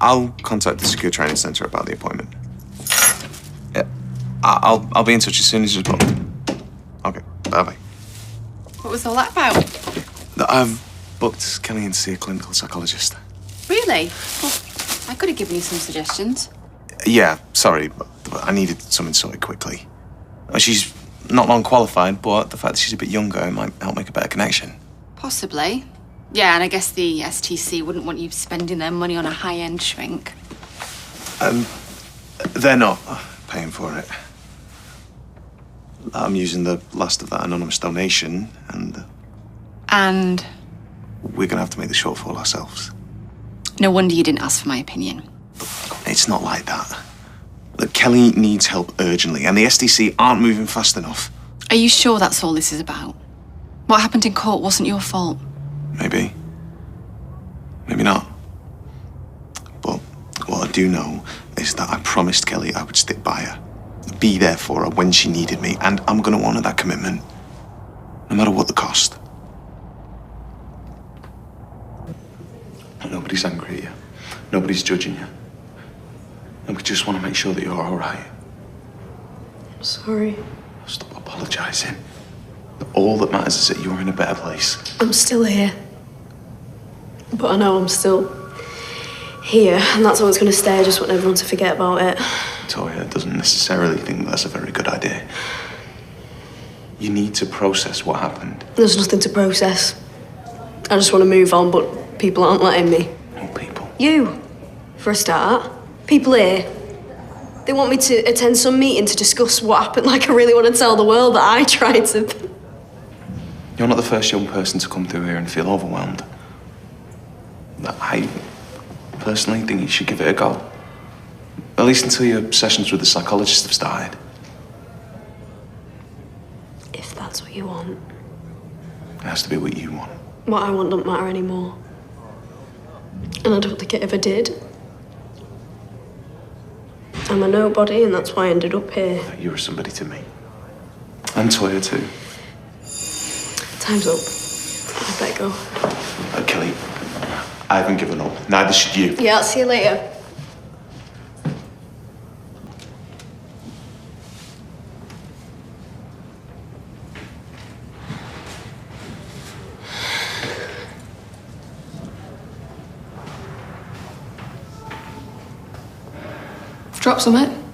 I'll contact the secure training centre about the appointment. Yeah, I'll be in touch as soon as it's booked. Okay, bye-bye. What was all that about? I've booked Kelly in to see a clinical psychologist. Really? Well, I could have given you some suggestions. Yeah, sorry, but I needed something sorted quickly. She's not long qualified, but the fact that she's a bit younger might help make a better connection. Possibly. Yeah, and I guess the STC wouldn't want you spending their money on a high-end shrink. They're not paying for it. I'm using the last of that anonymous donation, and... And? We're gonna have to make the shortfall ourselves. No wonder you didn't ask for my opinion. It's not like that. Look, Kelly needs help urgently, and the STC aren't moving fast enough. Are you sure that's all this is about? What happened in court wasn't your fault? Maybe. Maybe not. But what I do know is that I promised Kelly I would stick by her, be there for her when she needed me, and I'm gonna honor that commitment, no matter what the cost. Nobody's angry at you. Nobody's judging you. And we just want to make sure that you're all right. I'm sorry. Stop apologizing. All that matters is that you're in a better place. I'm still here. But I know I'm still here, and that's how it's going to stay. I just want everyone to forget about it. Toya doesn't necessarily think that's a very good idea. You need to process what happened. There's nothing to process. I just want to move on, but people aren't letting me. No people. You, for a start. People here. They want me to attend some meeting to discuss what happened, like I really want to tell the world that I tried to... You're not the first young person to come through here and feel overwhelmed. I personally think you should give it a go. At least until your sessions with the psychologist have started. If that's what you want. It has to be what you want. What I want doesn't matter anymore. And I don't think it ever did. I'm a nobody, and that's why I ended up here. You were somebody to me. And Toya too. Time's up. I better go. Kelly, I haven't given up. Neither should you. Yeah, I'll see you later. Drop something.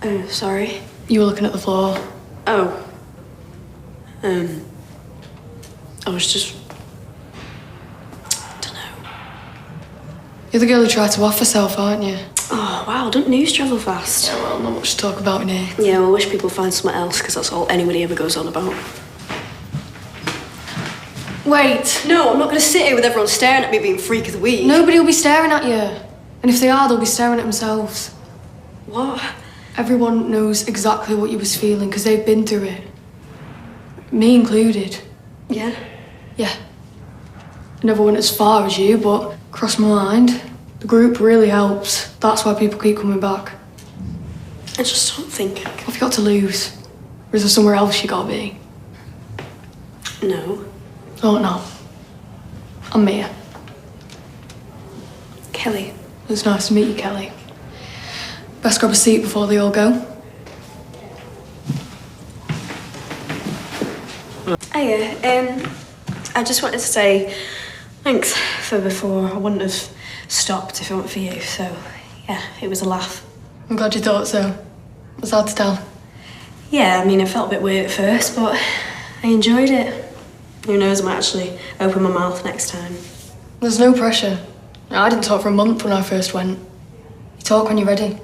Oh, sorry. You were looking at the floor. Oh. I was just... don't know. You're the girl who tried to off herself, aren't you? Oh, wow, don't news travel fast? Yeah, well, not much to talk about in here. Yeah, well, I wish people find something else, because that's all anybody ever goes on about. Wait. No, I'm not going to sit here with everyone staring at me being freak of the week. Nobody will be staring at you. And if they are, they'll be staring at themselves. What? Everyone knows exactly what you was feeling, because they've been through it. Me included. Yeah? Yeah. I never went as far as you, but crossed my mind. The group really helps. That's why people keep coming back. I just don't think... What have you got to lose? Or is there somewhere else you gotta be? No. Oh, no. I'm Mia. Kelly. It's nice to meet you, Kelly. Best grab a seat before they all go. Hiya, I just wanted to say thanks for before. I wouldn't have stopped if it weren't for you, so yeah, it was a laugh. I'm glad you thought so. It was hard to tell. Yeah, I mean, it felt a bit weird at first, but I enjoyed it. Who knows, I might actually open my mouth next time. There's no pressure. I didn't talk for a month when I first went. You talk when you're ready.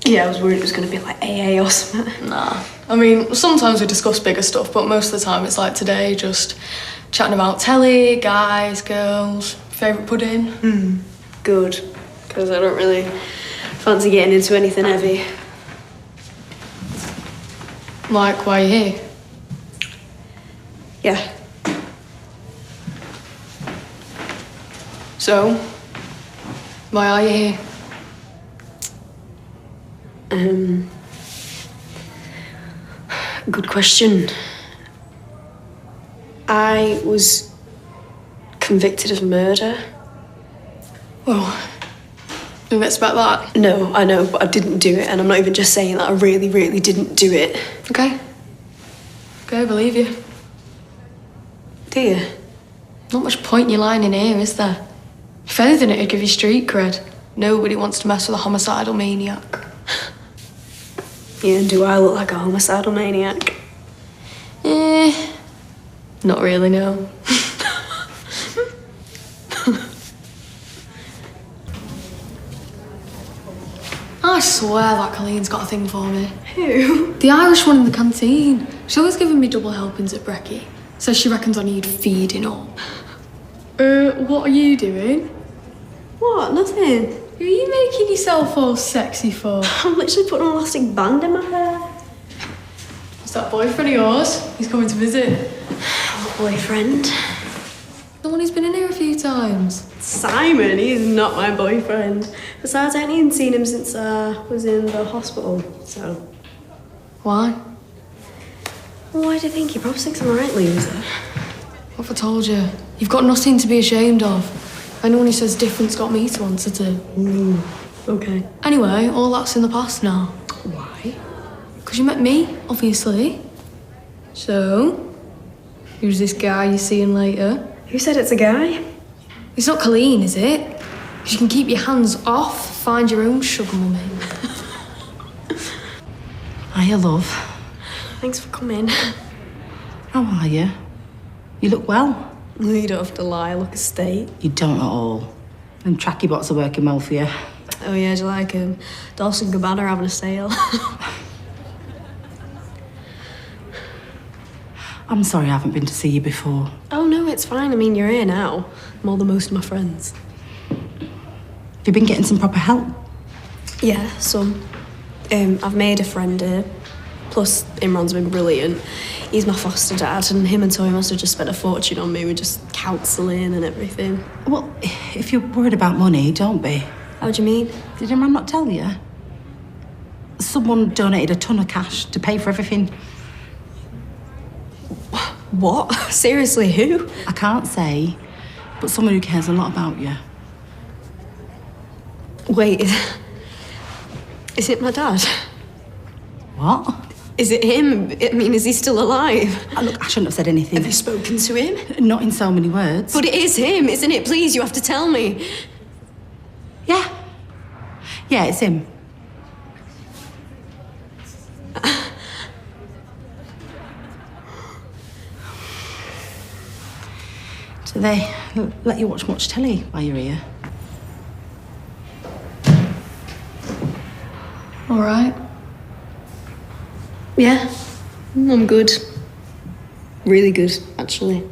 Yeah, I was worried it was going to be like AA or something. Nah. I mean, sometimes we discuss bigger stuff, but most of the time it's like today, just chatting about telly, guys, girls, favourite pudding. Good, because I don't really fancy getting into anything heavy. Like, why are you here? Yeah. So, why are you here? Good question. I was convicted of murder. Well, didn't expect that. No, I know, but I didn't do it, and I'm not even just saying that. I really, really didn't do it. Okay. Okay, I believe you. Do you? Not much point in you lying in here, is there? If anything, it'd give you street cred. Nobody wants to mess with a homicidal maniac. Yeah, and do I look like a homicidal maniac? Not really, no. I swear that Colleen's got a thing for me. Who? The Irish one in the canteen. She's always giving me double helpings at brekkie. Says she reckons I need feeding up. What are you doing? What? Nothing. Who are you making yourself all sexy for? I'm literally putting an elastic band in my hair. Is that boyfriend of yours? He's coming to visit. What boyfriend? The one who's been in here a few times. Simon, he's not my boyfriend. Besides, I haven't even seen him since I was in the hospital, so... Why? Well, why do you think? He probably thinks I'm a right loser. What have I told you? You've got nothing to be ashamed of. Anyone who says different's got me to answer to. Okay. Anyway, all that's in the past now. Why? Because you met me, obviously. So, who's this guy you're seeing later? Who said it's a guy? It's not Colleen, is it? You can keep your hands off, find your own sugar mummy. Hiya, love. Thanks for coming. How are you? You look well. You don't have to lie, I look a state. You don't at all. Them tracky bots are working well for you. Oh yeah, do you like him? Dawson Gabbana are having a sale. I'm sorry I haven't been to see you before. Oh no, it's fine. I mean, you're here now. More than most of my friends. Have you been getting some proper help? Yeah, some. I've made a friend here. Plus, Imran's been brilliant. He's my foster dad, and him and Tori must have just spent a fortune on me with just counselling and everything. Well, if you're worried about money, don't be. How do you mean? Did Imran not tell you? Someone donated a ton of cash to pay for everything. What? Seriously, who? I can't say, but someone who cares a lot about you. Wait, is it my dad? What? Is it him? I mean, is he still alive? Look, I shouldn't have said anything. Have you spoken to him? Not in so many words. But it is him, isn't it? Please, you have to tell me. Yeah. Yeah, it's him. Do they let you watch much telly while you're here? All right. Yeah, I'm good. Really good, actually.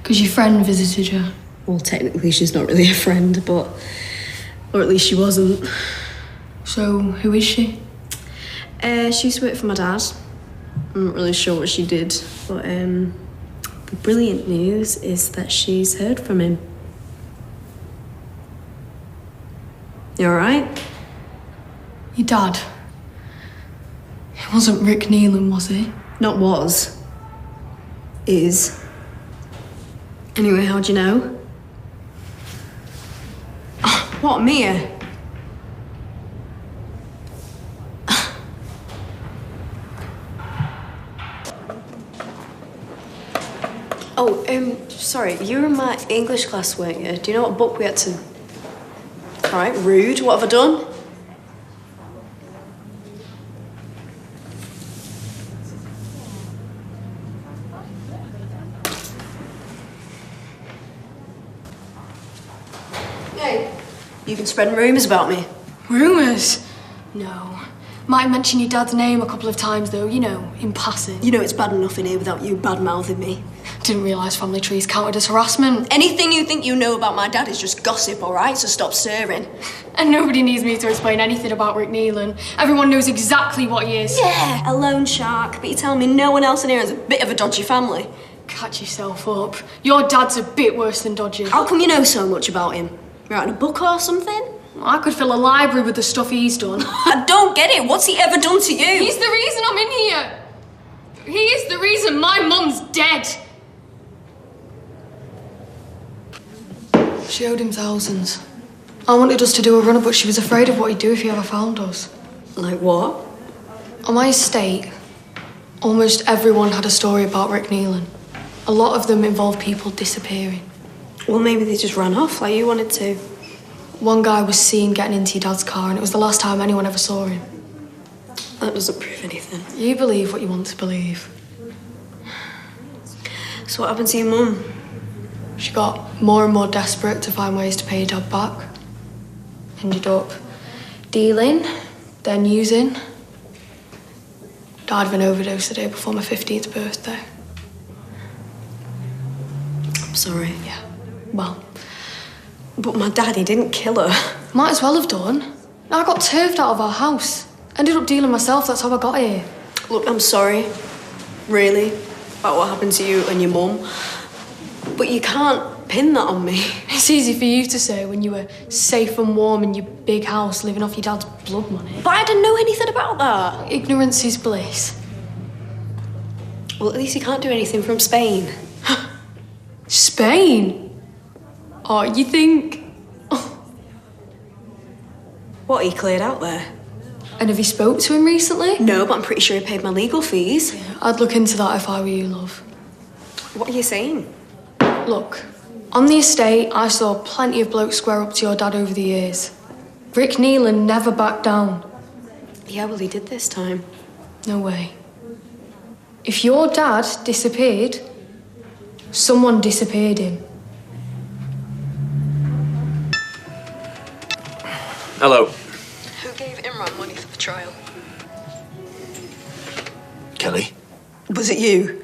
Because your friend visited you. Well, technically, she's not really a friend, but... Or at least she wasn't. So, who is she? She used to work for my dad. I'm not really sure what she did, but the brilliant news is that she's heard from him. You alright? Your dad. It wasn't Rick Neelan, was he? Not was. Is. Anyway, how'd you know? Oh, what, Mia? Sorry, you were in my English class, weren't you? Do you know what book we had to... Right, rude. What have I done? Hey, you've been spreading rumours about me. Rumours? No. Might mention your dad's name a couple of times, though, you know, in passing. You know it's bad enough in here without you bad-mouthing me. Didn't realise family trees counted as harassment. Anything you think you know about my dad is just gossip, all right? So stop stirring. And nobody needs me to explain anything about Rick Neelan. Everyone knows exactly what he is. Yeah, a loan shark. But you're telling me no one else in here has a bit of a dodgy family? Catch yourself up. Your dad's a bit worse than dodgy. How come you know so much about him? You're writing a book or something? I could fill a library with the stuff he's done. I don't get it. What's he ever done to you? He's the reason I'm in here. He is the reason my mum's dead. She owed him thousands. I wanted us to do a runner, but she was afraid of what he'd do if he ever found us. Like what? On my estate, almost everyone had a story about Rick Neelan. A lot of them involved people disappearing. Well, maybe they just ran off like you wanted to. One guy was seen getting into your dad's car, and it was the last time anyone ever saw him. That doesn't prove anything. You believe what you want to believe. So what happened to your mum? She got more and more desperate to find ways to pay your dad back. Ended up dealing, then using. Died of an overdose the day before my 15th birthday. I'm sorry. Yeah, well, But my daddy didn't kill her. might as well have done. I got turfed out of our house. Ended up dealing myself, that's how I got here. Look, I'm sorry, really, about what happened to you and your mum. But you can't pin that on me. It's easy for you to say when you were safe and warm in your big house living off your dad's blood money. But I didn't know anything about that. Ignorance is bliss. Well, at least you can't do anything from Spain. Spain? Oh, you think... What, he cleared out there? And have you spoke to him recently? No, but I'm pretty sure he paid my legal fees. I'd look into that if I were you, love. What are you saying? Look, on the estate, I saw plenty of blokes square up to your dad over the years. Rick Neelan never backed down. Yeah, well, he did this time. No way. If your dad disappeared, someone disappeared him. Hello. Who gave Imran money for the trial? Kelly? Was it you?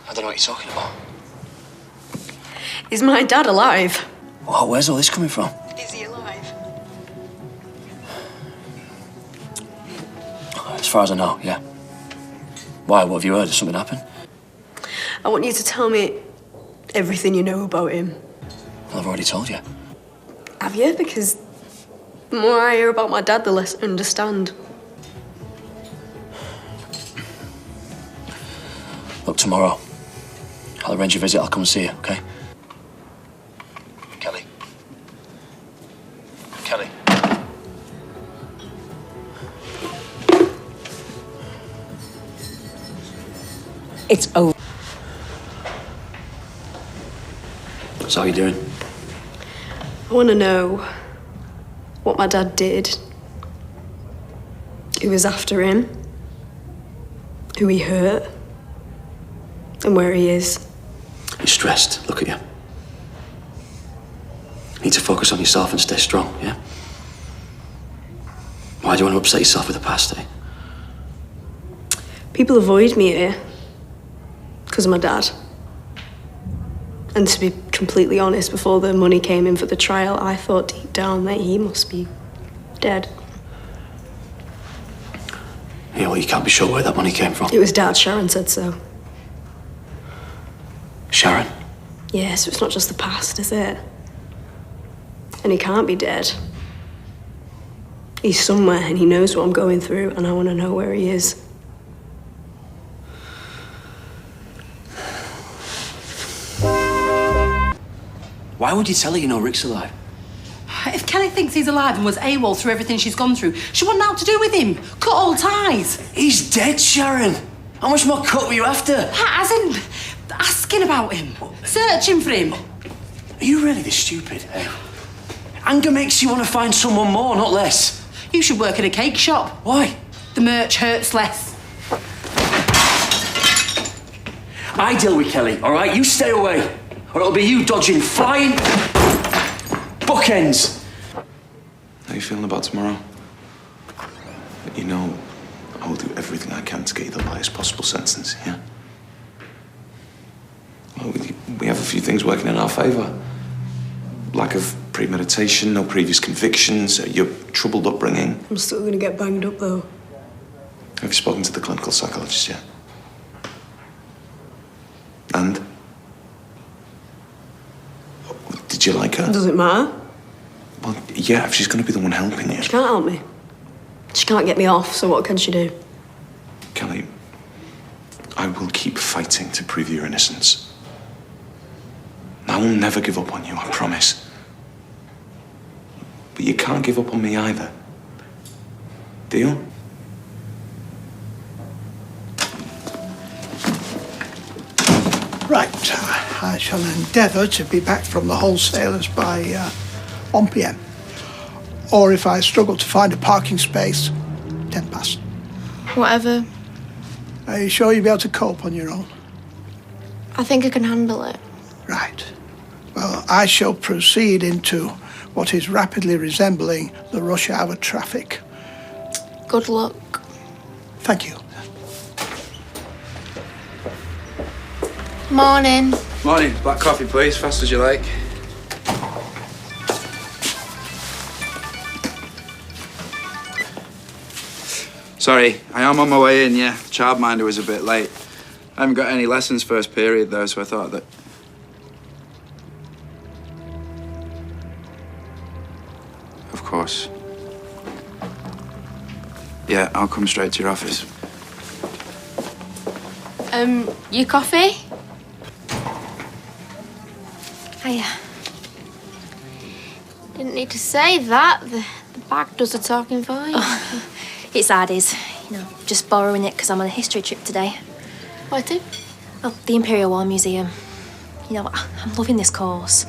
I don't know what you're talking about. Is my dad alive? Wow, where's all this coming from? Is he alive? As far as I know, yeah. Why, what have you heard? Has something happened? I want you to tell me everything you know about him. Well, I've already told you. Have you? Because the more I hear about my dad, the less I understand. Look, tomorrow, I'll arrange a visit. I'll come and see you, okay? Kelly. Kelly. It's over. So how you doing? I want to know what my dad did, who was after him, who he hurt, and where he is. You're stressed. Look at you. You need to focus on yourself and stay strong, yeah? Why do you want to upset yourself with the past, eh? People avoid me here because of my dad. And to be completely honest, before the money came in for the trial, I thought deep down that he must be dead. Yeah, well, you can't be sure where that money came from. It was Dad. Sharon said so. Sharon? Yeah, so it's not just the past, is it? And he can't be dead. He's somewhere and he knows what I'm going through, and I want to know where he is. Why would you tell her you know Rick's alive? If Kelly thinks he's alive and was AWOL through everything she's gone through, she wouldn't know what to do with him. Cut all ties. He's dead, Sharon. How much more cut were you after? As in, asking about him, searching for him. Are you really this stupid? Eh? Anger makes you want to find someone more, not less. You should work at a cake shop. Why? The merch hurts less. I deal with Kelly, all right? You stay away, or it'll be you dodging flying bookends. How are you feeling about tomorrow? You know, I will do everything I can to get you the lightest possible sentence, yeah? Well, we have a few things working in our favour. Lack of premeditation, no previous convictions, your troubled upbringing. I'm still going to get banged up, though. Have you spoken to the clinical psychologist yet? And? Did you like her? Does it matter? Well, yeah, if she's going to be the one helping you. She can't help me. She can't get me off, so what can she do? Kelly, I will keep fighting to prove your innocence. Now I will never give up on you, I promise. But you can't give up on me either. Deal? Right, I shall endeavour to be back from the wholesalers by 1 p.m. Or if I struggle to find a parking space, 10 past. Whatever. Are you sure you'll be able to cope on your own? I think I can handle it. Right. Well, I shall proceed into what is rapidly resembling the rush hour traffic. Good luck. Thank you. Morning. Morning. Black coffee, please. Fast as you like. Sorry, I am on my way in, yeah. Childminder was a bit late. I haven't got any lessons first period, though, so I thought that... Of course. Yeah, I'll come straight to your office. Your coffee? Hiya. Didn't need to say that. The bag does the talking for you. Oh, it's Addy's. You know, just borrowing it because I'm on a history trip today. What to? Well, the Imperial War Museum. You know, I'm loving this course.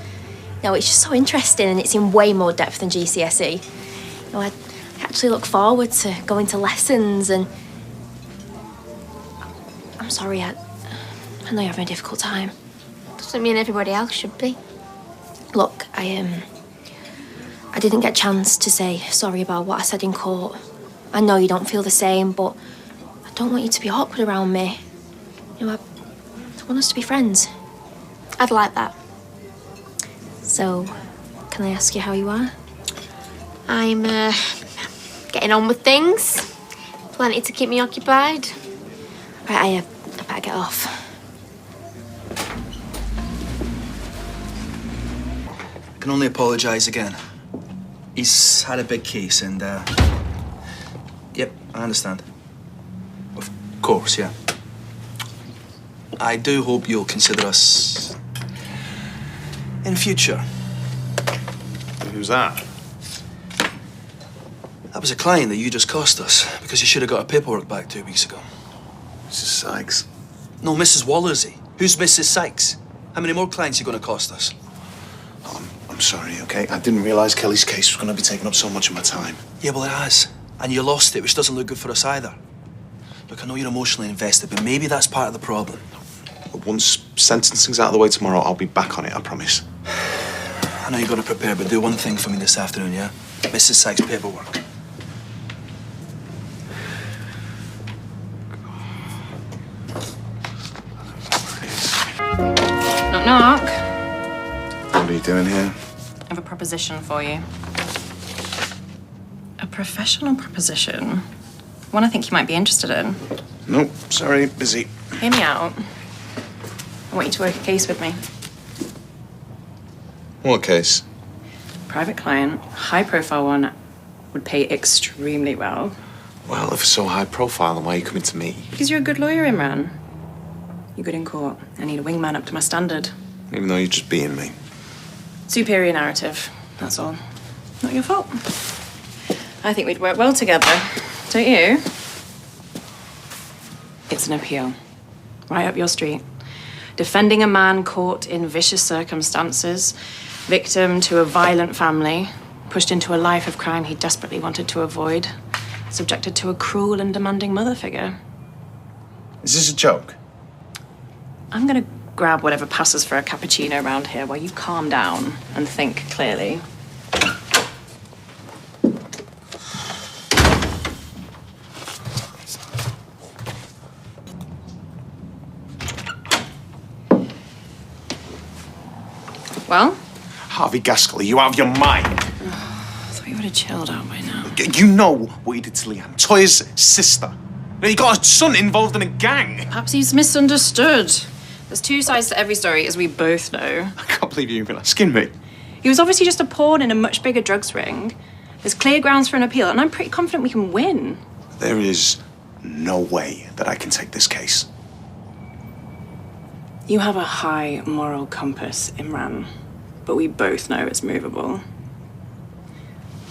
You know, it's just so interesting and it's in way more depth than GCSE. You know, I actually look forward to going to lessons and... I'm sorry, I know you're having a difficult time. Doesn't mean everybody else should be. Look, I didn't get a chance to say sorry about what I said in court. I know you don't feel the same, but I don't want you to be awkward around me. You know, I want us to be friends. I'd like that. So, can I ask you how you are? I'm, getting on with things. Plenty to keep me occupied. Right, I better get off. I can only apologise again. He's had a big case and, Yep, I understand. Of course, yeah. I do hope you'll consider us in future. Who's that? That was a client that you just cost us because you should have got our paperwork back 2 weeks ago. Mrs. Sykes. No, Mrs. Wallersy. Who's Mrs. Sykes? How many more clients are you going to cost us? Oh, I'm sorry, okay? I didn't realise Kelly's case was going to be taking up so much of my time. Yeah, well, it has. And you lost it, which doesn't look good for us either. Look, I know you're emotionally invested, but maybe that's part of the problem. Once sentencing's out of the way tomorrow, I'll be back on it, I promise. I know you've got to prepare, but do one thing for me this afternoon, yeah? Mrs. Sykes' paperwork. Knock, knock. What are you doing here? I have a proposition for you. A professional proposition? One I think you might be interested in. Nope, sorry, busy. Hear me out. I want you to work a case with me. What case? Private client, high-profile one, would pay extremely well. Well, if it's so high profile, then why are you coming to me? Because you're a good lawyer, Imran. You're good in court. I need a wingman up to my standard. Even though you're just being me. Superior narrative, that's all. Not your fault. I think we'd work well together, don't you? It's an appeal. Right up your street. Defending a man caught in vicious circumstances, victim to a violent family, pushed into a life of crime he desperately wanted to avoid, subjected to a cruel and demanding mother figure. Is this a joke? I'm gonna grab whatever passes for a cappuccino around here while you calm down and think clearly. Well? Harvey Gaskell, are you out of your mind? I thought you would have chilled out by now. You know what you did to Leanne, Toya's sister. You got a son involved in a gang. Perhaps he's misunderstood. There's two sides to every story, as we both know. I can't believe you're even asking me. He was obviously just a pawn in a much bigger drugs ring. There's clear grounds for an appeal, and I'm pretty confident we can win. There is no way that I can take this case. You have a high moral compass, Imran, but we both know it's movable.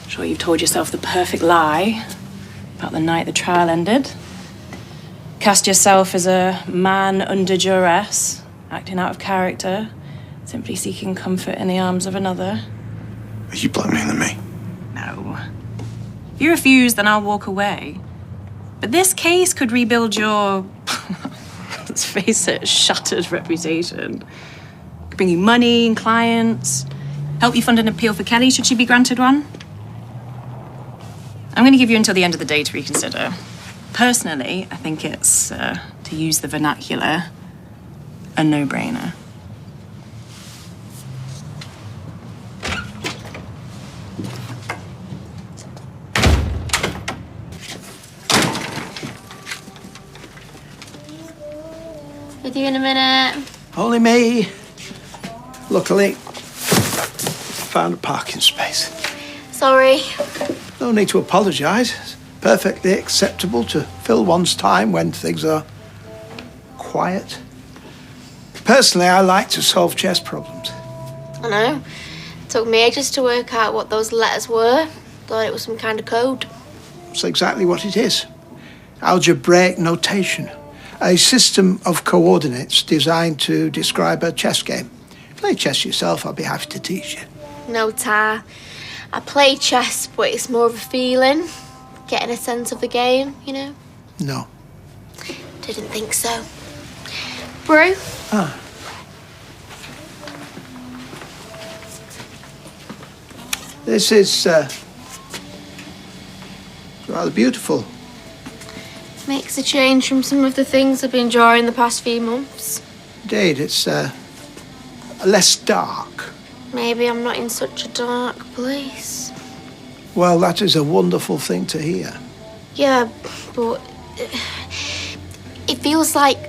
Sure, you've told yourself the perfect lie about the night the trial ended. Cast yourself as a man under duress, acting out of character, simply seeking comfort in the arms of another. Are you blackmailing me? No. If you refuse, then I'll walk away. But this case could rebuild your, let's face it, shattered reputation. Could bring you money and clients, help you fund an appeal for Kelly should she be granted one. I'm going to give you until the end of the day to reconsider. Personally, I think it's, to use the vernacular, a no-brainer. With you in a minute. Only me. Luckily, found a parking space. Sorry. No need to apologise. It's perfectly acceptable to fill one's time when things are quiet. Personally, I like to solve chess problems. I know. It took me ages to work out what those letters were. Thought it was some kind of code. It's exactly what it is. Algebraic notation. A system of coordinates designed to describe a chess game. Play chess yourself, I'll be happy to teach you. No, Ta. I play chess, but it's more of a feeling. Getting a sense of the game, you know? No. Didn't think so. Brew? Ah. This is rather beautiful. Makes a change from some of the things I've been enjoying the past few months. Indeed, it's less dark. Maybe I'm not in such a dark place. Well, that is a wonderful thing to hear. Yeah, but it feels like...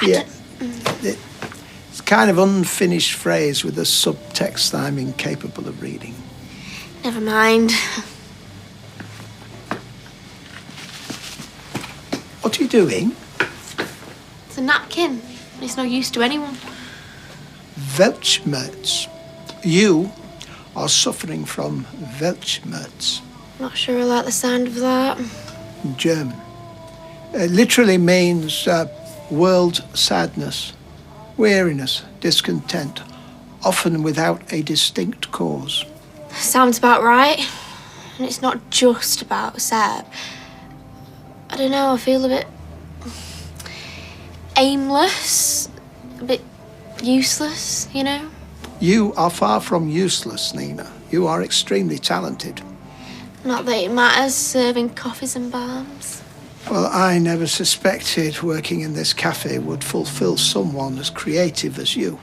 It's kind of unfinished phrase with a subtext I'm incapable of reading. Never mind. What are you doing? It's a napkin. It's no use to anyone. Weltschmerz. You are suffering from Weltschmerz. Not sure I like the sound of that. German. It literally means world sadness, weariness, discontent, often without a distinct cause. Sounds about right. And it's not just about Seb. I don't know, I feel a bit aimless, a bit useless, you know? You are far from useless, Nina. You are extremely talented. Not that it matters, serving coffees and balms. Well, I never suspected working in this cafe would fulfill someone as creative as you.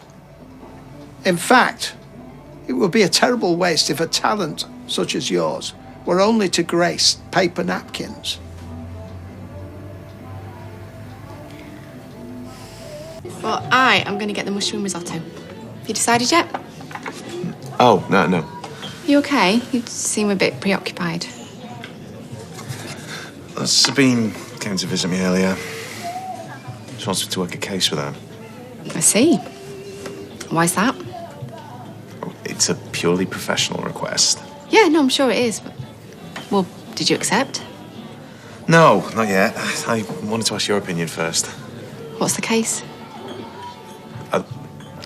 In fact, it would be a terrible waste if a talent such as yours were only to grace paper napkins. Well, I am going to get the mushroom risotto. Have you decided yet? Oh, no. You okay? You seem a bit preoccupied. Sabine came to visit me earlier. She wants me to work a case with her. I see. Why's that? It's a purely professional request. Yeah, no, I'm sure it is. But... Well, did you accept? No, not yet. I wanted to ask your opinion first. What's the case?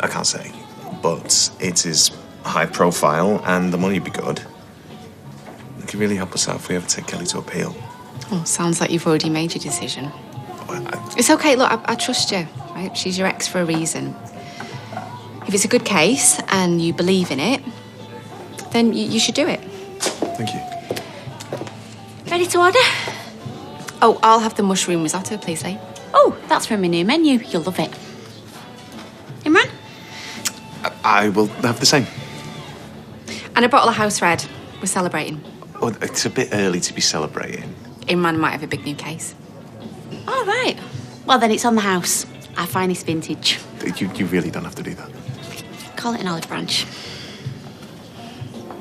I can't say, but it is high profile and the money would be good. It could really help us out if we ever take Kelly to appeal. Oh, sounds like you've already made your decision. It's okay, look, I trust you, right? She's your ex for a reason. If it's a good case and you believe in it, then you should do it. Thank you. Ready to order? Oh, I'll have the mushroom risotto, please, eh? Oh, that's from my new menu. You'll love it. Imran? I will have the same. And a bottle of house red. We're celebrating. Oh, it's a bit early to be celebrating. Imran might have a big new case. All right. Well, then it's on the house. Our finest vintage. You really don't have to do that. Call it an olive branch.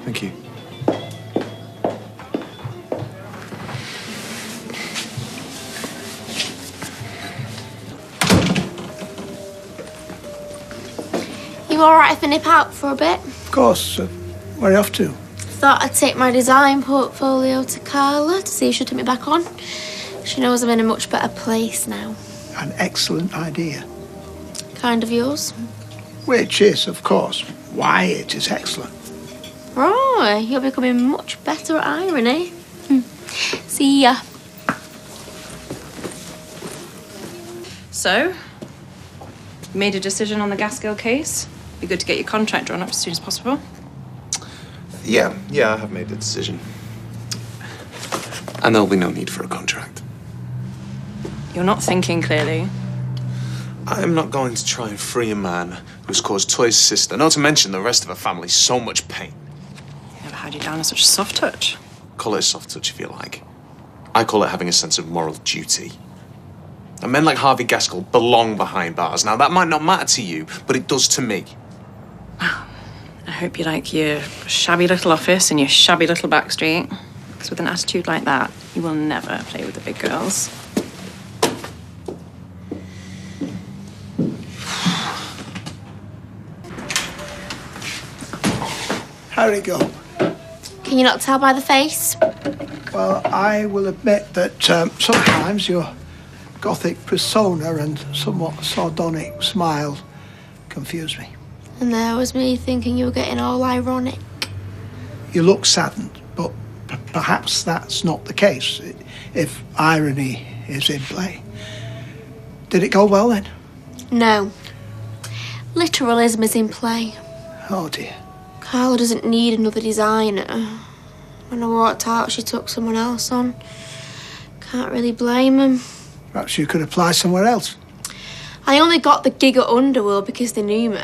Thank you. You all right if I nip out for a bit? Of course. Where are you off to? Thought I'd take my design portfolio to Carla to see if she'll take me back on. She knows I'm in a much better place now. An excellent idea. Kind of yours? Which is, of course, why it is excellent. Right, you're becoming much better at irony. See ya. So, you made a decision on the Gaskell case? Be good to get your contract drawn up as soon as possible. Yeah, I have made a decision. And there'll be no need for a contract. You're not thinking clearly. I'm not going to try and free a man who's caused Toy's sister, not to mention the rest of her family, so much pain. Never had you down as such a soft touch. Call it a soft touch if you like. I call it having a sense of moral duty. And men like Harvey Gaskell belong behind bars. Now, that might not matter to you, but it does to me. I hope you like your shabby little office and your shabby little back street. Because with an attitude like that, you will never play with the big girls. How'd it go? Can you not tell by the face? Well, I will admit that sometimes your Gothic persona and somewhat sardonic smile confuse me. And there was me thinking you were getting all ironic. You look saddened, but perhaps that's not the case, if irony is in play. Did it go well then? No. Literalism is in play. Oh dear. Carla doesn't need another designer. When I walked out, she took someone else on. Can't really blame him. Perhaps you could apply somewhere else. I only got the gig at Underworld because they knew me.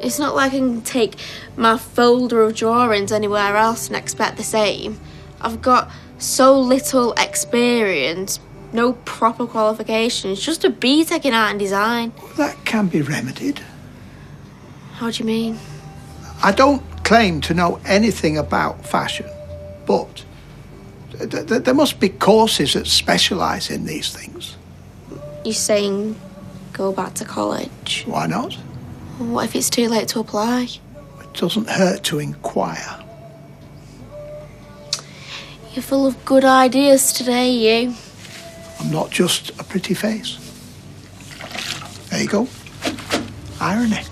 It's not like I can take my folder of drawings anywhere else and expect the same. I've got so little experience, no proper qualifications, just a BTEC in art and design. That can be remedied. How do you mean? I don't claim to know anything about fashion, but there must be courses that specialise in these things. You're saying go back to college? Why not? What if it's too late to apply? It doesn't hurt to inquire. You're full of good ideas today, you. I'm not just a pretty face. There you go. Irony.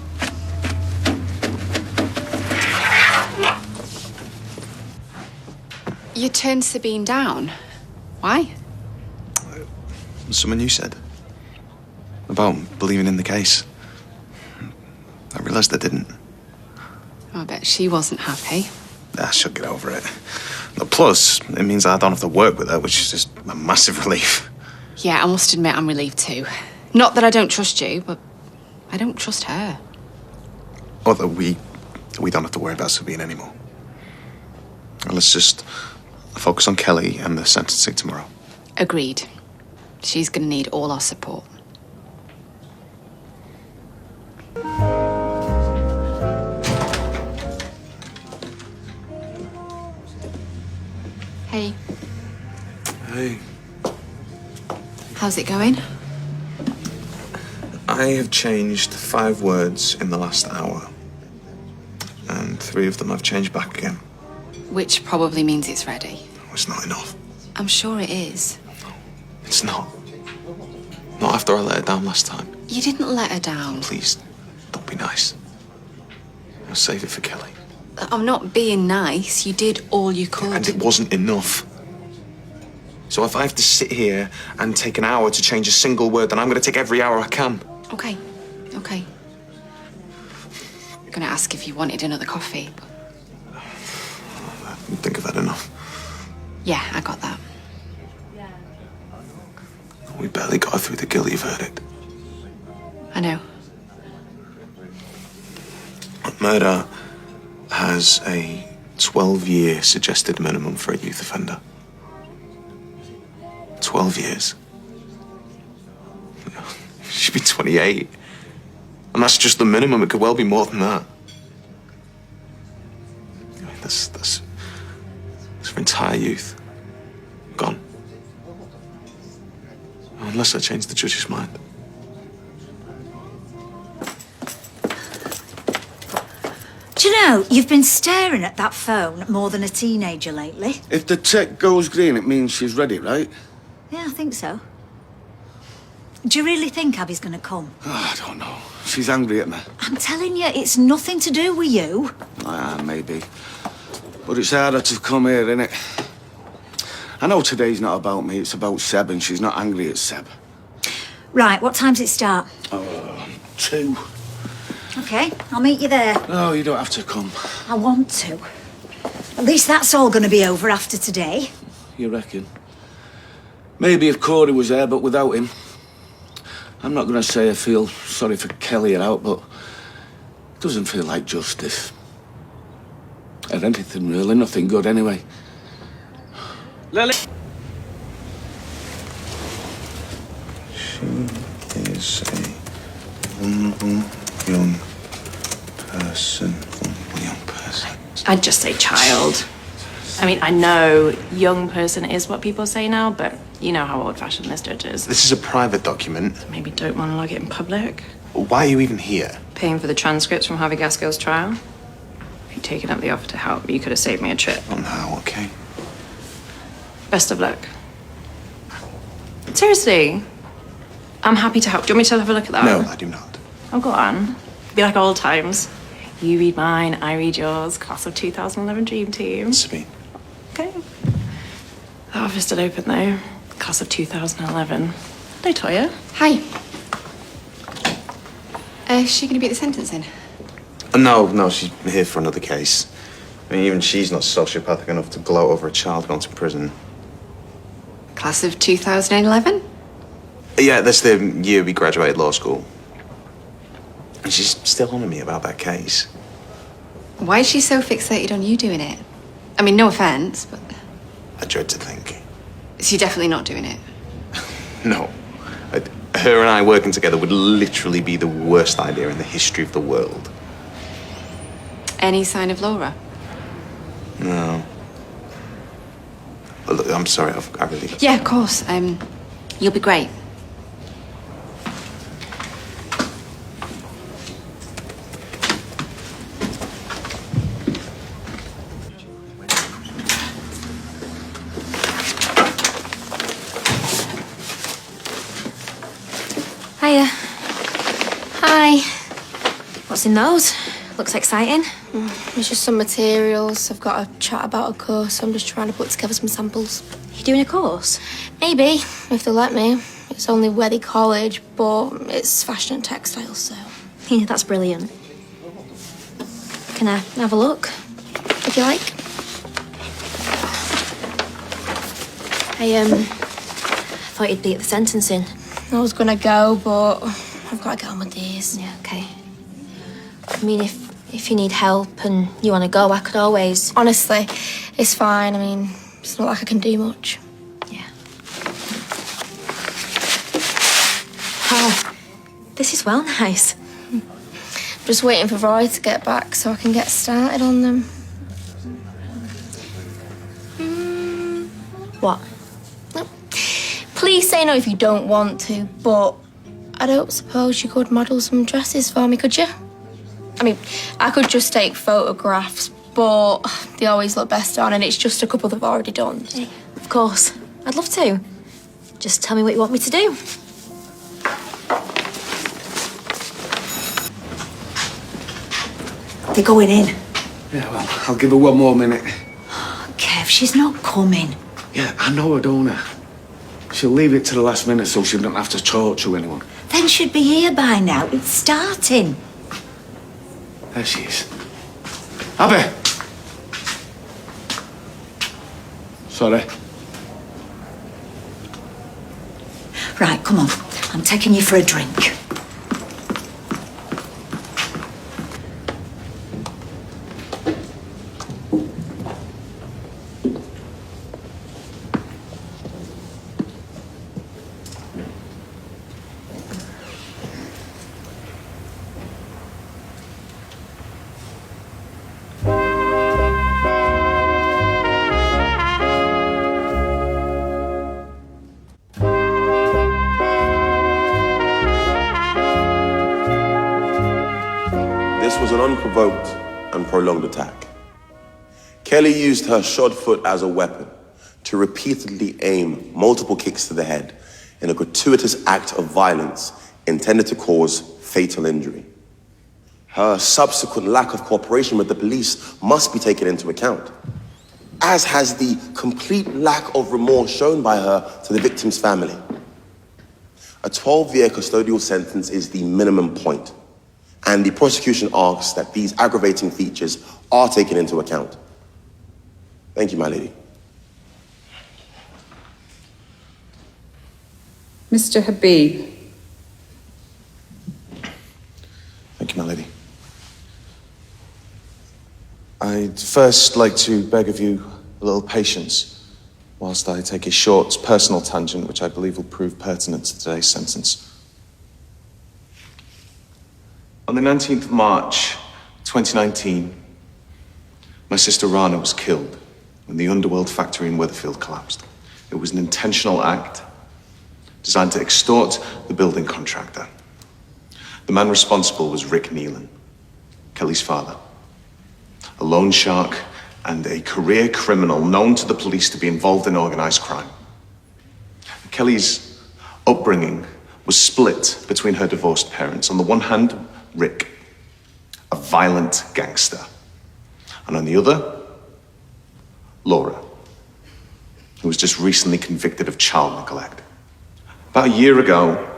You turned Sabine down. Why? Something you said. About believing in the case. I realised I didn't. I bet she wasn't happy. I should get over it. Plus, it means I don't have to work with her, which is just a massive relief. Yeah, I must admit I'm relieved too. Not that I don't trust you, but I don't trust her. Although we don't have to worry about Sabine anymore. Let's just focus on Kelly and the sentencing tomorrow. Agreed. She's gonna need all our support. Hey. Hey. How's it going? I have changed 5 words in the last hour. And 3 of them I've changed back again. Which probably means it's ready. It's not enough. I'm sure it is. It's not. Not after I let her down last time. You didn't let her down. Please, don't be nice. I'll save it for Kelly. I'm not being nice. You did all you could. And it wasn't enough. So if I have to sit here and take an hour to change a single word, then I'm going to take every hour I can. Okay. I'm gonna ask if you wanted another coffee. I think I've had enough. Yeah, I got that. We barely got her through the guilty verdict. I know. Murder has a 12-year suggested minimum for a youth offender. 12 years. She'd be 28. And that's just the minimum. It could well be more than that. That's her entire youth. Gone. Unless I change the judge's mind. Do you know, you've been staring at that phone more than a teenager lately. If the tick goes green, it means she's ready, right? Yeah, I think so. Do you really think Abby's going to come? Oh, I don't know. She's angry at me. I'm telling you, it's nothing to do with you. Ah, maybe. But it's harder to come here, innit? I know today's not about me, it's about Seb, and she's not angry at Seb. Right, what time's it start? 2. Okay, I'll meet you there. No, you don't have to come. I want to. At least that's all going to be over after today. You reckon? Maybe if Cory was there, but without him. I'm not going to say I feel sorry for Kelly or out, but it doesn't feel like justice. Or anything, really. Nothing good, anyway. Lily! She is a vulnerable young person. Vulnerable young person. I'd just say child. I mean, I know young person is what people say now, but you know how old-fashioned this judge is. This is a private document. Maybe don't want to log it in public. Why are you even here? Paying for the transcripts from Harvey Gaskell's trial. If you'd taken up the offer to help, you could have saved me a trip. Oh, no, okay. Best of luck. Seriously, I'm happy to help. Do you want me to have a look at that? No, I do not. Oh, go on. Be like old times. You read mine, I read yours. Class of 2011 Dream Team. Sabine. Okay. The office still open, though. Class of 2011. Hello, Toya. Hi. Is she going to be at the sentencing? No, she's here for another case. I mean, even she's not sociopathic enough to gloat over a child going to prison. Class of 2011? Yeah, that's the year we graduated law school. And she's still on me about that case. Why is she so fixated on you doing it? I mean, no offence, but... I dread to think. So you're definitely not doing it? No. Her and I working together would literally be the worst idea in the history of the world. Any sign of Laura? No. Look, I'm sorry, I really... Yeah, of course. You'll be great. Hiya. Hi. What's in those? Looks exciting. It's just some materials. I've got a chat about a course, so I'm just trying to put together some samples. You doing a course? Maybe, if they'll let me. It's only Worthy College, but it's fashion and textiles, so... Yeah, that's brilliant. Can I have a look, if you like? I thought you'd be at the sentencing. I was gonna go, but I've got to get on with these. Yeah, okay. I mean, if you need help and you want to go, I could always... Honestly, it's fine. I mean, it's not like I can do much. Yeah. Wow, this is well nice. Just waiting for Roy to get back so I can get started on them. What? Please say no if you don't want to, but I don't suppose you could model some dresses for me, could you? I mean, I could just take photographs, but they always look best on, and it's just a couple they've already done. Hey, of course. I'd love to. Just tell me what you want me to do. They're going in. Yeah, well, I'll give her one more minute. Kev, she's not coming. Yeah, I know her, don't I? She'll leave it to the last minute so she don't have to talk to anyone. Then she'd be here by now. It's starting. There she is. Abby! Sorry. Right, come on. I'm taking you for a drink. This was an unprovoked and prolonged attack. Kelly used her shod foot as a weapon to repeatedly aim multiple kicks to the head in a gratuitous act of violence intended to cause fatal injury. Her subsequent lack of cooperation with the police must be taken into account, as has the complete lack of remorse shown by her to the victim's family. A 12-year custodial sentence is the minimum point, and the prosecution asks that these aggravating features are taken into account. Thank you, my lady. Mr. Habib. Thank you, my lady. I'd first like to beg of you a little patience whilst I take a short personal tangent which I believe will prove pertinent to today's sentence. On the 19th of March, 2019, my sister Rana was killed when the Underworld factory in Weatherfield collapsed. It was an intentional act designed to extort the building contractor. The man responsible was Rick Neelan, Kelly's father, a loan shark and a career criminal known to the police to be involved in organized crime. Kelly's upbringing was split between her divorced parents. On the one hand, Rick, a violent gangster, and on the other, Laura, who was just recently convicted of child neglect. About a year ago,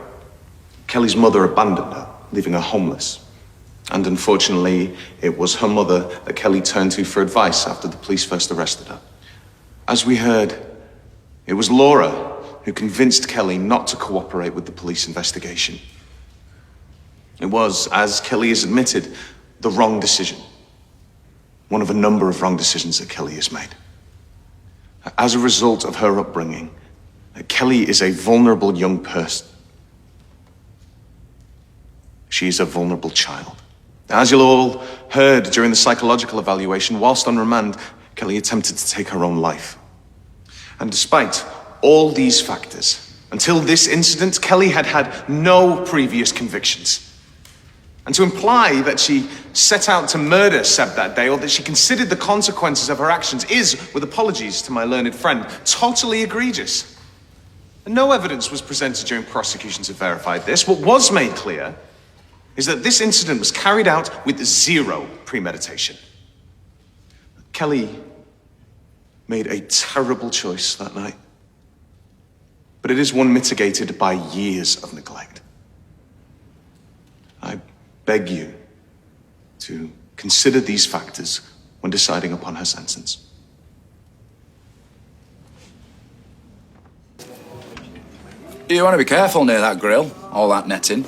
Kelly's mother abandoned her, leaving her homeless. And unfortunately, it was her mother that Kelly turned to for advice after the police first arrested her. As we heard, it was Laura who convinced Kelly not to cooperate with the police investigation. It was, as Kelly has admitted, the wrong decision. One of a number of wrong decisions that Kelly has made. As a result of her upbringing, Kelly is a vulnerable young person. She is a vulnerable child. As you'll all heard during the psychological evaluation, whilst on remand, Kelly attempted to take her own life. And despite all these factors, until this incident, Kelly had had no previous convictions. And to imply that she set out to murder Seb that day, or that she considered the consequences of her actions, is, with apologies to my learned friend, totally egregious. And no evidence was presented during prosecution to verify this. What was made clear is that this incident was carried out with zero premeditation. Kelly made a terrible choice that night, but it is one mitigated by years of neglect. I beg you to consider these factors when deciding upon her sentence. You want to be careful near that grill, all that netting.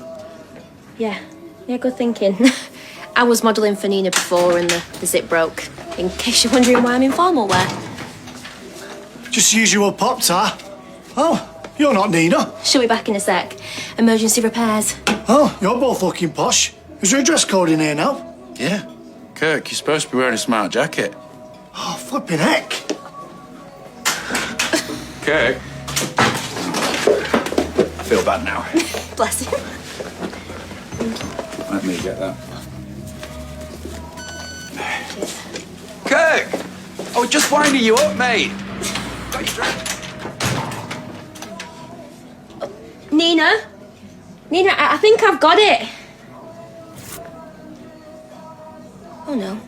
Yeah, good thinking. I was modelling for Nina before and the zip broke. In case you're wondering why I'm in formal wear. Just usual pop-tar. Oh, you're not Nina. She'll be back in a sec. Emergency repairs. Oh, you're both looking posh. Is there a dress code in here now? Yeah. Kirk, you're supposed to be wearing a smart jacket. Oh, flipping heck. Kirk. I feel bad now. Bless him. Let me get that. Kirk! I was just winding you up, mate. Got your drink. Nina? Nina, I think I've got it. Oh no.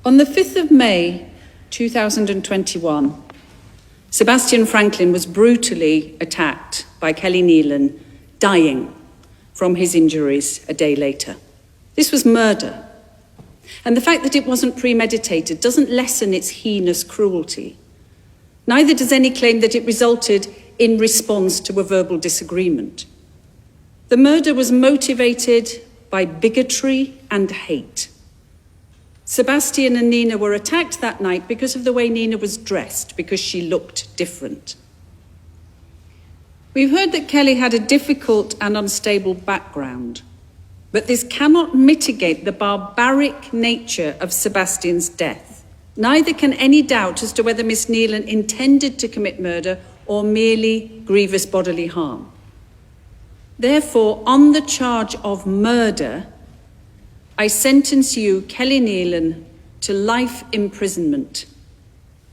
On the 5th of May, 2021, Sebastian Franklin was brutally attacked by Kelly Neelan, dying from his injuries a day later. This was murder. And the fact that it wasn't premeditated doesn't lessen its heinous cruelty. Neither does any claim that it resulted in response to a verbal disagreement. The murder was motivated by bigotry and hate. Sebastian and Nina were attacked that night because of the way Nina was dressed, because she looked different. We've heard that Kelly had a difficult and unstable background, but this cannot mitigate the barbaric nature of Sebastian's death. Neither can any doubt as to whether Miss Neelan intended to commit murder or merely grievous bodily harm. Therefore, on the charge of murder, I sentence you, Kelly Neelan, to life imprisonment,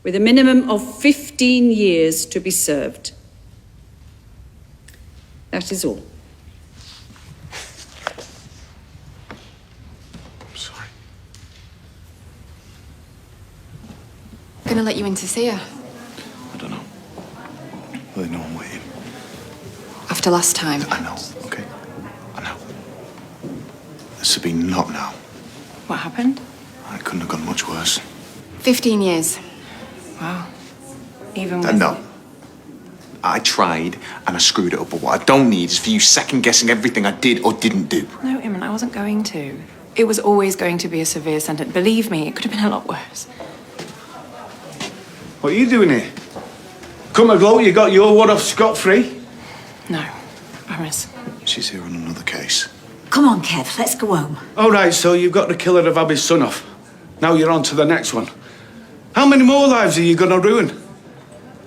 with a minimum of 15 years to be served. That is all. Sorry. I'm gonna let you in to see her. I don't know. Really, no one waiting. After last time. I know, okay? I know. Sabine, not now. What happened? It couldn't have gone much worse. 15 years. Wow. Even with... No. I tried and I screwed it up, but what I don't need is for you second-guessing everything I did or didn't do. No, Imran, I wasn't going to. It was always going to be a severe sentence. Believe me, it could have been a lot worse. What are you doing here? Come and gloat, you got your one off scot-free? No, promise. She's here on another case. Come on, Kev, let's go home. All right, so you've got the killer of Abby's son off. Now you're on to the next one. How many more lives are you going to ruin?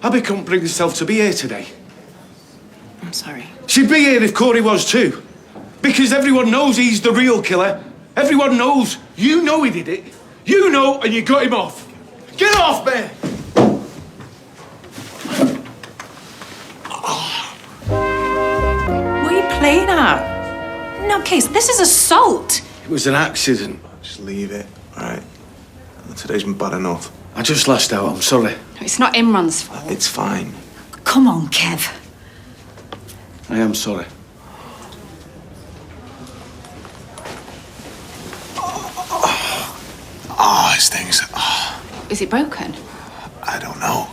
Abby couldn't bring herself to be here today. I'm sorry. She'd be here if Cory was too. Because everyone knows he's the real killer. Everyone knows. You know he did it. You know, and you got him off. Get off, man! What are you playing at? No, Case, this is assault. It was an accident. Just leave it, all right? Today's been bad enough. I just lashed out, I'm sorry. It's not Imran's fault. It's fine. Come on, Kev. I am sorry. Oh, this thing's... Oh, Is it broken? I don't know.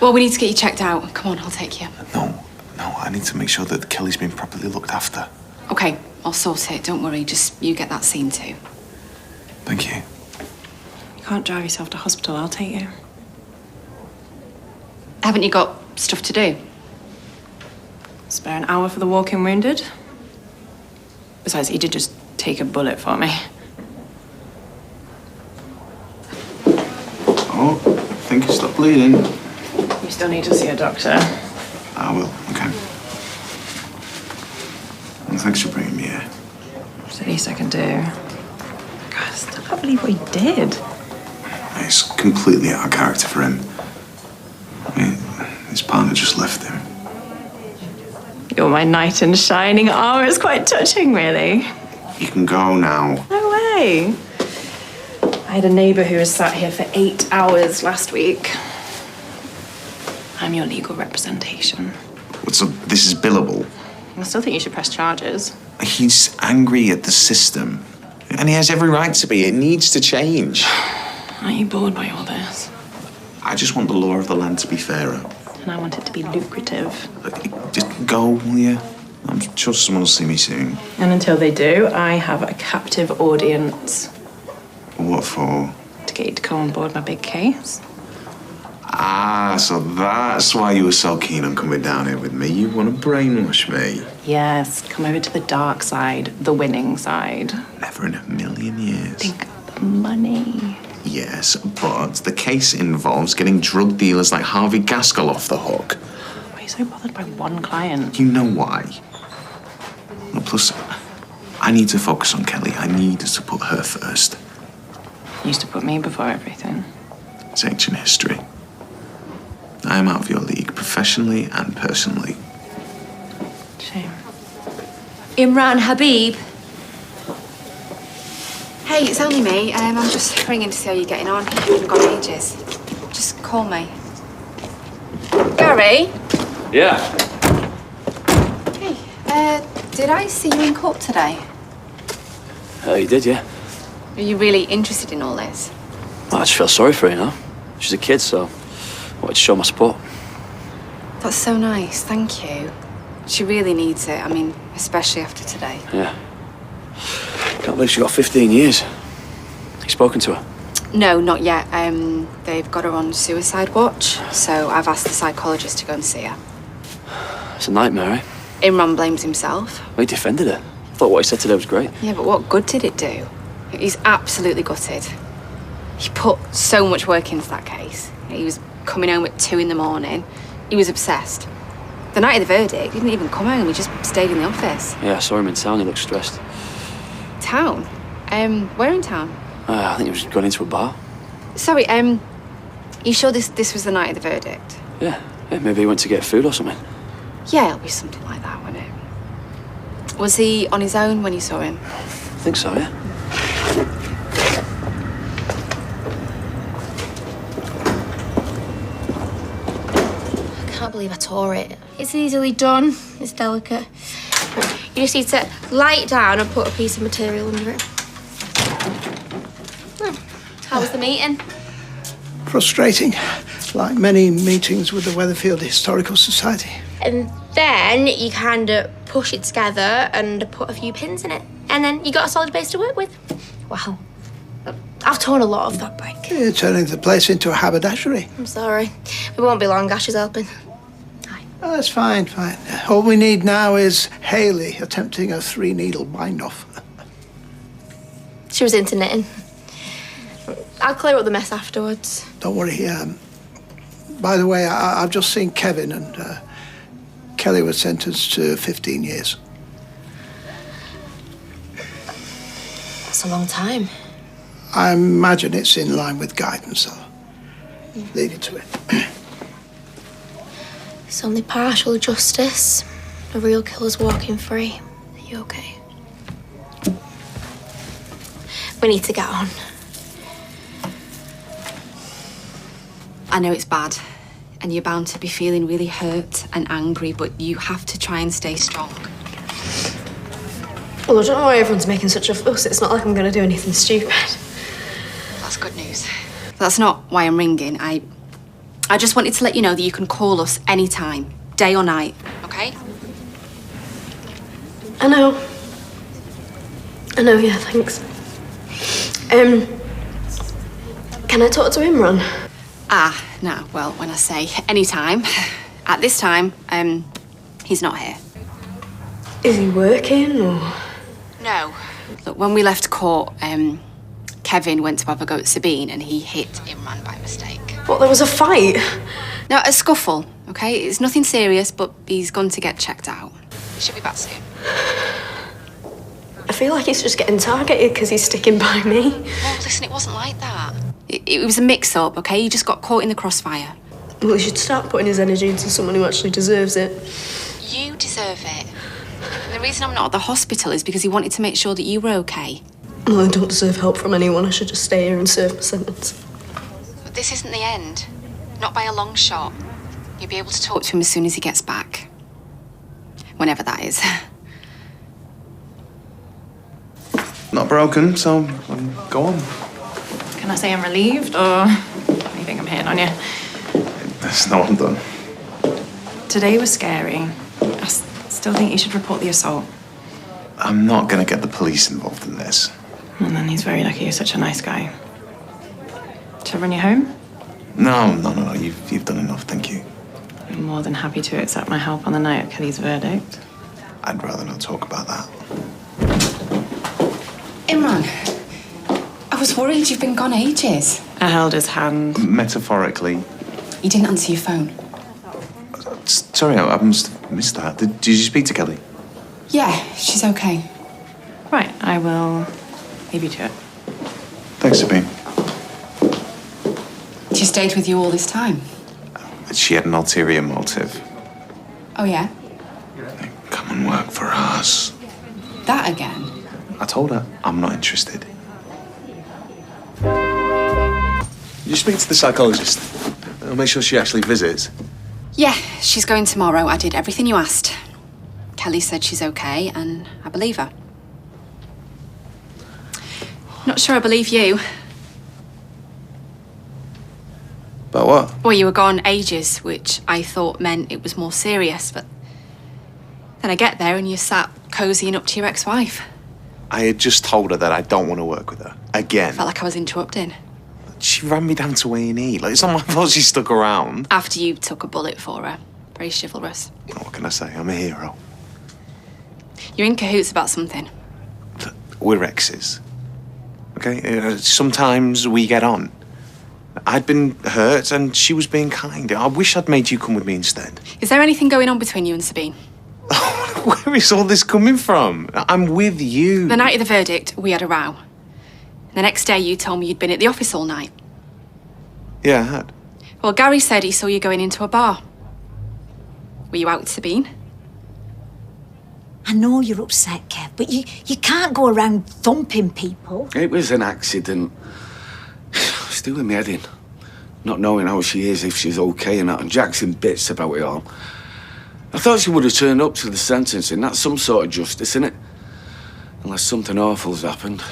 Well, we need to get you checked out. Come on, I'll take you. No, I need to make sure that Kelly's been properly looked after. Okay, I'll sort it. Don't worry. Just you get that seen too. Thank you. You can't drive yourself to hospital. I'll take you. Haven't you got stuff to do? Spare an hour for the walking wounded. Besides, he did just take a bullet for me. Oh, I think it's stopped bleeding. You still need to see a doctor. I will, okay. And thanks for bringing me here. It's the least I can do. God, I still can't believe what he did. It's completely out of character for him. I mean, his partner just left him. You're my knight in shining armor. It's quite touching, really. You can go now. No way. I had a neighbour who was sat here for 8 hours last week. I'm your legal representation. So this is billable? I still think you should press charges. He's angry at the system. And he has every right to be. It needs to change. Aren't you bored by all this? I just want the law of the land to be fairer. And I want it to be lucrative. Just go, will you? I'm sure someone will see me soon. And until they do, I have a captive audience. What for? To get you to come on board my big case. Ah, so that's why you were so keen on coming down here with me. You want to brainwash me. Yes, come over to the dark side, the winning side. Never in a million years. Think of the money. Yes, but the case involves getting drug dealers like Harvey Gaskell off the hook. Why are you so bothered by one client? You know why. And plus, I need to focus on Kelly. I need to put her first. You used to put me before everything. It's ancient history. I am out of your league, professionally and personally. Shame. Imran, Habib. Hey, it's only me. I'm just ringing to see how you're getting on. I haven't got ages. Just call me. Gary? Yeah. Hey, did I see you in court today? Oh, you did, yeah. Are you really interested in all this? Well, I just feel sorry for her, you know. She's a kid, so I wanted to show my support. That's so nice, thank you. She really needs it, I mean, especially after today. Yeah. Can't believe she got 15 years. You spoken to her? No, not yet. They've got her on suicide watch, so I've asked the psychologist to go and see her. It's a nightmare, eh? Imran blames himself. Well, he defended her. I thought what he said today was great. Yeah, but what good did it do? He's absolutely gutted. He put so much work into that case. He was coming home at 2 in the morning, He was obsessed. The night of the verdict, he didn't even come home. He just stayed in the office. Yeah, I saw him in town. He looked stressed. Town? Where in town? I think he was going into a bar. Sorry, you sure this was the night of the verdict? Yeah, maybe he went to get food or something. Yeah, it'll be something like that, won't it? Was he on his own when you saw him? I think so, yeah. I can't believe I tore it. It's easily done. It's delicate. You just need to lie it down and put a piece of material under it. How was the meeting? Frustrating, like many meetings with the Weatherfield Historical Society. And then you kind of push it together and put a few pins in it. And then you got a solid base to work with. Wow. I've torn a lot of that back. You're turning the place into a haberdashery. I'm sorry. We won't be long. Ash is helping. Oh, that's fine. All we need now is Hayley attempting a 3-needle bind-off. She was into knitting. I'll clear up the mess afterwards. Don't worry. By the way, I've just seen Kevin, and Kelly was sentenced to 15 years. That's a long time. I imagine it's in line with guidance, so leave it to it. It's only partial justice. The real killer's walking free. Are you okay? We need to get on. I know it's bad, and you're bound to be feeling really hurt and angry, but you have to try and stay strong. Well, I don't know why everyone's making such a fuss. It's not like I'm going to do anything stupid. That's good news. That's not why I'm ringing. I just wanted to let you know that you can call us anytime, day or night, okay? I know, yeah, thanks. Can I talk to Imran? No, well, when I say anytime, at this time, he's not here. Is he working, or...? No. Look, when we left court, Kevin went to have a go at Sabine and he hit Imran by mistake. What, there was a fight? No, a scuffle, okay? It's nothing serious, but he's gone to get checked out. He should be back soon. I feel like he's just getting targeted because he's sticking by me. Well, listen, it wasn't like that. It was a mix-up, okay? He just got caught in the crossfire. Well, he should start putting his energy into someone who actually deserves it. You deserve it. And the reason I'm not at the hospital is because he wanted to make sure that you were okay. Well, I don't deserve help from anyone. I should just stay here and serve my sentence. But this isn't the end. Not by a long shot. You'll be able to talk to him as soon as he gets back. Whenever that is. Not broken, so go on. Can I say I'm relieved, or do you think I'm hitting on you? That's not what I'm done. Today was scary. I still think you should report the assault. I'm not going to get the police involved in this. And then he's very lucky you're such a nice guy. Shall I run you home? No. You've done enough, thank you. I'm more than happy to accept my help on the night of Kelly's verdict. I'd rather not talk about that. Imran, I was worried you've been gone ages. I held his hand. Metaphorically. You didn't answer your phone. Sorry, I must have missed that. Did you speak to Kelly? Yeah, she's okay. Right, I will leave you to it. Thanks, Sabine. She stayed with you all this time? She had an ulterior motive. Oh, yeah? Come and work for us. That again? I told her I'm not interested. You speak to the psychologist. I'll make sure she actually visits. Yeah, she's going tomorrow. I did everything you asked. Kelly said she's okay, and I believe her. Not sure I believe you. About what? Well, you were gone ages, which I thought meant it was more serious, but then I get there and you sat cozying up to your ex-wife. I had just told her that I don't want to work with her. Again. Felt like I was interrupting. She ran me down to A&E. Like, it's not my fault she stuck around. After you took a bullet for her. Very chivalrous. What can I say? I'm a hero. You're in cahoots about something. We're exes. Okay? Sometimes we get on. I'd been hurt and she was being kind. I wish I'd made you come with me instead. Is there anything going on between you and Sabine? Where is all this coming from? I'm with you. The night of the verdict, we had a row. The next day, you told me you'd been at the office all night. Yeah, I had. Well, Gary said he saw you going into a bar. Were you out with Sabine? I know you're upset, Kev, but you can't go around thumping people. It was an accident. It's doing me head in. Not knowing how she is, if she's okay and that, and Jack's in bits about it all. I thought she would have turned up to the sentencing. That's some sort of justice, isn't it? Unless something awful's happened.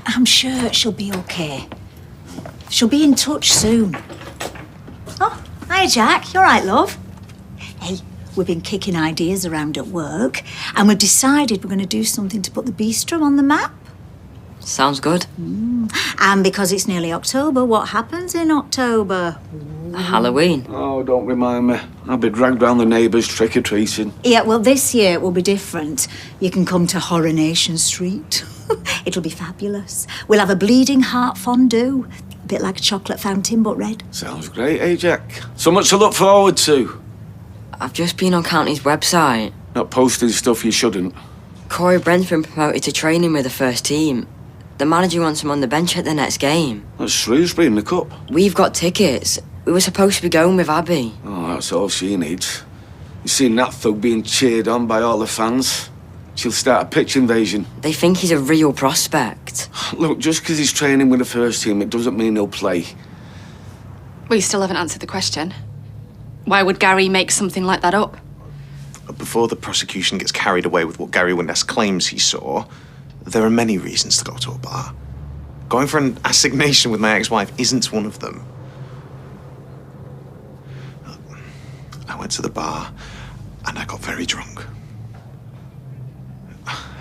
I'm sure she'll be okay. She'll be in touch soon. Oh, hi, Jack. You all right, love? Hey, we've been kicking ideas around at work, and we've decided we're going to do something to put the bistro on the map. Sounds good. And because it's nearly October, what happens in October? Halloween. Oh, don't remind me. I'll be dragged round the neighbours trick-or-treating. Yeah, well, this year it will be different. You can come to Coronation Street. It'll be fabulous. We'll have a bleeding heart fondue. A bit like a chocolate fountain, but red. Sounds great, eh, Jack? So much to look forward to. I've just been on County's website. Not posting stuff you shouldn't. Cory Brent's been promoted to training with the first team. The manager wants him on the bench at the next game. That's Shrewsbury in the cup. We've got tickets. We were supposed to be going with Abby. Oh, that's all she needs. You seen that thug being cheered on by all the fans? She'll start a pitch invasion. They think he's a real prospect. Look, just because he's training with the first team, it doesn't mean he'll play. Well, you still haven't answered the question. Why would Gary make something like that up? Before the prosecution gets carried away with what Gary Windass claims he saw, there are many reasons to go to a bar. Going for an assignation with my ex-wife isn't one of them. I went to the bar and I got very drunk.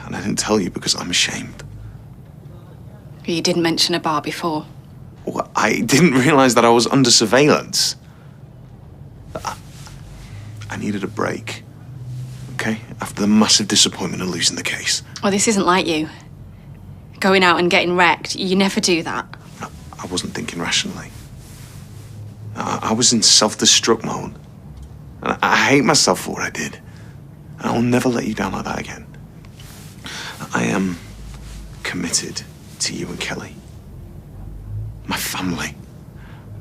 And I didn't tell you because I'm ashamed. You didn't mention a bar before. Well, I didn't realise that I was under surveillance. I needed a break, okay? After the massive disappointment of losing the case. Well, this isn't like you. Going out and getting wrecked, you never do that. I wasn't thinking rationally. I was in self-destruct mode. And I hate myself for what I did. And I'll never let you down like that again. I am committed to you and Kelly. My family.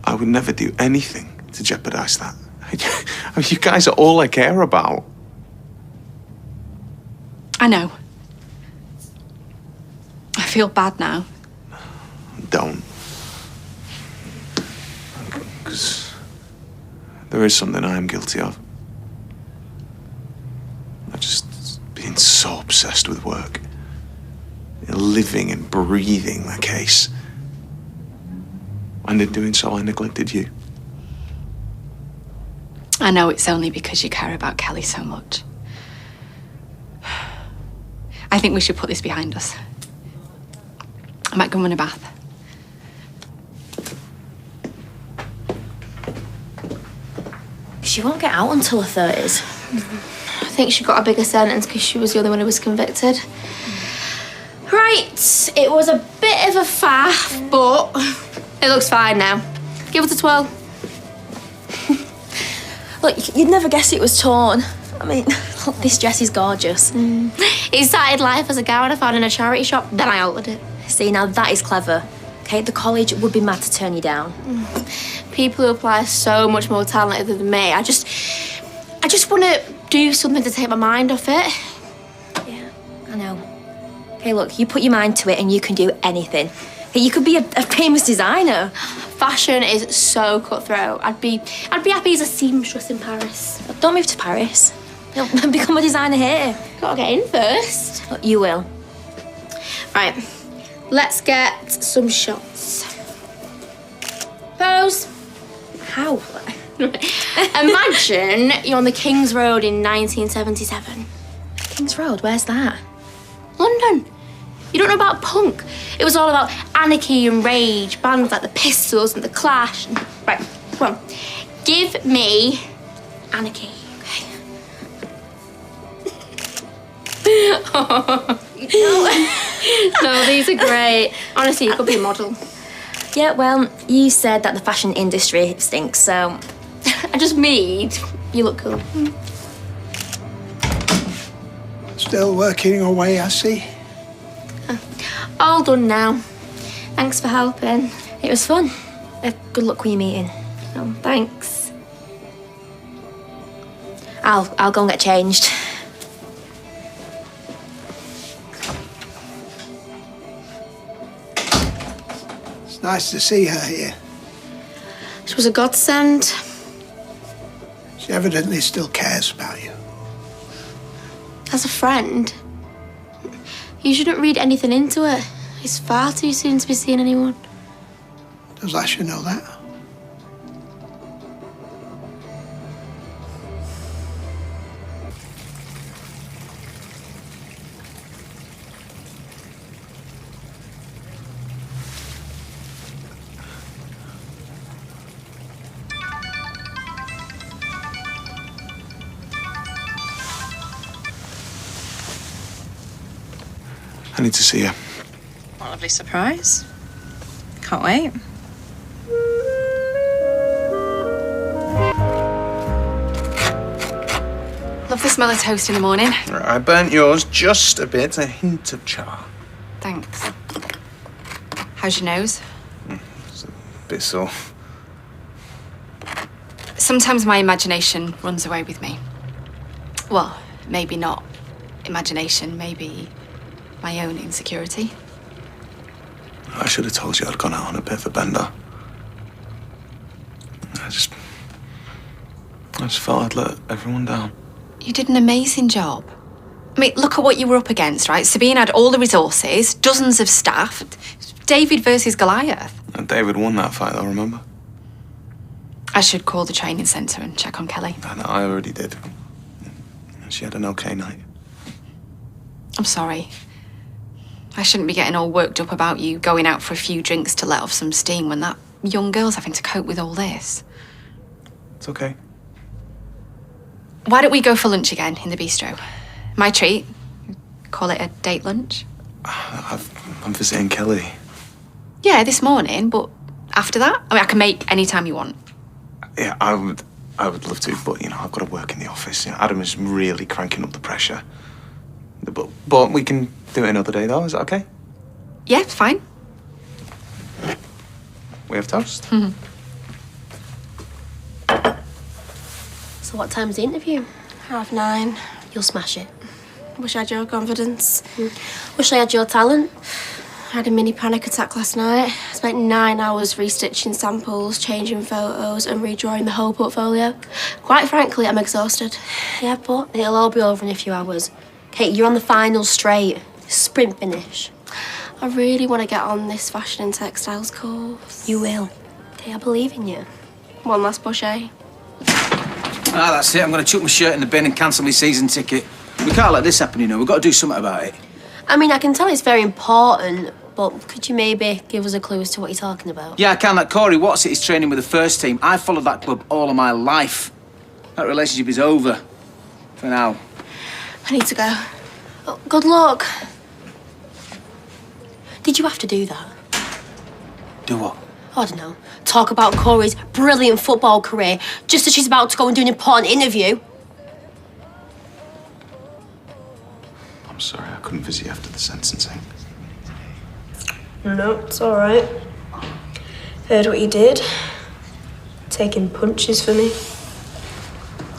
I would never do anything to jeopardize that. I mean, you guys are all I care about. I know. I feel bad now. Don't. Because there is something I am guilty of. I've just been so obsessed with work. Living and breathing the case. And in doing so, I neglected you. I know it's only because you care about Kelly so much. I think we should put this behind us. I might go run a bath. She won't get out until her 30s. I think she got a bigger sentence because she was the only one who was convicted. Right, it was a bit of a faff, but it looks fine now. Give it a twirl. Look, you'd never guess it was torn. I mean, look, this dress is gorgeous. He started life as a gown I found in a charity shop, then I altered it. See, now that is clever. Okay, the college would be mad to turn you down. People who apply are so much more talented than me. I just want to do something to take my mind off it. Yeah, I know. Okay, look, you put your mind to it and you can do anything. Okay, you could be a famous designer. Fashion is so cutthroat. I'd be happy as a seamstress in Paris. Don't move to Paris. You'll become a designer here. Gotta get in first. Look, you will. Right, let's get some shots. Pose. How? Imagine you're on the King's Road in 1977. King's Road, where's that? London. You don't know about punk? It was all about anarchy and rage, bands like the Pistols and the Clash. Right, come on. Give me anarchy, okay? No, these are great. Honestly, you could be a model. Yeah, well, you said that the fashion industry stinks, so I just mean you look cool. Still working away, I see. All done now. Thanks for helping. It was fun. Good luck with your meeting. Oh, thanks. I'll go and get changed. It's nice to see her here. She was a godsend. She evidently still cares about you. As a friend, you shouldn't read anything into it. It's far too soon to be seeing anyone. Does Asha know that? I need to see her. What a lovely surprise. Can't wait. Love the smell of toast in the morning. I burnt yours just a bit, a hint of char. Thanks. How's your nose? It's a bit sore. Sometimes my imagination runs away with me. Well, maybe not imagination, maybe my own insecurity. I should have told you I'd gone out on a bit of a bender. I just felt I'd let everyone down. You did an amazing job. I mean, look at what you were up against, right? Sabine had all the resources, dozens of staff. David versus Goliath. And David won that fight, though, remember? I should call the training centre and check on Kelly. No, I already did. She had an okay night. I'm sorry. I shouldn't be getting all worked up about you going out for a few drinks to let off some steam when that young girl's having to cope with all this. It's okay. Why don't we go for lunch again in the bistro? My treat. Call it a date lunch. I'm visiting Kelly. Yeah, this morning, but after that, I mean, I can make any time you want. Yeah, I would love to, but, you know, I've got to work in the office. You know, Adam is really cranking up the pressure. But we can do it another day, though. Is that okay? Yeah, it's fine. We have toast? So what time's the interview? 9:30. You'll smash it. Wish I had your confidence. Wish I had your talent. I had a mini panic attack last night. I spent 9 hours restitching samples, changing photos and redrawing the whole portfolio. Quite frankly, I'm exhausted. Yeah, but it'll all be over in a few hours. Kate, you're on the final straight. Sprint finish. I really want to get on this fashion and textiles course. You will. Okay, I believe in you. One last push, eh? Ah, that's it. I'm going to chuck my shirt in the bin and cancel my season ticket. We can't let this happen, you know. We've got to do something about it. I mean, I can tell it's very important, but could you maybe give us a clue as to what you're talking about? Yeah, I can. That Cory is training with the first team. I followed that club all of my life. That relationship is over. For now. I need to go. Oh, good luck. Did you have to do that? Do what? I don't know. Talk about Cory's brilliant football career just as she's about to go and do an important interview. I'm sorry, I couldn't visit you after the sentencing. No, it's all right. Heard what you did. Taking punches for me.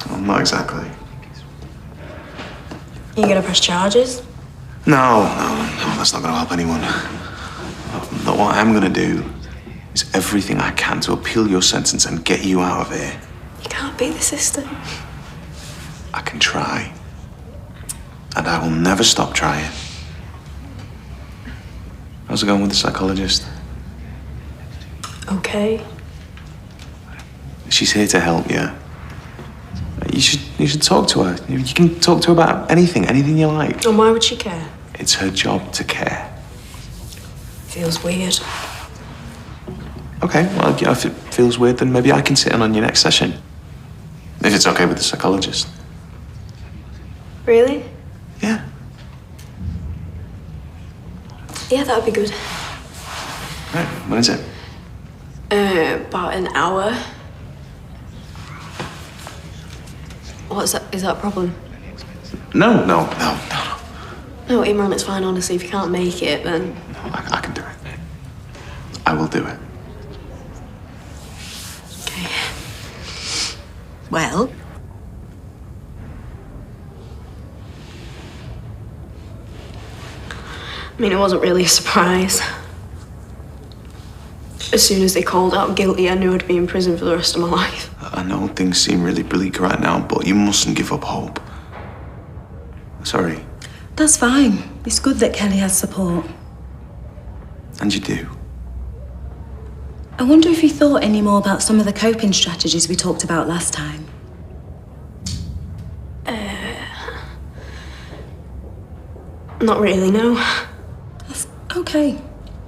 Well, not exactly. You gonna press charges? No, that's not going to help anyone. But what I am going to do is everything I can to appeal your sentence and get you out of here. You can't beat the system. I can try. And I will never stop trying. How's it going with the psychologist? Okay. She's here to help you. You should talk to her. You can talk to her about anything you like. And why would she care? It's her job to care. Feels weird. Okay, well, yeah, if it feels weird, then maybe I can sit in on your next session. If it's okay with the psychologist. Really? Yeah. Yeah, that would be good. Right, when is it? About an hour. What's that? Is that a problem? No. No, Imran, it's fine, honestly. If you can't make it, then... I can do it. I will do it. Well? I mean, it wasn't really a surprise. As soon as they called out guilty, I knew I'd be in prison for the rest of my life. I know things seem really bleak right now, but you mustn't give up hope. Sorry. That's fine. It's good that Kelly has support. And you do. I wonder if you thought any more about some of the coping strategies we talked about last time. Not really, no. That's okay.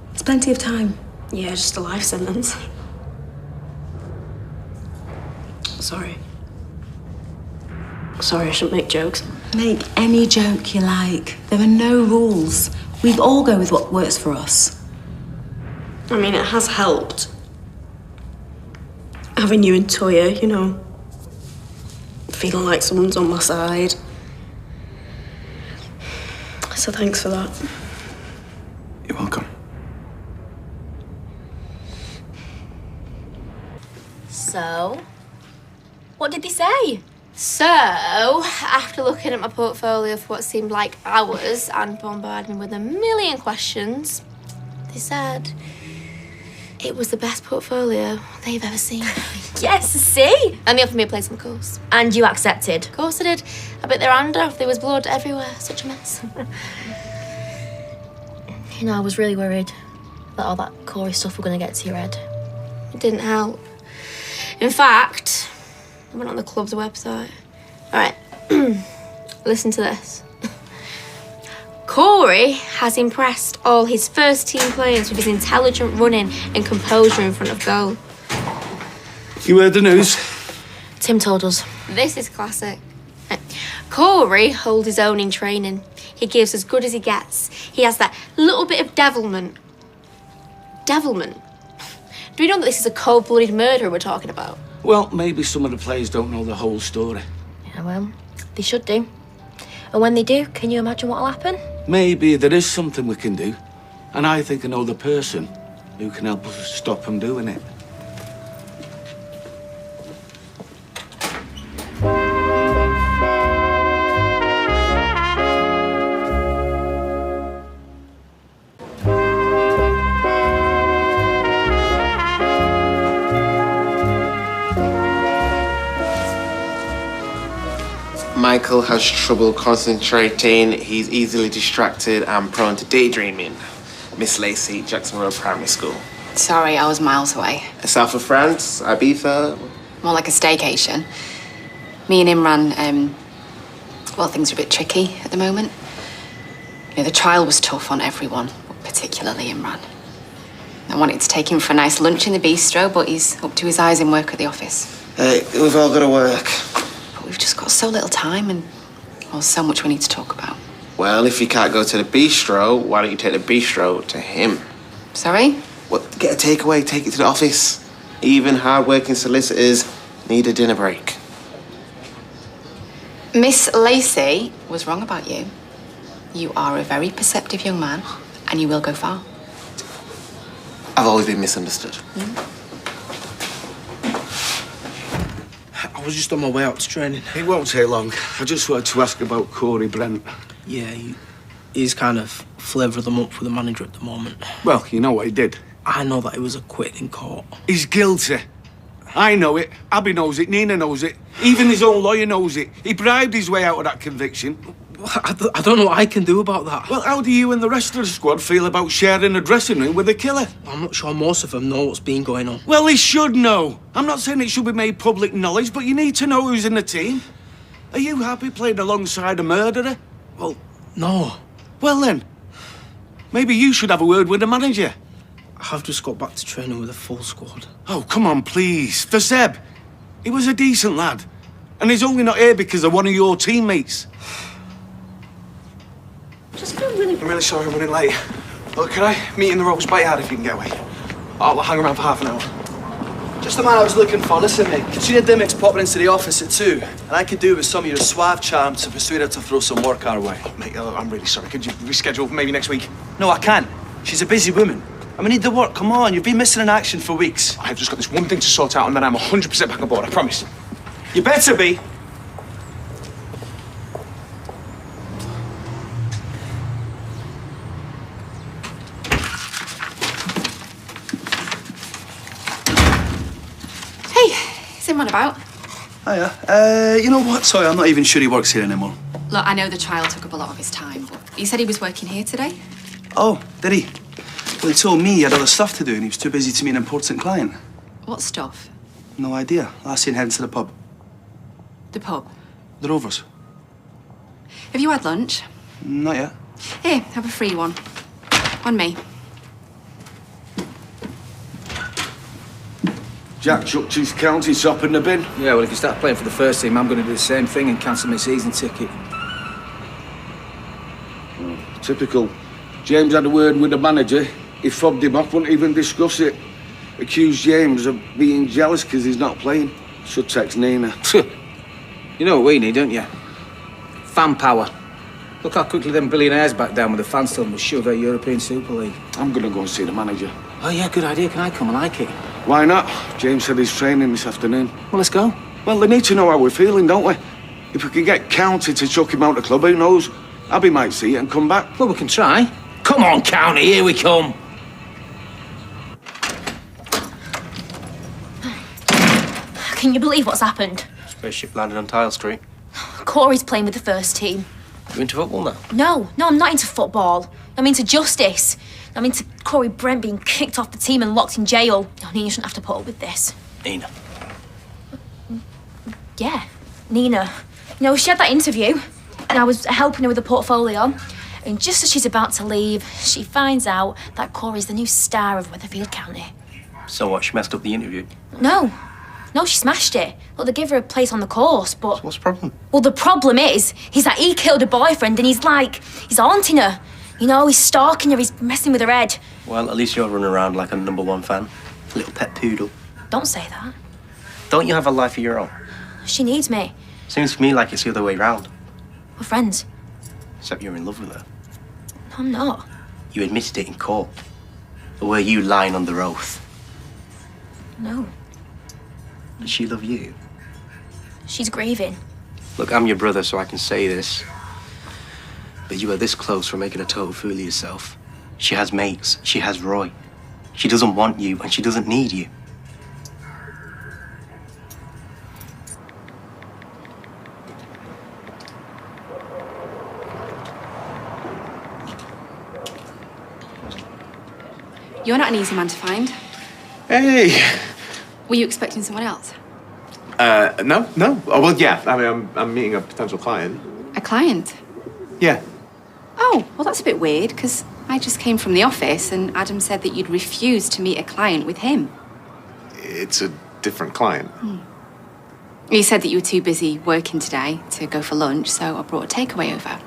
There's plenty of time. Yeah, just a life sentence. Sorry. Sorry, I shouldn't make jokes. Make any joke you like. There are no rules. We all go with what works for us. I mean, it has helped. Having you and Toya, you know, feeling like someone's on my side. So thanks for that. You're welcome. So, what did they say? So, after looking at my portfolio for what seemed like hours and bombarding me with a million questions, they said it was the best portfolio they've ever seen. Yes, see? And they offered me a place on the course. And you accepted? Of course I did. I bit their hand off. There was blood everywhere. Such a mess. You know, I was really worried that all that Cory stuff were going to get to your head. It didn't help. In fact, I went on the club's website. All right, listen to this. Cory has impressed all his first-team players with his intelligent running and composure in front of goal. You heard the news? Tim told us. This is classic. Cory holds his own in training. He gives as good as he gets. He has that little bit of devilment. Devilment? Do we know that this is a cold-blooded murderer we're talking about? Well, maybe some of the players don't know the whole story. Yeah, well, they should do. And when they do, can you imagine what'll happen? Maybe there is something we can do. And I think I know the person who can help us stop them doing it. Michael has trouble concentrating. He's easily distracted and prone to daydreaming. Miss Lacey, Jackson Road Primary School. Sorry, I was miles away. South of France, Ibiza. More like a staycation. Me and Imran, well, things are a bit tricky at the moment. You know, the trial was tough on everyone, but particularly Imran. I wanted to take him for a nice lunch in the bistro, but he's up to his eyes in work at the office. Hey, we've all got to work. But we've just got so little time and, well, so much we need to talk about. Well, if you can't go to the bistro, why don't you take the bistro to him? Sorry? Well, get a takeaway, take it to the office. Even hard-working solicitors need a dinner break. Miss Lacey was wrong about you. You are a very perceptive young man, and you will go far. I've always been misunderstood. I was just on my way out to training. It won't take long. I just wanted to ask about Cory Brent. Yeah, he's kind of flavour of the month with the manager at the moment. Well, you know what he did. I know that he was acquitted in court. He's guilty. I know it. Abby knows it. Nina knows it. Even his own lawyer knows it. He bribed his way out of that conviction. I don't know what I can do about that. Well, how do you and the rest of the squad feel about sharing a dressing room with a killer? I'm not sure most of them know what's been going on. Well, they should know. I'm not saying it should be made public knowledge, but you need to know who's in the team. Are you happy playing alongside a murderer? Well, no. Well then, maybe you should have a word with the manager. I've just got back to training with a full squad. Oh, come on, please. For Seb. He was a decent lad. And he's only not here because of one of your teammates. I'm really sorry I'm running late. Well, can I meet in the Rose Bite Yard if you can get away? I'll hang around for half an hour. Just the man I was looking for. Listen, mate. Katrina Dimmick's popping into the office at 2, and I could do with some of your suave charm to persuade her to throw some work our way. Oh, mate, I'm really sorry. Could you reschedule for maybe next week? No, I can't. She's a busy woman. And we need the work. Come on, you've been missing in action for weeks. I've just got this one thing to sort out, and then I'm 100% back on board, I promise. You better be. Is him run about? Hiya. You know what? Sorry, I'm not even sure he works here anymore. Look, I know the trial took up a lot of his time, but he said he was working here today. Oh, did he? Well, he told me he had other stuff to do and he was too busy to meet an important client. What stuff? No idea. Last seen heading to the pub. The pub. The Rovers. Have you had lunch? Not yet. Here, have a free one. On me. Jack chucked his county top in the bin. Yeah, well, if you start playing for the first team, I'm going to do the same thing and cancel my season ticket. Typical. James had a word with the manager. He fobbed him off, wouldn't even discuss it. Accused James of being jealous because he's not playing. Should text Nina. You know what we need, don't you? Fan power. Look how quickly them billionaires back down with the fans telling them to shove our European Super League. I'm going to go and see the manager. Oh, yeah, good idea. Can I come? I like it. Why not? James said he's training this afternoon. Well, let's go. Well, they need to know how we're feeling, don't we? If we can get County to chuck him out of the club, who knows? Abby might see it and come back. Well, we can try. Come on, County, here we come. Can you believe what's happened? Spaceship landed on Tile Street. Cory's playing with the first team. You into football now? No, I'm not into football. I'm into justice. I'm into Cory Brent being kicked off the team and locked in jail. Oh, Nina shouldn't have to put up with this. Nina. Yeah, Nina. You know, she had that interview, and I was helping her with the portfolio. And just as she's about to leave, she finds out that Cory's the new star of Weatherfield County. So what, she messed up the interview? No, she smashed it. Look, they give her a place on the course, but... So what's the problem? Well, the problem is that he killed her boyfriend and he's haunting her. You know, he's stalking her, he's messing with her head. Well, at least you're running around like a #1 fan. A little pet poodle. Don't say that. Don't you have a life of your own? She needs me. Seems to me like it's the other way round. We're friends. Except you're in love with her. No, I'm not. You admitted it in court. Or were you lying under oath? No. Does she love you? She's grieving. Look, I'm your brother, so I can say this. But you are this close from making a total fool of yourself. She has mates. She has Roy. She doesn't want you, and she doesn't need you. You're not an easy man to find. Hey! Were you expecting someone else? No. Oh, well, yeah. I mean, I'm meeting a potential client. A client? Yeah. Oh, well, that's a bit weird, because I just came from the office and Adam said that you'd refused to meet a client with him. It's a different client. He said that you were too busy working today to go for lunch, so I brought a takeaway over.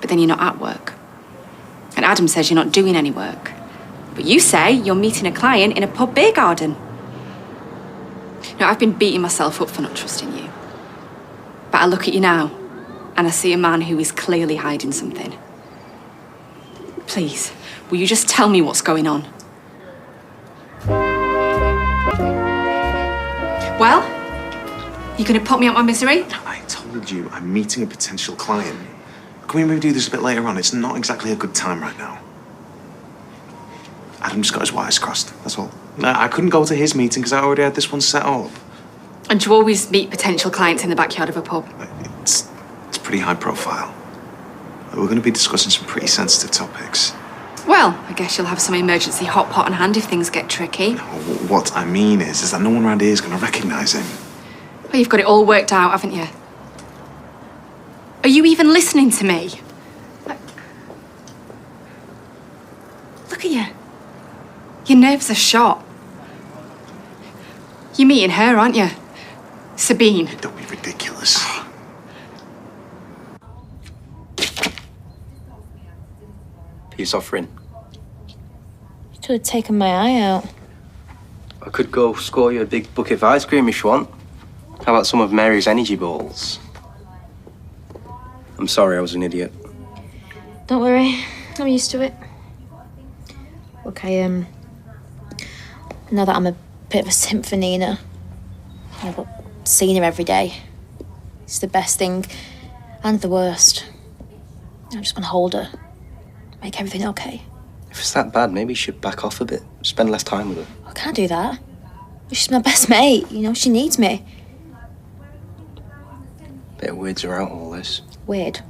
But then you're not at work. And Adam says you're not doing any work. But you say you're meeting a client in a pub beer garden. Now, I've been beating myself up for not trusting you. But I look at you now, and I see a man who is clearly hiding something. Please, will you just tell me what's going on? Well, you gonna put me out my misery? I told you I'm meeting a potential client. Can we maybe do this a bit later on? It's not exactly a good time right now. Adam just got his wires crossed, that's all. No, I couldn't go to his meeting because I already had this one set up. And you always meet potential clients in the backyard of a pub? It's pretty high profile. We're going to be discussing some pretty sensitive topics. Well, I guess you'll have some emergency hot pot on hand if things get tricky. What I mean is that no one around here is going to recognise him. Well, you've got it all worked out, haven't you? Are you even listening to me? Look at you. Your nerves are shot. You're meeting her, aren't you? Sabine. Don't be ridiculous. Peace offering. You could have taken my eye out. I could go score you a big bucket of ice cream if you want. How about some of Mary's energy balls? I'm sorry, I was an idiot. Don't worry, I'm used to it. Look, I know that I'm a bit of a simp for Nina. But seeing her every day, it's the best thing and the worst. I just want to hold her, make everything okay. If it's that bad, maybe you should back off a bit. Spend less time with her. I can't do that. She's my best mate, you know, she needs me. Bit weirds her out, all this. Weird?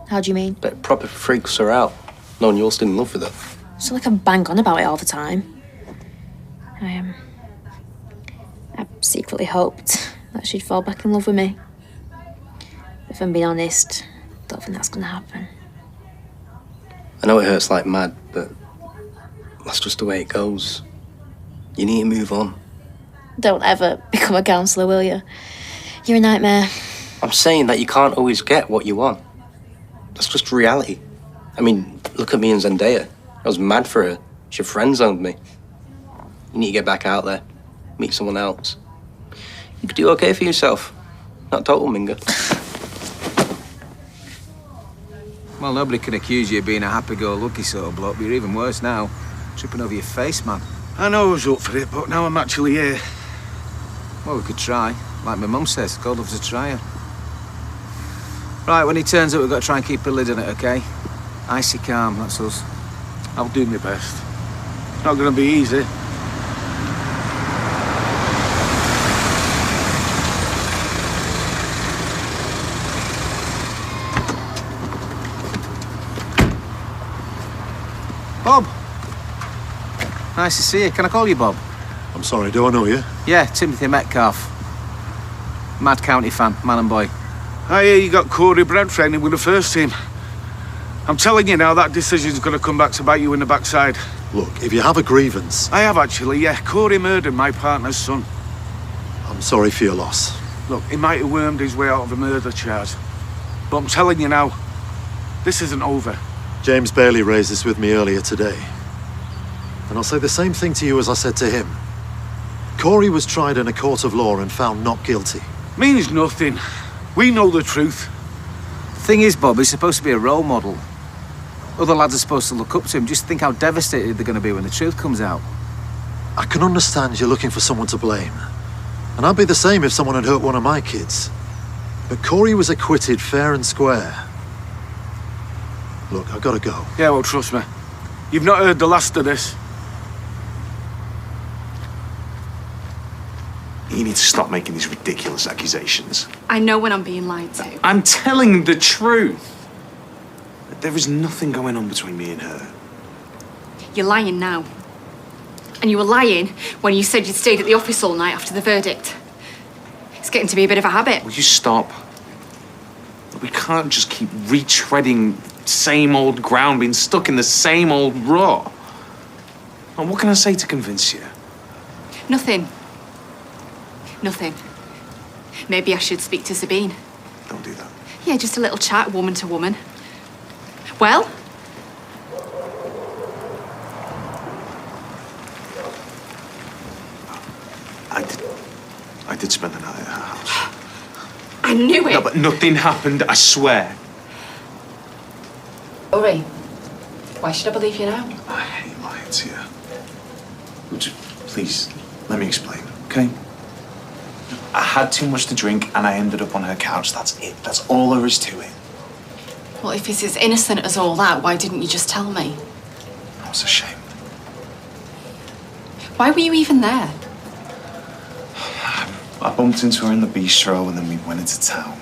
How do you mean? Bit proper freaks her out. Knowing you're still in love with her. It's not like I bang on about it all the time. I secretly hoped that she'd fall back in love with me. If I'm being honest, I don't think that's gonna happen. I know it hurts like mad, but that's just the way it goes. You need to move on. Don't ever become a counsellor, will you? You're a nightmare. I'm saying that you can't always get what you want. That's just reality. I mean, look at me and Zendaya. I was mad for her. She friend-zoned me. You need to get back out there. Meet someone else. You could do okay for yourself. Not total minger. Well, nobody can accuse you of being a happy-go-lucky sort of bloke, but you're even worse now. Tripping over your face, man. I know I was up for it, but now I'm actually here. Well, we could try. Like my mum says, God loves a tryer. Right, when he turns up, we've got to try and keep a lid on it, OK? Icy calm, that's us. I'll do my best. It's not going to be easy. Bob! Nice to see you. Can I call you Bob? I'm sorry, do I know you? Yeah, Timothy Metcalf. Mad County fan, man and boy. I hear you got Cory Brent training with the first team. I'm telling you now, that decision's going to come back to bite you in the backside. Look, if you have a grievance... I have actually, yeah. Cory murdered my partner's son. I'm sorry for your loss. Look, he might have wormed his way out of a murder charge. But I'm telling you now, this isn't over. James Bailey raised this with me earlier today. And I'll say the same thing to you as I said to him. Cory was tried in a court of law and found not guilty. Means nothing. We know the truth. The thing is, Bob, he's supposed to be a role model. Other lads are supposed to look up to him. Just think how devastated they're going to be when the truth comes out. I can understand you're looking for someone to blame. And I'd be the same if someone had hurt one of my kids. But Cory was acquitted fair and square. Look, I've got to go. Yeah, well, trust me. You've not heard the last of this. You need to stop making these ridiculous accusations. I know when I'm being lied to. I'm telling the truth. There is nothing going on between me and her. You're lying now. And you were lying when you said you'd stayed at the office all night after the verdict. It's getting to be a bit of a habit. Will you stop? We can't just keep retreading same old ground, being stuck in the same old rut. And what can I say to convince you? Nothing. Nothing. Maybe I should speak to Sabine. Don't do that. Yeah, just a little chat, woman to woman. Well? I did spend the night at her house. I knew it. No, but nothing happened, I swear. Cory, why should I believe you now? I hate lying to you. Would you please let me explain, okay? I had too much to drink and I ended up on her couch. That's it. That's all there is to it. Well, if it's as innocent as all that, why didn't you just tell me? I was ashamed. Why were you even there? I bumped into her in the bistro and then we went into town.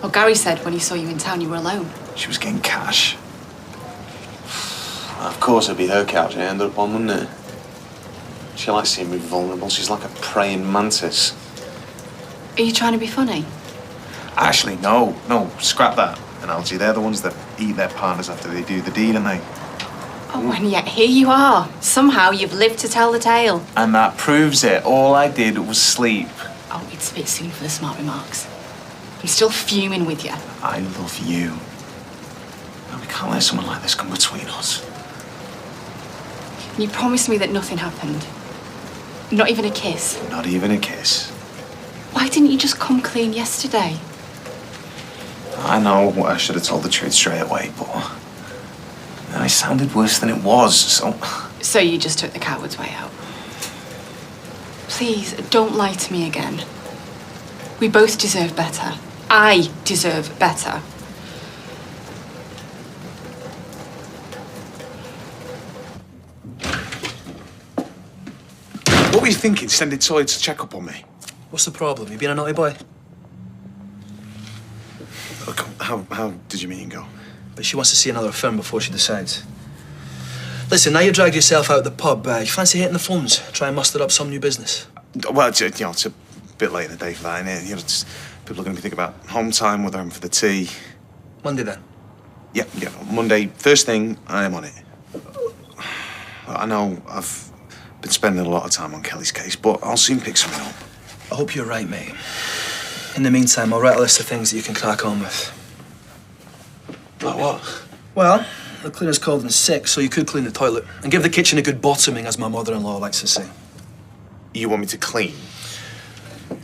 Well, Gary said when he saw you in town, you were alone. She was getting cash. Of course, it'd be her couch I ended up on, wouldn't it? She likes seeing me vulnerable. She's like a praying mantis. Are you trying to be funny? Actually, no, scrap that analogy. They're the ones that eat their partners after they do the deed, aren't they? Oh, and yet here you are. Somehow you've lived to tell the tale. And that proves it. All I did was sleep. Oh, it's a bit soon for the smart remarks. I'm still fuming with you. I love you. No, we can't let someone like this come between us. You promised me that nothing happened. Not even a kiss? Not even a kiss. Why didn't you just come clean yesterday? I know I should have told the truth straight away, but then I sounded worse than it was, so... So you just took the coward's way out? Please, don't lie to me again. We both deserve better. I deserve better. What were you thinking, sending Toy to check up on me? What's the problem? You being a naughty boy? Look, how did your meeting go? But she wants to see another film before she decides. Listen, now you dragged yourself out of the pub, you fancy hitting the phones? Try and muster up some new business? Well, it's a bit late in the day for that, innit? You know, people are going to be thinking about home time, whether I'm for the tea. Monday, then? Yeah, Monday, first thing, I am on it. I know I've been spending a lot of time on Kelly's case, but I'll soon pick something up. I hope you're right, mate. In the meantime, I'll write a list of things that you can crack on with. Like what? Well, the cleaner's called in sick, so you could clean the toilet. And give the kitchen a good bottoming, as my mother-in-law likes to say. You want me to clean?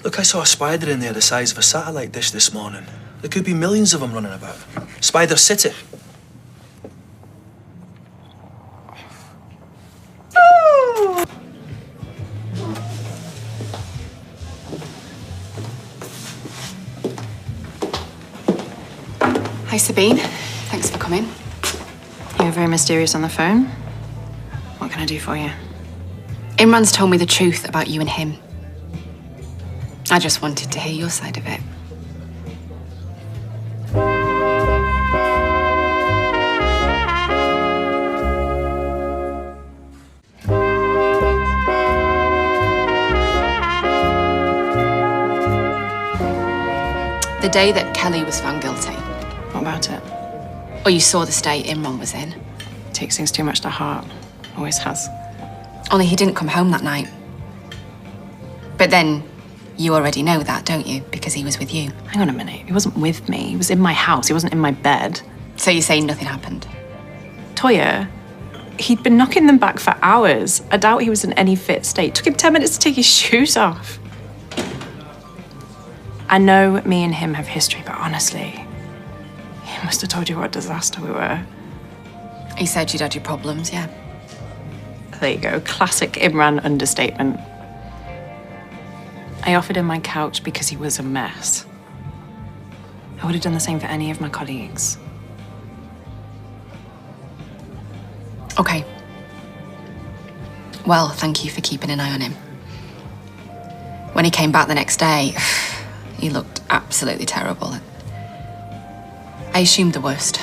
Look, I saw a spider in there the size of a satellite dish this morning. There could be millions of them running about. Spider City. Hi, Sabine. Thanks for coming. You were very mysterious on the phone. What can I do for you? Imran's told me the truth about you and him. I just wanted to hear your side of it. The day that Kelly was found guilty. What about it? Or you saw the state Imran was in. Takes things too much to heart. Always has. Only he didn't come home that night. But then, you already know that, don't you? Because he was with you. Hang on a minute. He wasn't with me. He was in my house. He wasn't in my bed. So you're saying nothing happened? Toya, he'd been knocking them back for hours. I doubt he was in any fit state. Took him 10 minutes to take his shoes off. I know me and him have history, but honestly, he must have told you what a disaster we were. He said you'd had your problems, yeah. There you go. Classic Imran understatement. I offered him my couch because he was a mess. I would have done the same for any of my colleagues. Okay. Well, thank you for keeping an eye on him. When he came back the next day, he looked absolutely terrible. I assumed the worst.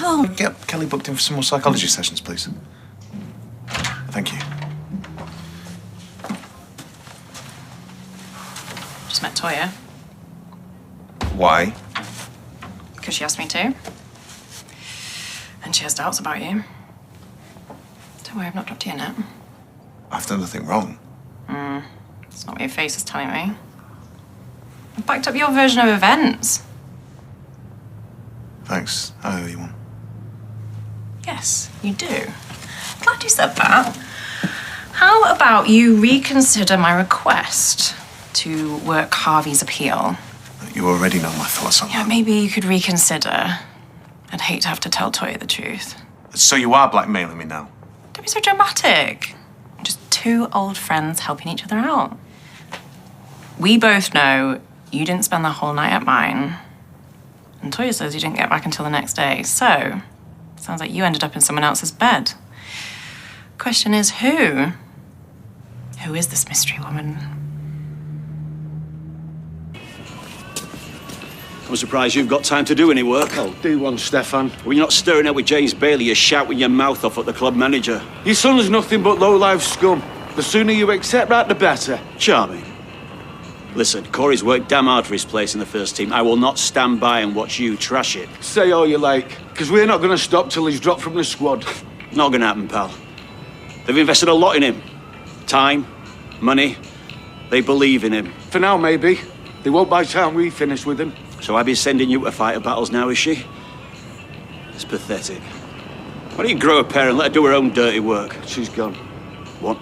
Oh. Get Kelly booked in for some more psychology sessions, please. Thank you. Just met Toya. Why? Because she asked me to. And she has doubts about you. Don't worry, I've not dropped you in it. I've done nothing wrong. That's not what your face is telling me. I've backed up your version of events. Thanks. I owe you one. Yes, you do. Glad you said that. How about you reconsider my request to work Harvey's appeal? You already know my thoughts on Yeah, maybe you could reconsider. I'd hate to have to tell Toya the truth. that. So you are blackmailing me now? Don't be so dramatic. Just two old friends helping each other out. We both know you didn't spend the whole night at mine. And Toya says you didn't get back until the next day. So, sounds like you ended up in someone else's bed. Question is, who? Who is this mystery woman? I'm surprised you've got time to do any work. Oh, do one, Stefan. Well, you're not stirring out with James Bailey, you're shouting your mouth off at the club manager. Your son's nothing but low-life scum. The sooner you accept that, the better. Charming. Listen, Cory's worked damn hard for his place in the first team. I will not stand by and watch you trash it. Say all you like, because we're not going to stop till he's dropped from the squad. Not going to happen, pal. They've invested a lot in him. Time, money. They believe in him. For now, maybe. They won't by the time we finish with him. So Abby's sending you to fight her battles now, is she? It's pathetic. Why don't you grow a pair and let her do her own dirty work? She's gone. What?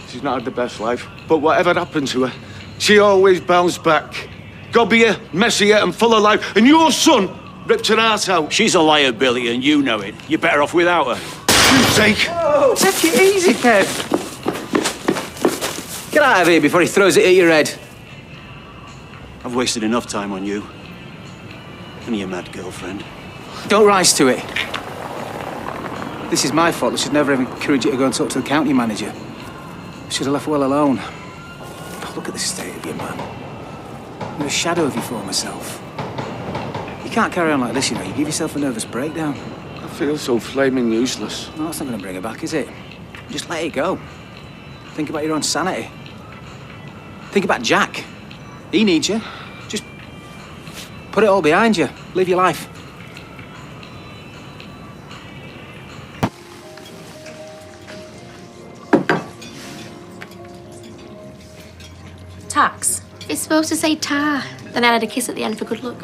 She's not had the best life. But whatever happened to her, she always bounced back. Gobbier, messier, and full of life. And your son ripped her heart out. She's a liability, and you know it. You're better off without her. You take. Whoa, take it easy, Kev. Get out of here before he throws it at your head. I've wasted enough time on you. And your mad girlfriend. Don't rise to it. This is my fault. I should never have encouraged you to go and talk to the county manager. I should have left well alone. Oh, look at the state of you, man. You're a shadow of your former self. You can't carry on like this, you know. You give yourself a nervous breakdown. I feel so flaming useless. No, that's not going to bring her back, is it? Just let it go. Think about your own sanity. Think about Jack. He needs you. Just put it all behind you. Live your life. Tax. It's supposed to say tar. Then I had a kiss at the end for good luck.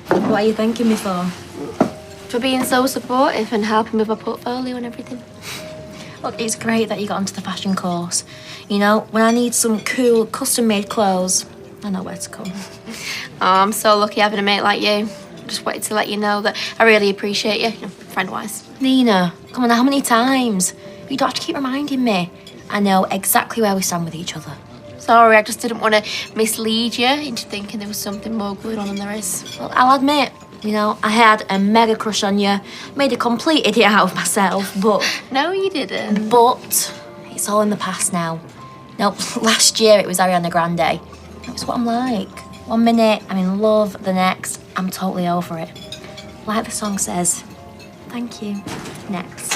What are you thanking me for? For being so supportive and helping with my portfolio and everything. Look, it's great that you got onto the fashion course. You know, when I need some cool, custom-made clothes, I know where to come. Oh, I'm so lucky having a mate like you. Just wanted to let you know that I really appreciate you, friend-wise. Nina, come on, how many times? You don't have to keep reminding me. I know exactly where we stand with each other. Sorry, I just didn't want to mislead you into thinking there was something more going on than there is. Well, I'll admit, you know, I had a mega crush on you, made a complete idiot out of myself, but... No, you didn't. But it's all in the past now. Nope, last year it was Ariana Grande. That's what I'm like. 1 minute, I'm in love, the next, I'm totally over it. Like the song says, thank you, next.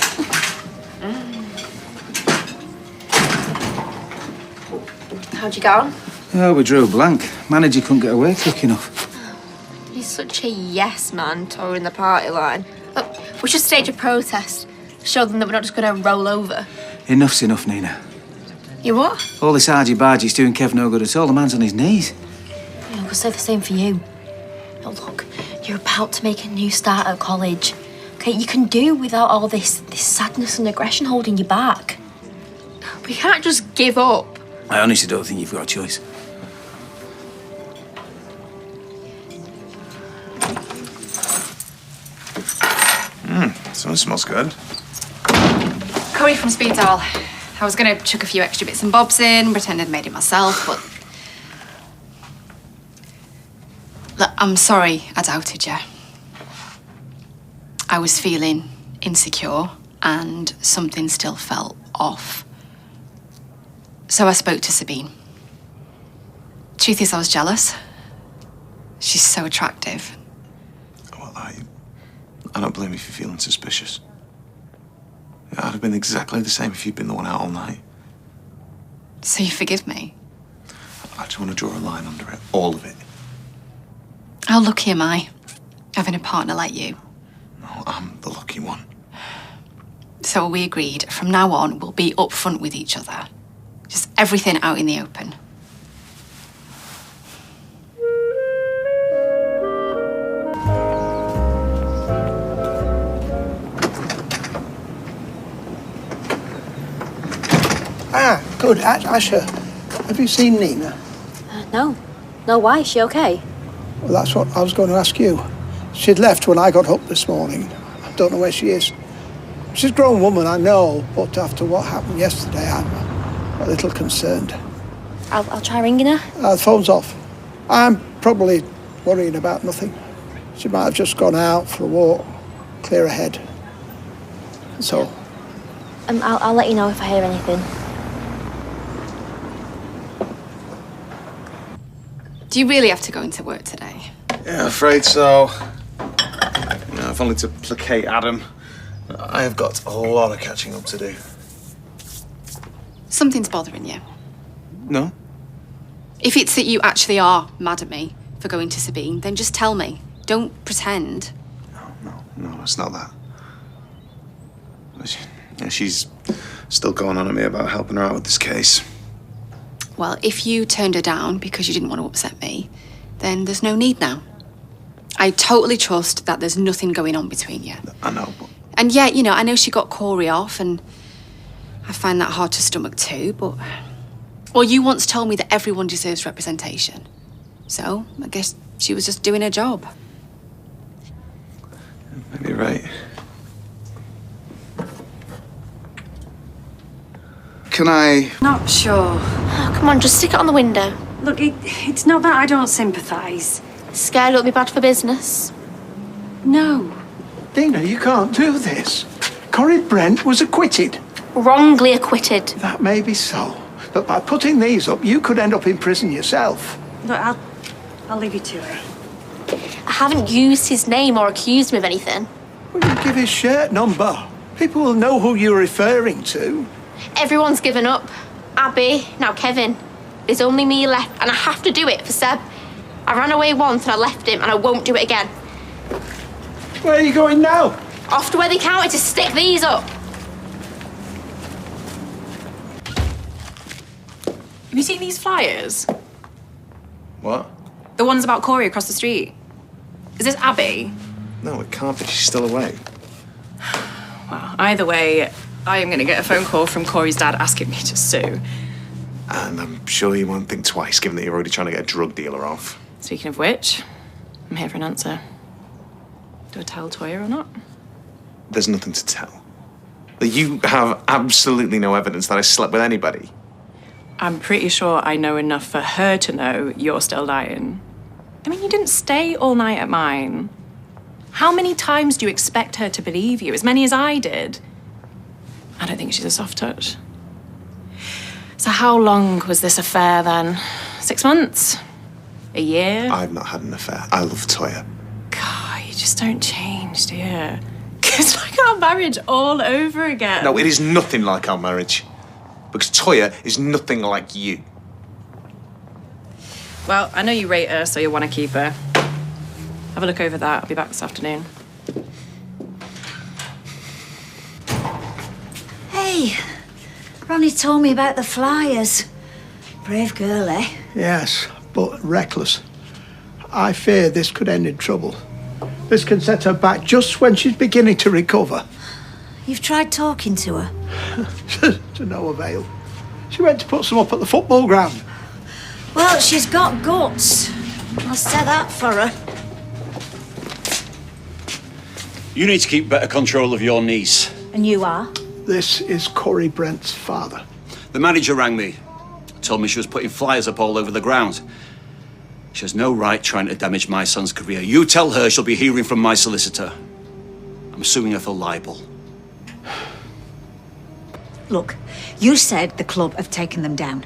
How'd you go? Oh, we drew a blank. Manager couldn't get away quick enough. He's such a yes man, touring the party line. Look, we should stage a protest. Show them that we're not just going to roll over. Enough's enough, Nina. You what? All this argy-bargy's doing Kev no good at all. The man's on his knees. Yeah, we'll say the same for you. Oh, look, you're about to make a new start at college. Okay, you can do without all this sadness and aggression holding you back. We can't just give up. I honestly don't think you've got a choice. Someone smells good. Cory from Speed Dial. I was going to chuck a few extra bits and bobs in, pretend I'd made it myself, but... Look, I'm sorry I doubted you. I was feeling insecure and something still felt off. So I spoke to Sabine. Truth is, I was jealous. She's so attractive. Well, I don't blame you for feeling suspicious. I'd have been exactly the same if you'd been the one out all night. So you forgive me? I just want to draw a line under it. All of it. How lucky am I, having a partner like you? No, I'm the lucky one. So we agreed, from now on, we'll be upfront with each other. Just everything out in the open. Ah, good. Asha, have you seen Nina? No. No, why? Is she okay? Well, that's what I was going to ask you. She'd left when I got up this morning. I don't know where she is. She's a grown woman, I know, but after what happened yesterday, I'm a little concerned. I'll try ringing her. The phone's off. I'm probably worrying about nothing. She might have just gone out for a walk, clear her head. So. I'll let you know if I hear anything. Do you really have to go into work today? Yeah, I'm afraid so. If only to placate Adam. I have got a lot of catching up to do. Something's bothering you. No? If it's that you actually are mad at me for going to Sabine, then just tell me. Don't pretend. No, it's not that. She's still going on at me about helping her out with this case. Well, if you turned her down because you didn't want to upset me, then there's no need now. I totally trust that there's nothing going on between you. I know, but... And yeah, you know, I know she got Cory off, and I find that hard to stomach too, but... Well, you once told me that everyone deserves representation. So, I guess she was just doing her job. Maybe you're right. Can I... Not sure. Oh, come on, just stick it on the window. Look, it's not that I don't sympathise. Scared it'll be bad for business? No. Dina, you can't do this. Cory Brent was acquitted. Wrongly acquitted. That may be so. But by putting these up, you could end up in prison yourself. Look, I'll leave you to it. I haven't used his name or accused him of anything. Well, you give his shirt number. People will know who you're referring to. Everyone's given up. Abby, now Kevin. There's only me left, and I have to do it for Seb. I ran away once and I left him, and I won't do it again. Where are you going now? Off to where they counted to stick these up. Have you seen these flyers? What? The ones about Cory across the street. Is this Abby? No, it can't be. She's still away. Well, either way, I am going to get a phone call from Cory's dad asking me to sue. And I'm sure you won't think twice, given that you're already trying to get a drug dealer off. Speaking of which, I'm here for an answer. Do I tell Toya or not? There's nothing to tell. You have absolutely no evidence that I slept with anybody. I'm pretty sure I know enough for her to know you're still lying. I mean, you didn't stay all night at mine. How many times do you expect her to believe you? As many as I did. I don't think she's a soft touch. So how long was this affair then? 6 months? A year? I've not had an affair. I love Toya. God, you just don't change, do you? It's like our marriage all over again. No, it is nothing like our marriage. Because Toya is nothing like you. Well, I know you rate her, so you'll want to keep her. Have a look over that. I'll be back this afternoon. Hey, Ronnie told me about the flyers. Brave girl, eh? Yes, but reckless. I fear this could end in trouble. This can set her back just when she's beginning to recover. You've tried talking to her? To no avail. She went to put some up at the football ground. Well, she's got guts. I'll say that for her. You need to keep better control of your niece. And you are? This is Cory Brent's father. The manager rang me. Told me she was putting flyers up all over the ground. She has no right trying to damage my son's career. You tell her she'll be hearing from my solicitor. I'm suing her for libel. Look, you said the club have taken them down.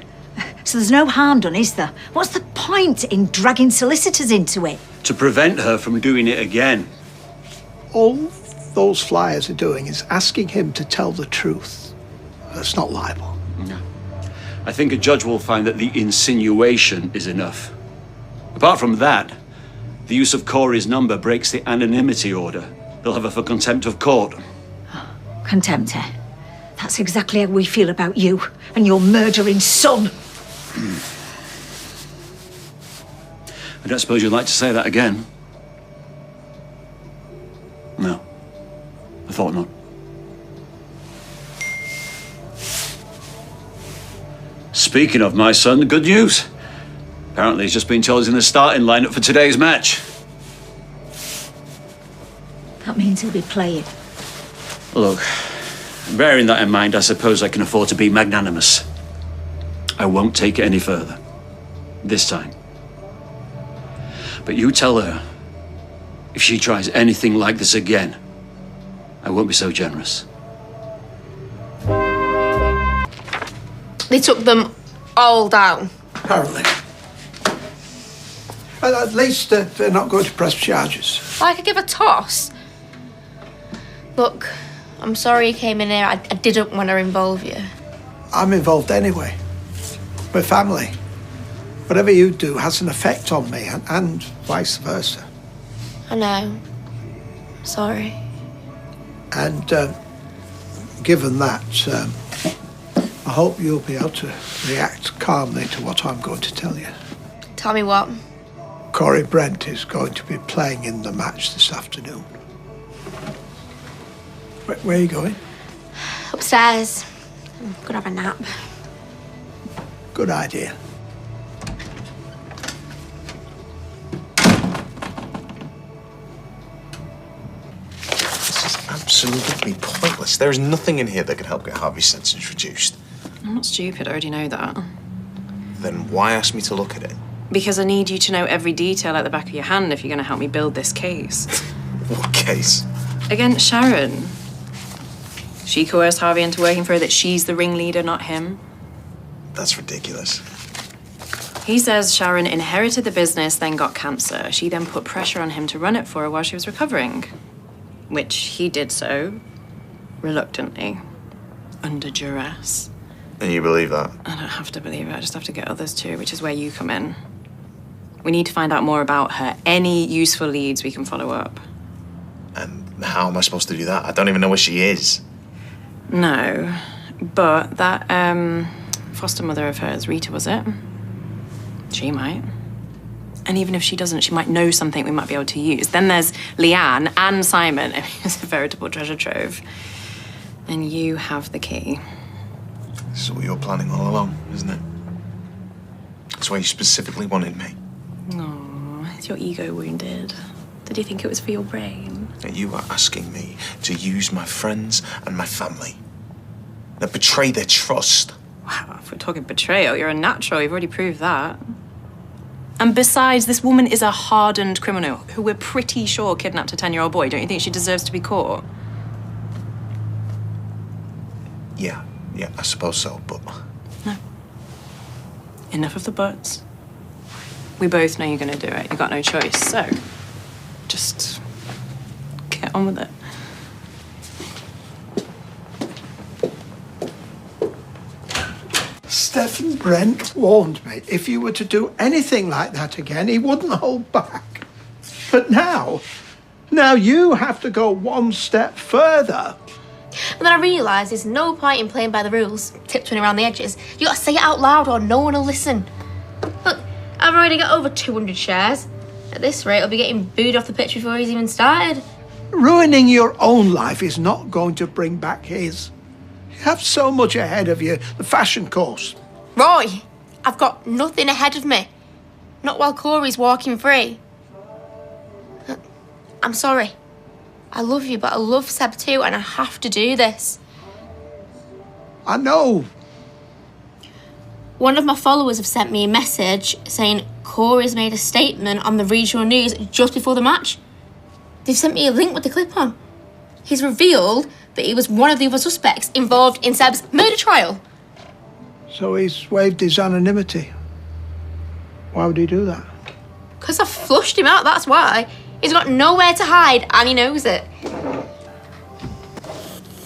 So there's no harm done, is there? What's the point in dragging solicitors into it? To prevent her from doing it again. All those flyers are doing is asking him to tell the truth. That's not libel. No. I think a judge will find that the insinuation is enough. Apart from that, the use of Cory's number breaks the anonymity order. They'll have her for contempt of court. Contempt, eh? That's exactly how we feel about you and your murdering son. I don't suppose you'd like to say that again? No. I thought not. Speaking of my son, good news. Apparently he's just been told he's in the starting lineup for today's match. That means he'll be playing. Look, bearing that in mind, I suppose I can afford to be magnanimous. I won't take it any further. This time. But you tell her, if she tries anything like this again, I won't be so generous. They took them all down. Apparently. Well, at least they're not going to press charges. I could give a toss. Look, I'm sorry you came in here. I didn't want to involve you. I'm involved anyway. We're family. Whatever you do has an effect on me and vice versa. I know. Sorry. And given that, I hope you'll be able to react calmly to what I'm going to tell you. Tell me what? Cory Brent is going to be playing in the match this afternoon. Where are you going? Upstairs. I'm gonna have a nap. Good idea. Absolutely pointless. There is nothing in here that can help get Harvey's sentence reduced. I'm not stupid, I already know that. Then why ask me to look at it? Because I need you to know every detail at the back of your hand if you're going to help me build this case. What case? Against Sharon. She coerced Harvey into working for her that she's the ringleader, not him. That's ridiculous. He says Sharon inherited the business, then got cancer. She then put pressure on him to run it for her while she was recovering. Which he did so, reluctantly, under duress. And you believe that? I don't have to believe it, I just have to get others to, which is where you come in. We need to find out more about her, any useful leads we can follow up. And how am I supposed to do that? I don't even know where she is. No, but that foster mother of hers, Rita, was it? She might. And even if she doesn't, she might know something we might be able to use. Then there's Leanne and Simon. I mean, it's a veritable treasure trove. And you have the key. This is what you were planning all along, isn't it? That's why you specifically wanted me. Oh, is your ego wounded? Did you think it was for your brain? That you are asking me to use my friends and my family. That betray their trust. Wow, if we're talking betrayal, you're a natural. You've already proved that. And besides, this woman is a hardened criminal who we're pretty sure kidnapped a 10-year-old boy. Don't you think she deserves to be caught? Yeah, I suppose so, but... No. Enough of the buts. We both know you're going to do it. You've got no choice, so just get on with it. Stephen Brent warned me if you were to do anything like that again, he wouldn't hold back. But now you have to go one step further. And then I realised there's no point in playing by the rules, tiptoeing around the edges. You gotta say it out loud or no one will listen. Look, I've already got over 200 shares. At this rate, I'll be getting booed off the pitch before he's even started. Ruining your own life is not going to bring back his. You have so much ahead of you, the fashion course. Roy, I've got nothing ahead of me. Not while Cory's walking free. I'm sorry. I love you, but I love Seb too, and I have to do this. I know. One of my followers have sent me a message saying Cory's made a statement on the regional news just before the match. They've sent me a link with the clip on. He's revealed that he was one of the other suspects involved in Seb's murder trial. So he's waived his anonymity. Why would he do that? Because I flushed him out, that's why. He's got nowhere to hide, and he knows it.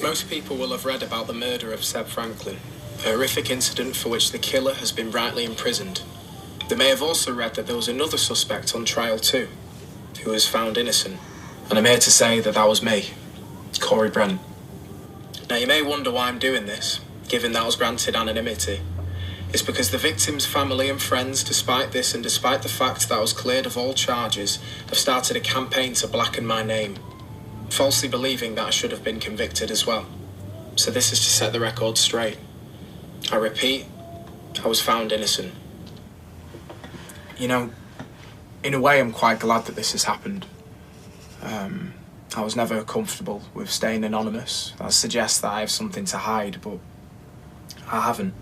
Most people will have read about the murder of Seb Franklin, a horrific incident for which the killer has been rightly imprisoned. They may have also read that there was another suspect on trial too, who was found innocent. And I'm here to say that that was me, Cory Brent. Now you may wonder why I'm doing this, given that I was granted anonymity. It's because the victim's family and friends, despite this and despite the fact that I was cleared of all charges, have started a campaign to blacken my name, falsely believing that I should have been convicted as well. So this is to set the record straight. I repeat, I was found innocent. You know, in a way I'm quite glad that this has happened. I was never comfortable with staying anonymous. That suggests that I have something to hide, but I haven't.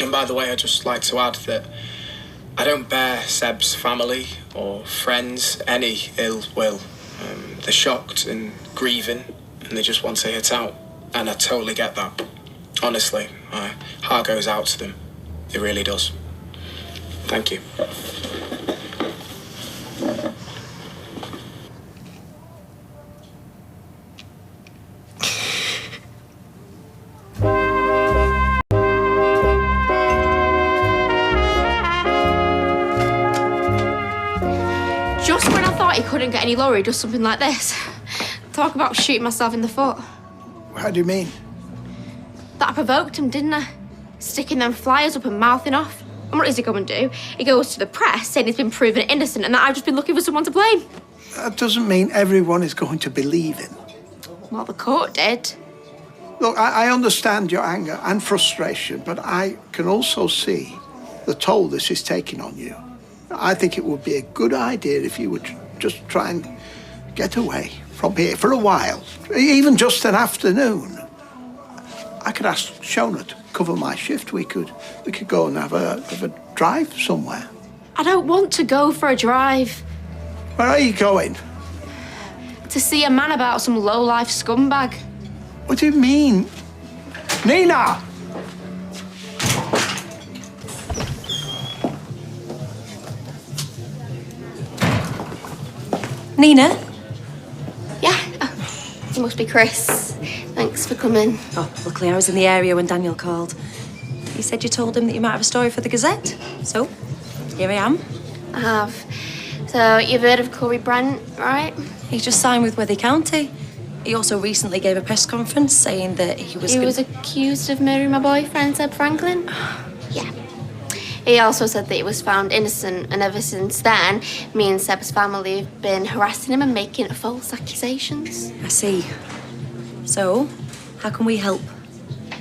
And by the way, I'd just like to add that I don't bear Seb's family or friends any ill will. They're shocked and grieving, and they just want to hit out. And I totally get that. Honestly, my heart goes out to them. It really does. Thank you. Just when I thought he couldn't get any lower, he does something like this. Talk about shooting myself in the foot. How do you mean? That I provoked him, didn't I? Sticking them flyers up and mouthing off. And what does he go and do? He goes to the press saying he's been proven innocent and that I've just been looking for someone to blame. That doesn't mean everyone is going to believe him. Well, the court did. Look, I understand your anger and frustration, but I can also see the toll this is taking on you. I think it would be a good idea if you would just try and get away from here for a while, even just an afternoon. I could ask Shona to cover my shift. We could go and have a drive somewhere. I don't want to go for a drive. Where are you going? To see a man about some low-life scumbag. What do you mean? Nina! Nina? Yeah, it must be Chris. Thanks for coming. Oh, luckily I was in the area when Daniel called. You said you told him that you might have a story for the Gazette. So, here I am. I have. So, you've heard of Cory Brent, right? He just signed with Worthy County. He also recently gave a press conference saying that he was accused of murdering my boyfriend, Seb Franklin. Yeah. He also said that he was found innocent, and ever since then, me and Seb's family have been harassing him and making false accusations. I see. So, how can we help?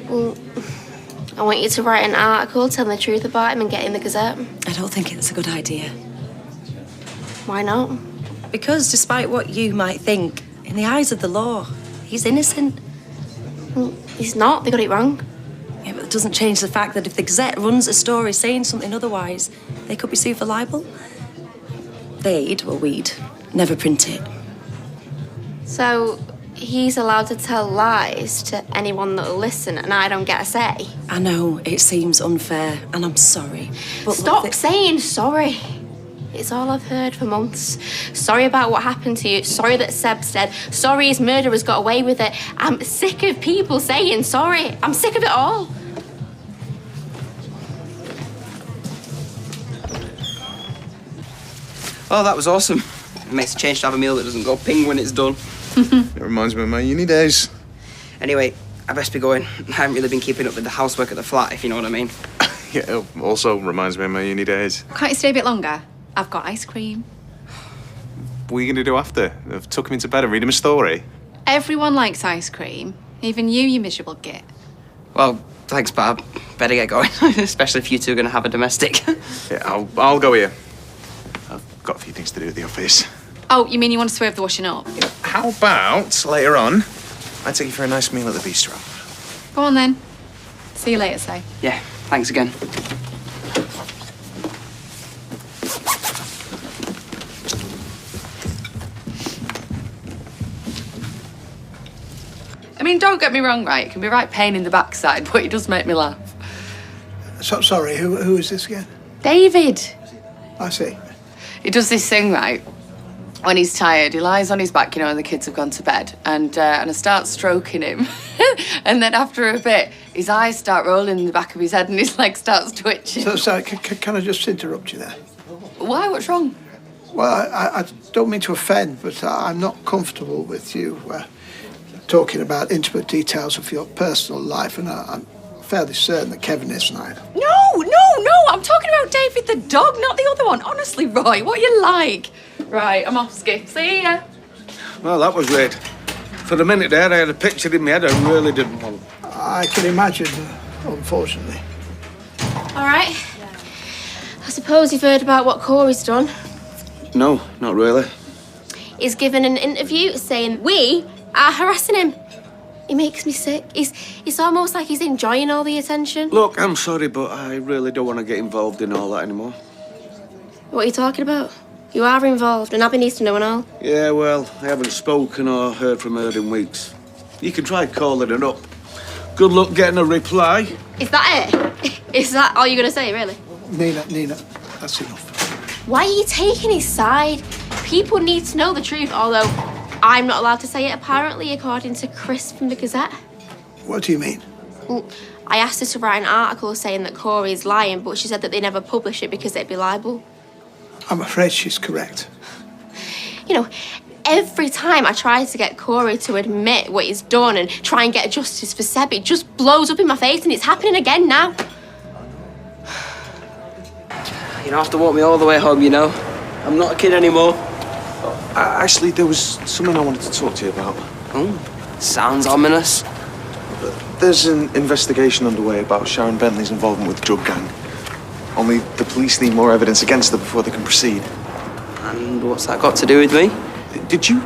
Well, I want you to write an article telling the truth about him and get in the Gazette. I don't think it's a good idea. Why not? Because despite what you might think, in the eyes of the law, he's innocent. Well, he's not. They got it wrong. Yeah, but it doesn't change the fact that if the Gazette runs a story saying something otherwise, they could be sued for libel. We'd never print it. So, he's allowed to tell lies to anyone that'll listen, and I don't get a say. I know, it seems unfair, and I'm sorry. But Stop saying sorry. It's all I've heard for months. Sorry about what happened to you. Sorry that Seb's dead. Sorry his murderers got away with it. I'm sick of people saying sorry. I'm sick of it all. Oh, that was awesome. It makes a change to have a meal that doesn't go ping when it's done. It reminds me of my uni days. Anyway, I best be going. I haven't really been keeping up with the housework at the flat, if you know what I mean. Yeah, it also reminds me of my uni days. Can't you stay a bit longer? I've got ice cream. What are you going to do after? I've took him into bed and read him a story. Everyone likes ice cream. Even you miserable git. Well, thanks, Barb. Better get going, especially if you two are going to have a domestic. Yeah, I'll go here. I've got a few things to do at the office. Oh, you mean you want to swerve the washing up? Yeah, how about later on, I take you for a nice meal at the bistro? Go on then. See you later, say. Yeah, thanks again. I mean, don't get me wrong, right? It can be right pain in the backside, but it does make me laugh. So, sorry, who is this again? David. I see. He does this thing, right? When he's tired, he lies on his back, you know, and the kids have gone to bed, and I start stroking him. And then after a bit, his eyes start rolling in the back of his head and his leg starts twitching. So, sorry, can I just interrupt you there? Why? What's wrong? Well, I don't mean to offend, but I'm not comfortable with you talking about intimate details of your personal life, and I'm fairly certain that Kevin isn't either. No! I'm talking about David the dog, not the other one. Honestly, Roy, what are you like? Right, I'm off, Skip. See ya. Well, that was weird. For a minute there, I had a picture in my head I really didn't want. I can imagine, unfortunately. All right. I suppose you've heard about what Cory's done. No, not really. He's given an interview saying we are harassing him. He makes me sick. It's almost like he's enjoying all the attention. Look, I'm sorry, but I really don't want to get involved in all that anymore. What are you talking about? You are involved, and Abby needs to know and all. Yeah, well, I haven't spoken or heard from her in weeks. You can try calling her up. Good luck getting a reply. Is that it? Is that all you're going to say, really? Nina, that's enough. Why are you taking his side? People need to know the truth, although I'm not allowed to say it, apparently, according to Chris from the Gazette. What do you mean? Well, I asked her to write an article saying that Cory's lying, but she said that they never publish it because it'd be libel. I'm afraid she's correct. You know, every time I try to get Cory to admit what he's done and try and get justice for Seb, it just blows up in my face, and it's happening again now. You don't have to walk me all the way home, you know. I'm not a kid anymore. Actually, there was something I wanted to talk to you about. Oh, Sounds ominous. There's an investigation underway about Sharon Bentley's involvement with the drug gang. Only the police need more evidence against her before they can proceed. And what's that got to do with me? Did you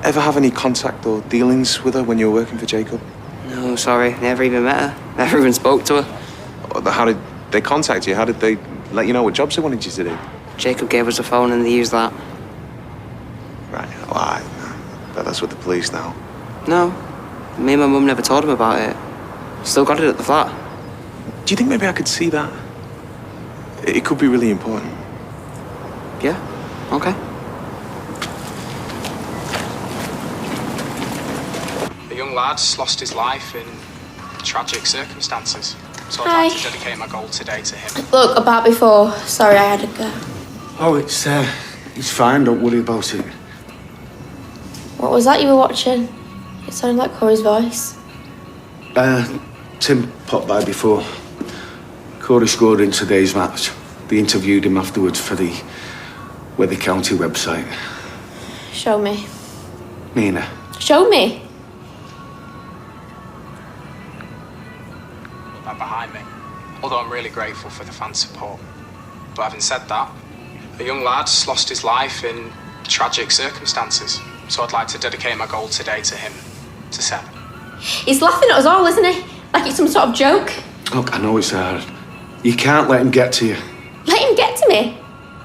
ever have any contact or dealings with her when you were working for Jacob? No, sorry. Never even met her. Never even spoke to her. How did they contact you? How did they let you know what jobs they wanted you to do? Jacob gave us a phone and they used that. Right, well, I bet that's with the police now. No. Me and my mum never told him about it. Still got it at the flat. Do you think maybe I could see that? It could be really important. Yeah, okay. A young lad's lost his life in tragic circumstances. So I'd Hi. like to dedicate my goal today to him. Look, about before. Sorry, I had to go. Oh, it's fine. Don't worry about it. What was that you were watching? It sounded like Cory's voice. Tim popped by before. Cory scored in today's match. They interviewed him afterwards for the Weather County website. Show me. Nina. Show me. That behind me. Although I'm really grateful for the fan support. But having said that, a young lad's lost his life in tragic circumstances. So I'd like to dedicate my goal today to him, to Seb. He's laughing at us all, isn't he? Like it's some sort of joke. Look, I know it's hard. You can't let him get to you. Let him get to me.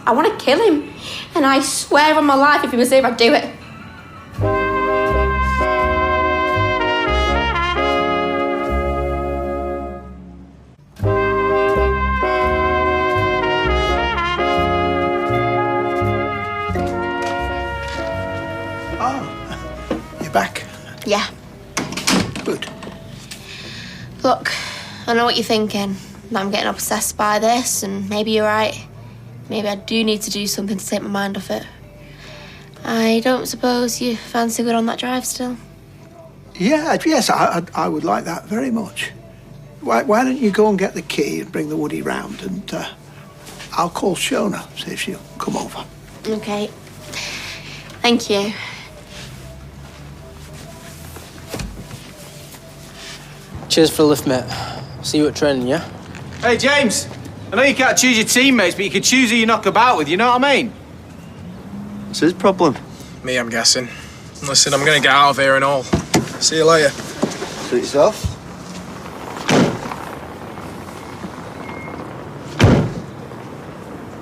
I want to kill him. And I swear on my life if he was here, I'd do it. You're back. Yeah. Good. Look, I know what you're thinking. That I'm getting obsessed by this, and maybe you're right. Maybe I do need to do something to take my mind off it. I don't suppose you fancy going on that drive still? Yeah, yes, I would like that very much. Why don't you go and get the key and bring the Woody round, and I'll call Shona, see if she'll come over. Okay. Thank you. Cheers for the lift, mate. See you at training, yeah? Hey, James. I know you can't choose your teammates, but you can choose who you knock about with, you know what I mean? What's his problem? Me, I'm guessing. Listen, I'm gonna get out of here and all. See you later. Suit yourself.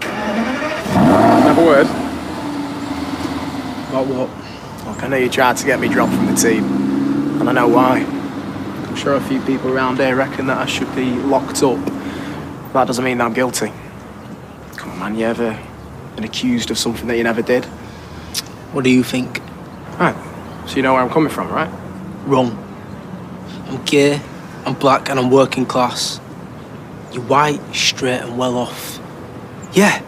Have a word. About what? Look, I know you tried to get me dropped from the team, and I know why. I'm sure a few people around here reckon that I should be locked up. That doesn't mean that I'm guilty. Come on, man, you ever been accused of something that you never did? What do you think? Right, so you know where I'm coming from, right? Wrong. I'm gay, I'm black, and I'm working class. You're white, straight, and well off. Yeah,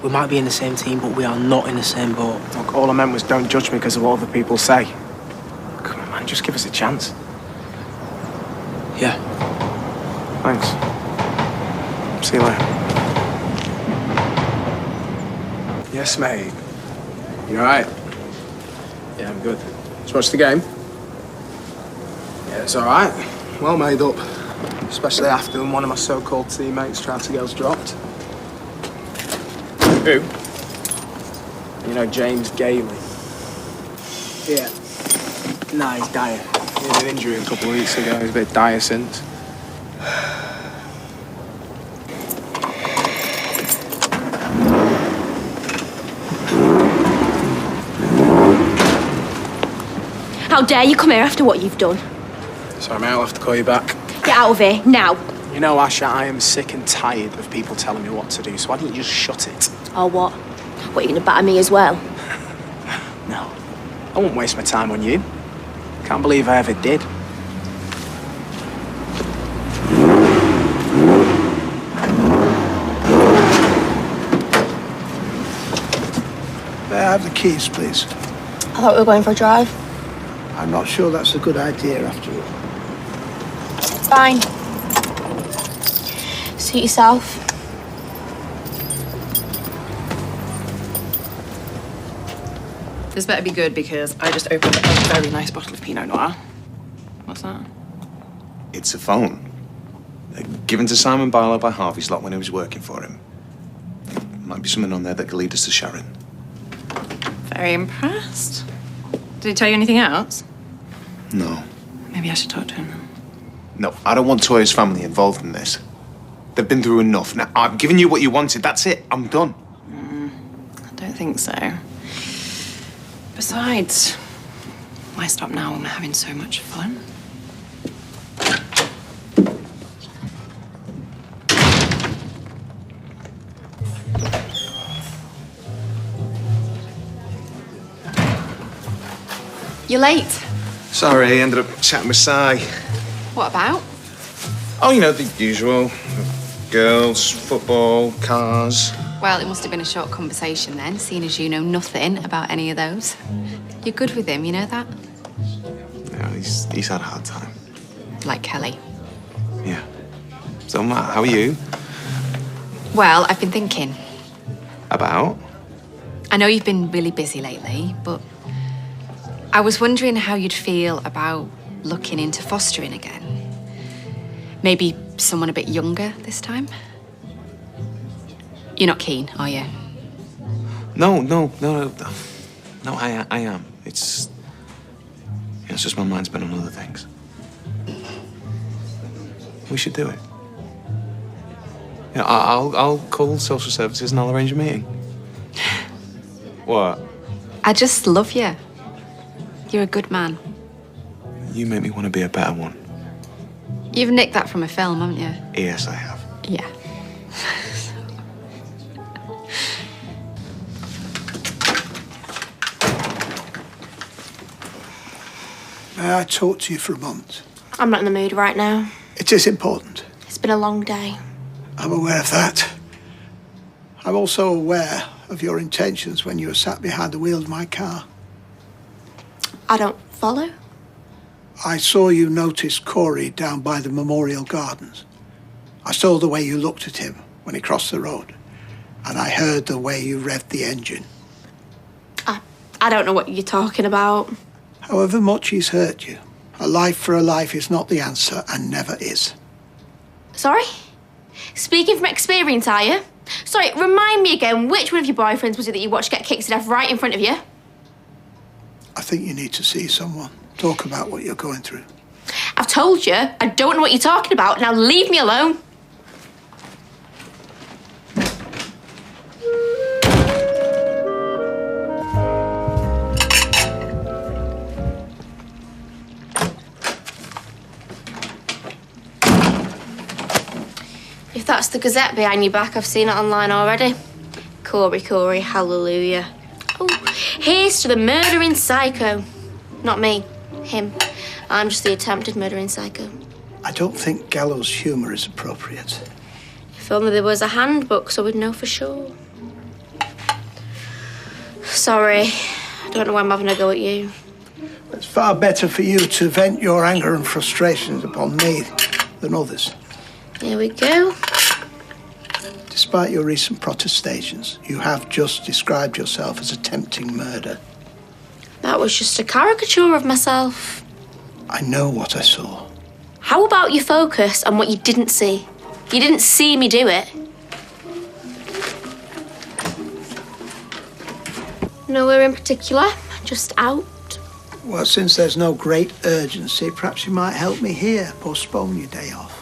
we might be in the same team, but we are not in the same boat. Look, all I meant was don't judge me because of what other people say. Come on, man, just give us a chance. Yeah. Thanks. See you later. Yes, mate. You all right? Yeah, I'm good. Did you watch the game? Yeah, it's all right. Well made up. Especially after one of my so-called teammates tried to get us dropped. Who? You know, James Gailey. Yeah. Nah, he's dire. He had an injury a couple of weeks ago. He's a bit dire since. How dare you come here after what you've done? Sorry, mate, I'll have to call you back. Get out of here, now. You know, Asha, I am sick and tired of people telling me what to do, so why don't you just shut it? Or what? What, are you going to batter me as well? No. I won't waste my time on you. Can't believe I ever did. May I have the keys, please? I thought we were going for a drive. I'm not sure that's a good idea after all. Fine. Suit yourself. This better be good because I just opened a very nice bottle of Pinot Noir. What's that? It's a phone. Given to Simon Barlow by Harvey's lot when he was working for him. Might be something on there that could lead us to Sharon. Very impressed. Did he tell you anything else? No. Maybe I should talk to him. No, I don't want Toya's family involved in this. They've been through enough. Now, I've given you what you wanted. That's it. I'm done. I don't think so. Besides, why stop now when we're having so much fun? You're late. Sorry, I ended up chatting with Si. What about? Oh, you know, the usual. Girls, football, cars. Well, it must have been a short conversation then, seeing as you know nothing about any of those. You're good with him, you know that? Yeah, he's had a hard time. Like Kelly. Yeah. So, Matt, how are you? Well, I've been thinking. About? I know you've been really busy lately, but I was wondering how you'd feel about looking into fostering again. Maybe someone a bit younger this time? You're not keen, are you? No, I am. It's just my mind's been on other things. We should do it. Yeah, I'll call social services and I'll arrange a meeting. What? I just love you. You're a good man. You make me want to be a better one. You've nicked that from a film, haven't you? Yes, I have. Yeah. May I talk to you for a moment? I'm not in the mood right now. It is important. It's been a long day. I'm aware of that. I'm also aware of your intentions when you were sat behind the wheel of my car. I don't follow. I saw you notice Cory down by the Memorial Gardens. I saw the way you looked at him when he crossed the road. And I heard the way you revved the engine. I don't know what you're talking about. However much he's hurt you, a life for a life is not the answer and never is. Sorry? Speaking from experience, are you? Sorry, remind me again, which one of your boyfriends was it that you watched get kicked to death right in front of you? I think you need to see someone. Talk about what you're going through. I've told you, I don't know what you're talking about. Now leave me alone. If that's the Gazette behind your back, I've seen it online already. Cory, hallelujah. Oh, here's to the murdering psycho. Not me, him. I'm just the attempted murdering psycho. I don't think gallows humour is appropriate. If only there was a handbook so we'd know for sure. Sorry, I don't know why I'm having a go at you. It's far better for you to vent your anger and frustrations upon me than others. Here we go. Despite your recent protestations, you have just described yourself as attempting murder. That was just a caricature of myself. I know what I saw. How about you focus on what you didn't see? You didn't see me do it. Nowhere in particular, just out. Well, since there's no great urgency, perhaps you might help me here. Postpone your day off.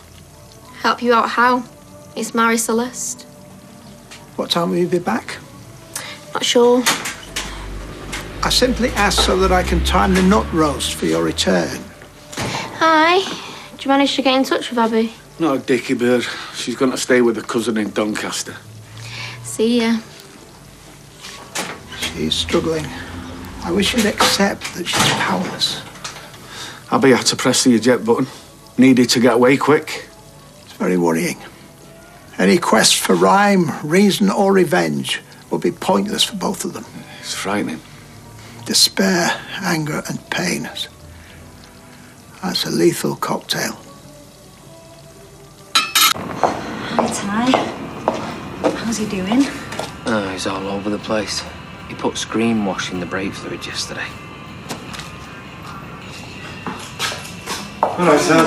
Help you out how? It's Marie Celeste. What time will you be back? Not sure. I simply ask so that I can time the nut roast for your return. Hi. Did you manage to get in touch with Abby? No, Dickie Bird. She's going to stay with her cousin in Doncaster. See ya. She's struggling. I wish you'd accept that she's powerless. Abby had to press the eject button. Needed to get away quick. It's very worrying. Any quest for rhyme, reason or revenge would be pointless for both of them. It's frightening. Despair, anger and pain. That's a lethal cocktail. Hi, Ty. How's he doing? Oh, he's all over the place. He put screen wash in the brake fluid yesterday. All right, sir.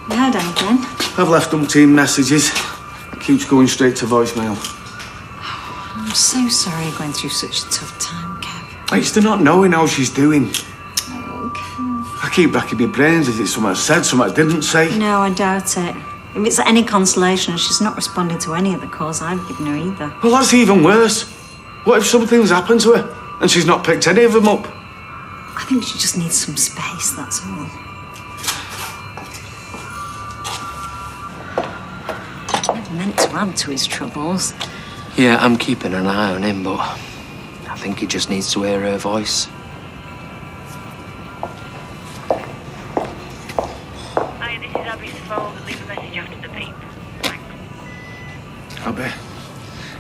You heard anything? I've left umpteen messages. Keeps going straight to voicemail. I'm so sorry you're going through such a tough time, Kev. It's the not knowing how she's doing. I keep racking my brains. Is it something I said, something I didn't say? No, I doubt it. If it's any consolation, she's not responded to any of the calls I've given her either. Well, that's even worse. What if something's happened to her and she's not picked any of them up? I think she just needs some space, that's all. Never meant to add to his troubles. Yeah, I'm keeping an eye on him, but I think he just needs to hear her voice. Hi, this is Abby's phone. Leave a message after the beep. Abby,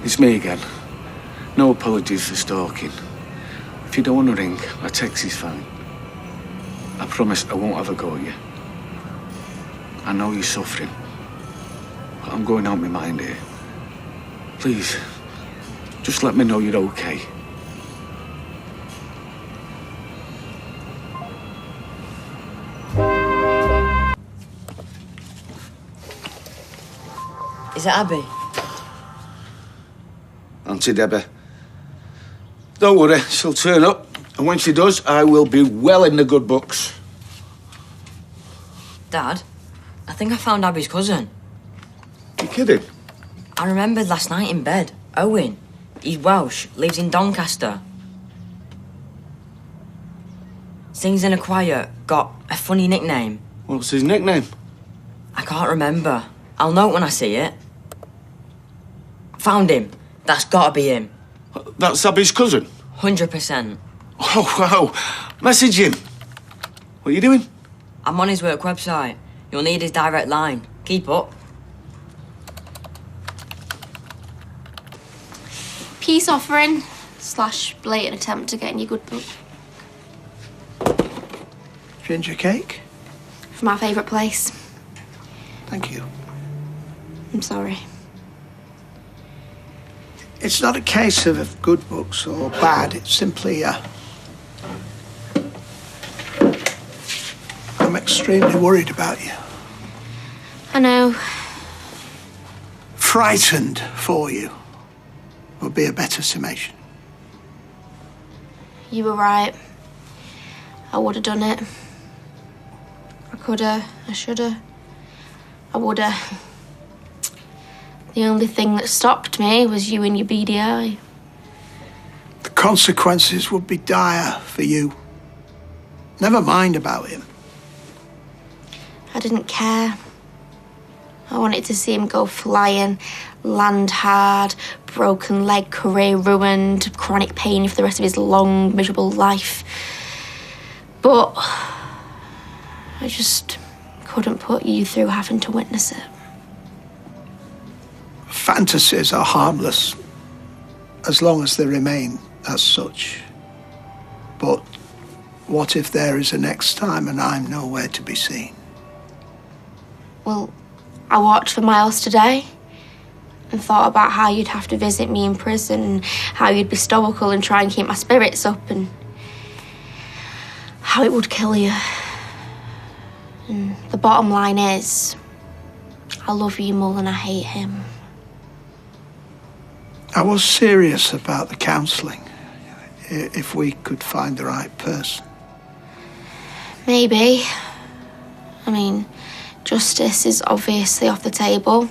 it's me again. No apologies for stalking. If you don't want to ring, a text is fine. I promise I won't have a go at you. I know you're suffering, but I'm going out my mind here. Please, just let me know you're okay. Is it Abby? Auntie Debbie. Don't worry, she'll turn up. And when she does, I will be well in the good books. Dad, I think I found Abby's cousin. You kidding? I remembered last night in bed. Owen. He's Welsh, lives in Doncaster. Sings in a choir, got a funny nickname. What's his nickname? I can't remember. I'll know it when I see it. Found him. That's gotta be him. That's Abby's cousin? 100%. Oh, wow. Message him. What are you doing? I'm on his work website. You'll need his direct line. Keep up. Peace offering / blatant attempt to get in your good book. Ginger cake? From our favourite place. Thank you. I'm sorry. It's not a case of good books or bad. It's simply, I'm extremely worried about you. I know. Frightened for you would be a better summation. You were right. I would have done it. I coulda, I shoulda, I woulda. The only thing that stopped me was you and your beady eye. The consequences would be dire for you. Never mind about him. I didn't care. I wanted to see him go flying, land hard, broken leg, career ruined, chronic pain for the rest of his long, miserable life. But I just couldn't put you through having to witness it. Fantasies are harmless as long as they remain as such. But what if there is a next time and I'm nowhere to be seen? Well, I walked for miles today and thought about how you'd have to visit me in prison and how you'd be stoical and try and keep my spirits up and how it would kill you. And the bottom line is, I love you more than I hate him. I was serious about the counselling, if we could find the right person. Maybe. I mean, justice is obviously off the table.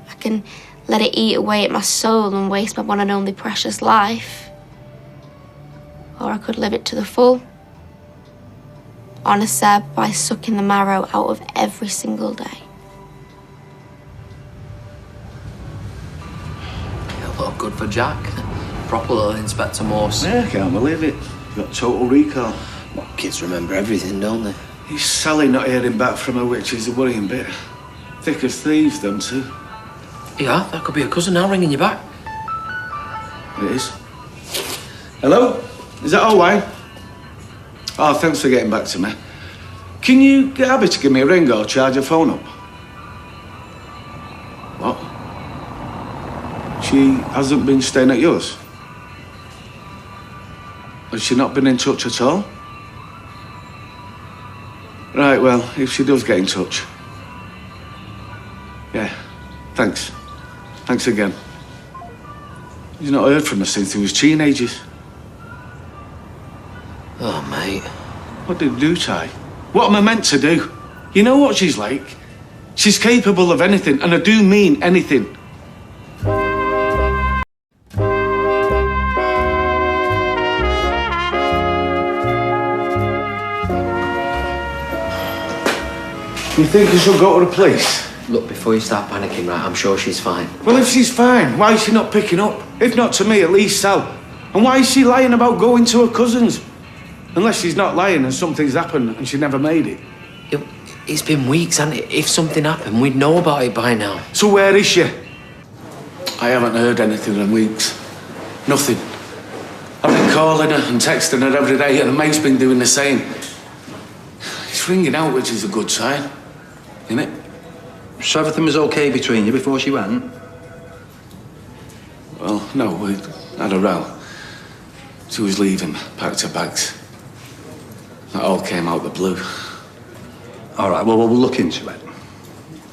I can let it eat away at my soul and waste my one and only precious life. Or I could live it to the full. Honour Seb by sucking the marrow out of every single day. Look good for Jack. Proper little Inspector Morse. Yeah, I can't believe it. Got total recall. Well, kids remember everything, don't they? He's Sally not hearing back from her, which is a worrying bit. Thick as thieves, them two. Yeah, that could be a cousin now ringing you back. It is. Hello? Is that all, Wayne? Oh, thanks for getting back to me. Can you get Abby to give me a ring or charge her phone up? What? She hasn't been staying at yours? Has she not been in touch at all? Right, well, if she does get in touch. Yeah, thanks. Thanks again. You've not heard from her since he was teenagers. Oh, mate. What did you do, Ty? What am I meant to do? You know what she's like? She's capable of anything, and I do mean anything. You think I should go to the police? Look, before you start panicking, right, I'm sure she's fine. Well, if she's fine, why is she not picking up? If not to me, at least Sal. And why is she lying about going to her cousin's? Unless she's not lying and something's happened and she never made it. It's been weeks, and if something happened, we'd know about it by now. So where is she? I haven't heard anything in weeks. Nothing. I've been calling her and texting her every day, and the mate's been doing the same. It's ringing out, which is a good sign, isn't it? So everything was okay between you before she went? Well, no, we had a row. She was leaving, packed her bags. That all came out the blue. All right, well, we'll look into it.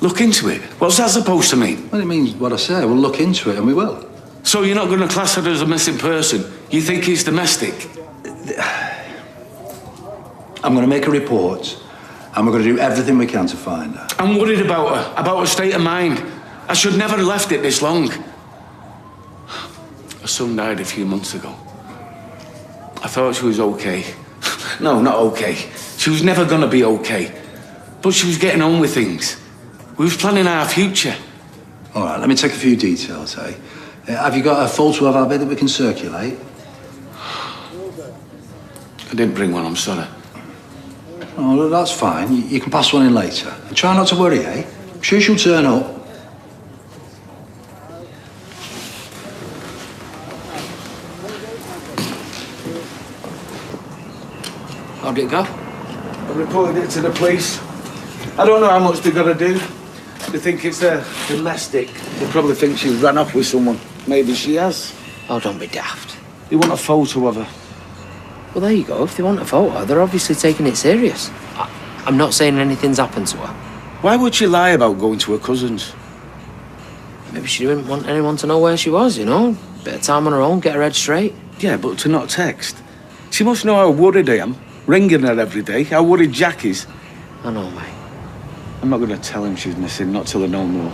Look into it? What's that supposed to mean? Well, it means what I say. We'll look into it, and we will. So you're not going to class her as a missing person? You think it's domestic? I'm going to make a report, and we're going to do everything we can to find her. I'm worried about her state of mind. I should never have left it this long. Her son died a few months ago. I thought she was okay. No, not okay. She was never going to be okay. But she was getting on with things. We was planning our future. All right, let me take a few details, eh? Have you got a photo of our bed that we can circulate? I didn't bring one, I'm sorry. Oh, well, that's fine. You can pass one in later. And try not to worry, eh? I'm sure she'll turn up. How'd it go? I reported it to the police. I don't know how much they're going to do. They think it's domestic. They probably think she ran off with someone. Maybe she has. Oh, don't be daft. You want a photo of her? Well, there you go. If they want a photo, they're obviously taking it serious. I'm not saying anything's happened to her. Why would she lie about going to her cousin's? Maybe she didn't want anyone to know where she was, you know? Bit of time on her own, get her head straight. Yeah, but to not text. She must know how worried I am, ringing her every day, how worried Jack is. I know, mate. I'm not going to tell him she's missing, not till I know more.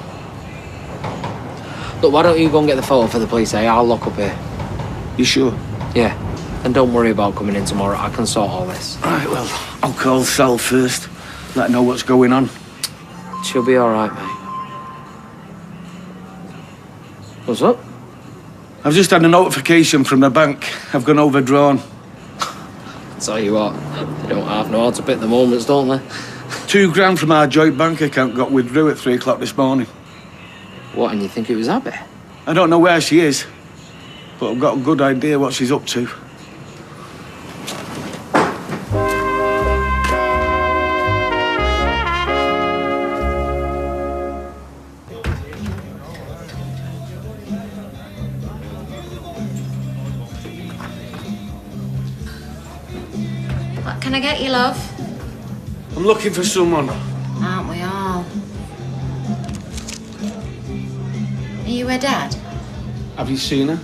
Look, why don't you go and get the photo for the police, eh? I'll lock up here. You sure? Yeah. And don't worry about coming in tomorrow. I can sort all this. Right, well, I'll call Sal first. Let her know what's going on. She'll be all right, mate. What's up? I've just had a notification from the bank. I've gone overdrawn. Tell you what, they don't half know how to pick the moments, don't they? £2,000 from our joint bank account got withdrew at 3 o'clock this morning. What, and you think it was Abby? I don't know where she is, but I've got a good idea what she's up to. What can I get you, love? I'm looking for someone. Aren't we all? Are you her dad? Have you seen her?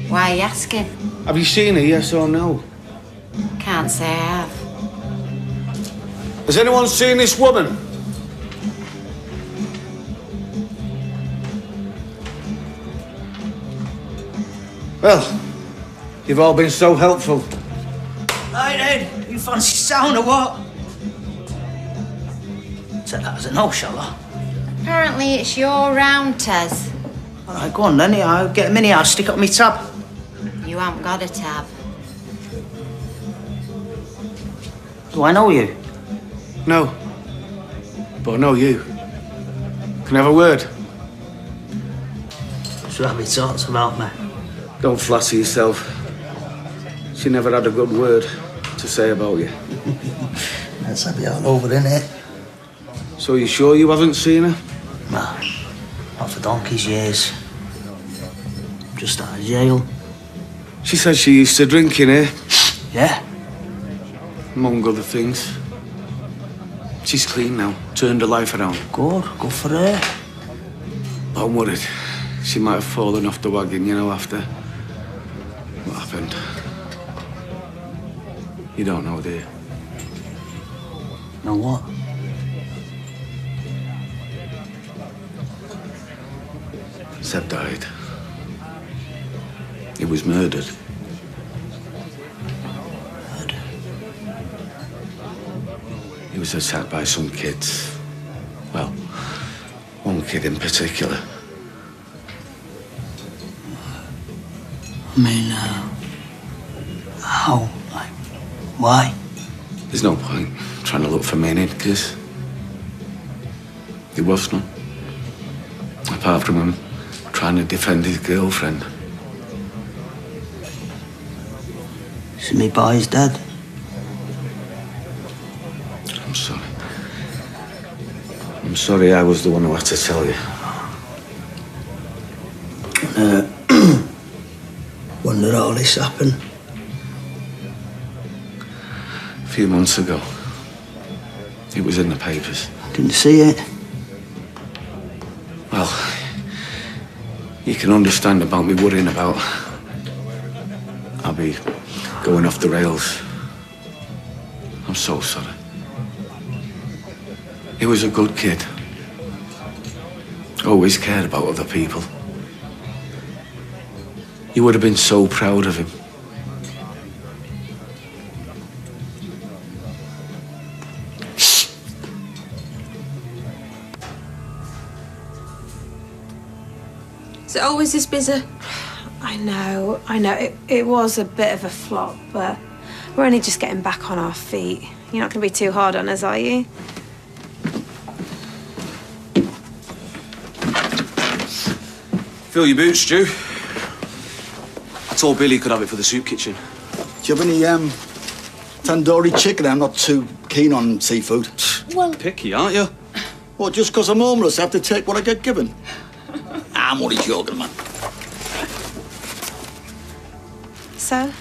Why are you asking? Have you seen her, yes or no? Can't say I have. Has anyone seen this woman? Well, you've all been so helpful. Right then, you fancy sound or what? Take that as a no, shall I? Apparently it's your round, Tez. All right, go on then. I'll get a mini, I'll stick up my tab. You haven't got a tab. Do I know you? No. But I know you. Can I have a word? So Abby talks about me. Don't flatter yourself. She never had a good word to say about you. That's Abby all over, innit? So you sure you haven't seen her? Nah, not for donkey's years. Just out of jail. She said she used to drink in here. Yeah. Among other things. She's clean now. Turned her life around. Good for her. But I'm worried. She might have fallen off the wagon, you know, after what happened. You don't know, do you? Know what? Seb died. He was murdered. He was attacked by some kids. Well, one kid in particular. I mean, how? Like, why? There's no point trying to look for meaning, because there was none. Apart from him trying to defend his girlfriend. So me boy's dead. I'm sorry. I'm sorry I was the one who had to tell you. When did all this happen? A few months ago. It was in the papers. Didn't see it. Well, you can understand about me worrying about I'll be going off the rails. I'm so sorry. He was a good kid. Always cared about other people. You would have been so proud of him. Is it always this busy? I know. It was a bit of a flop, but we're only just getting back on our feet. You're not going to be too hard on us, are you? Fill your boots, Stu. I told Billy he could have it for the soup kitchen. Do you have any tandoori chicken? I'm not too keen on seafood. Well, picky, aren't you? Well, just 'cause I'm homeless, I have to take what I get given. I'm only joking, man. So?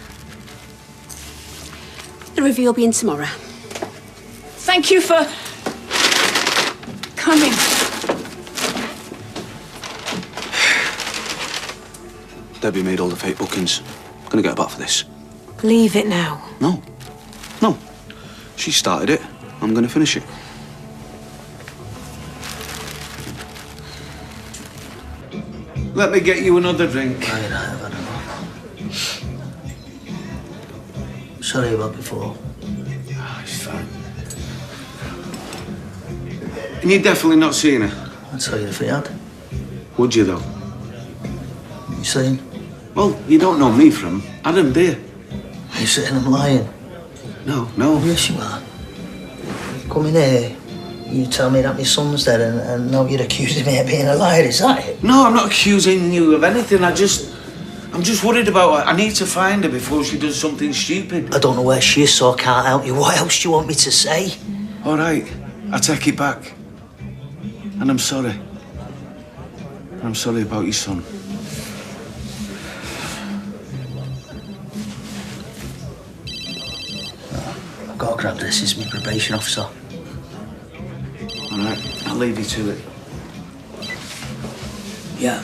The review will be in tomorrow. Thank you for coming. Debbie made all the fake bookings. Gonna get a back for this. Leave it now. No. She started it. I'm gonna finish it. Let me get you another drink. Right, I've had enough. Sorry about before. Oh, it's fine. And you're definitely not seeing her? I'd tell you if he had. Would you, though? You saying? Well, you don't know me from Adam, do you? Are you saying I'm lying? No. Yes, you are. You come in here, you tell me that my son's dead, and now you're accusing me of being a liar, is that it? No, I'm not accusing you of anything. I'm just worried about her. I need to find her before she does something stupid. I don't know where she is, so I can't help you. What else do you want me to say? All right, I take it back. And I'm sorry. I'm sorry about your son. I've got to grab this. This is my probation officer. All right, I'll leave you to it. Yeah.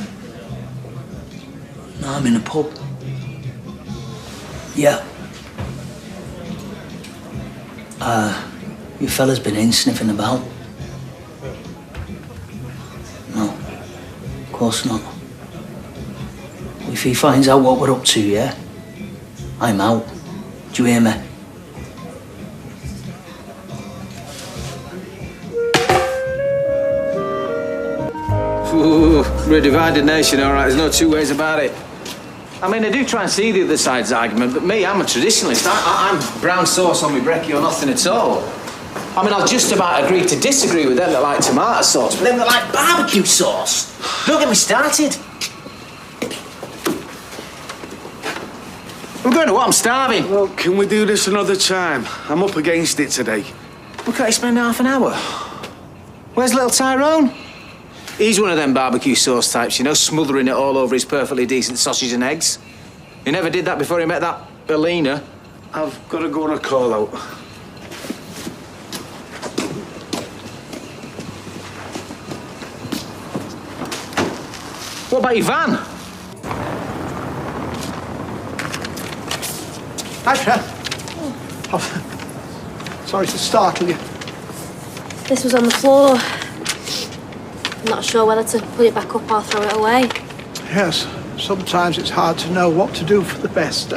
No, I'm in a pub. Yeah. You fella's been in sniffing about? No, of course not. If he finds out what we're up to, yeah, I'm out. Do you hear me? Ooh, we're a divided nation, all right. There's no two ways about it. I mean, I do try and see the other side's argument, but me, I'm a traditionalist. I'm brown sauce on my brekkie or nothing at all. I mean, I'll just about agree to disagree with them that like tomato sauce, but them that like barbecue sauce. Don't get me started. I'm going to what? I'm starving. Well, can we do this another time? I'm up against it today. We can't spend half an hour. Where's little Tyrone? He's one of them barbecue sauce types, you know, smothering it all over his perfectly decent sausage and eggs. He never did that before he met that Alina. I've got to go on a call out. What about your van? Asha. Oh, sorry to startle you. This was on the floor. I'm not sure whether to put it back up or throw it away. Yes, sometimes it's hard to know what to do for the best.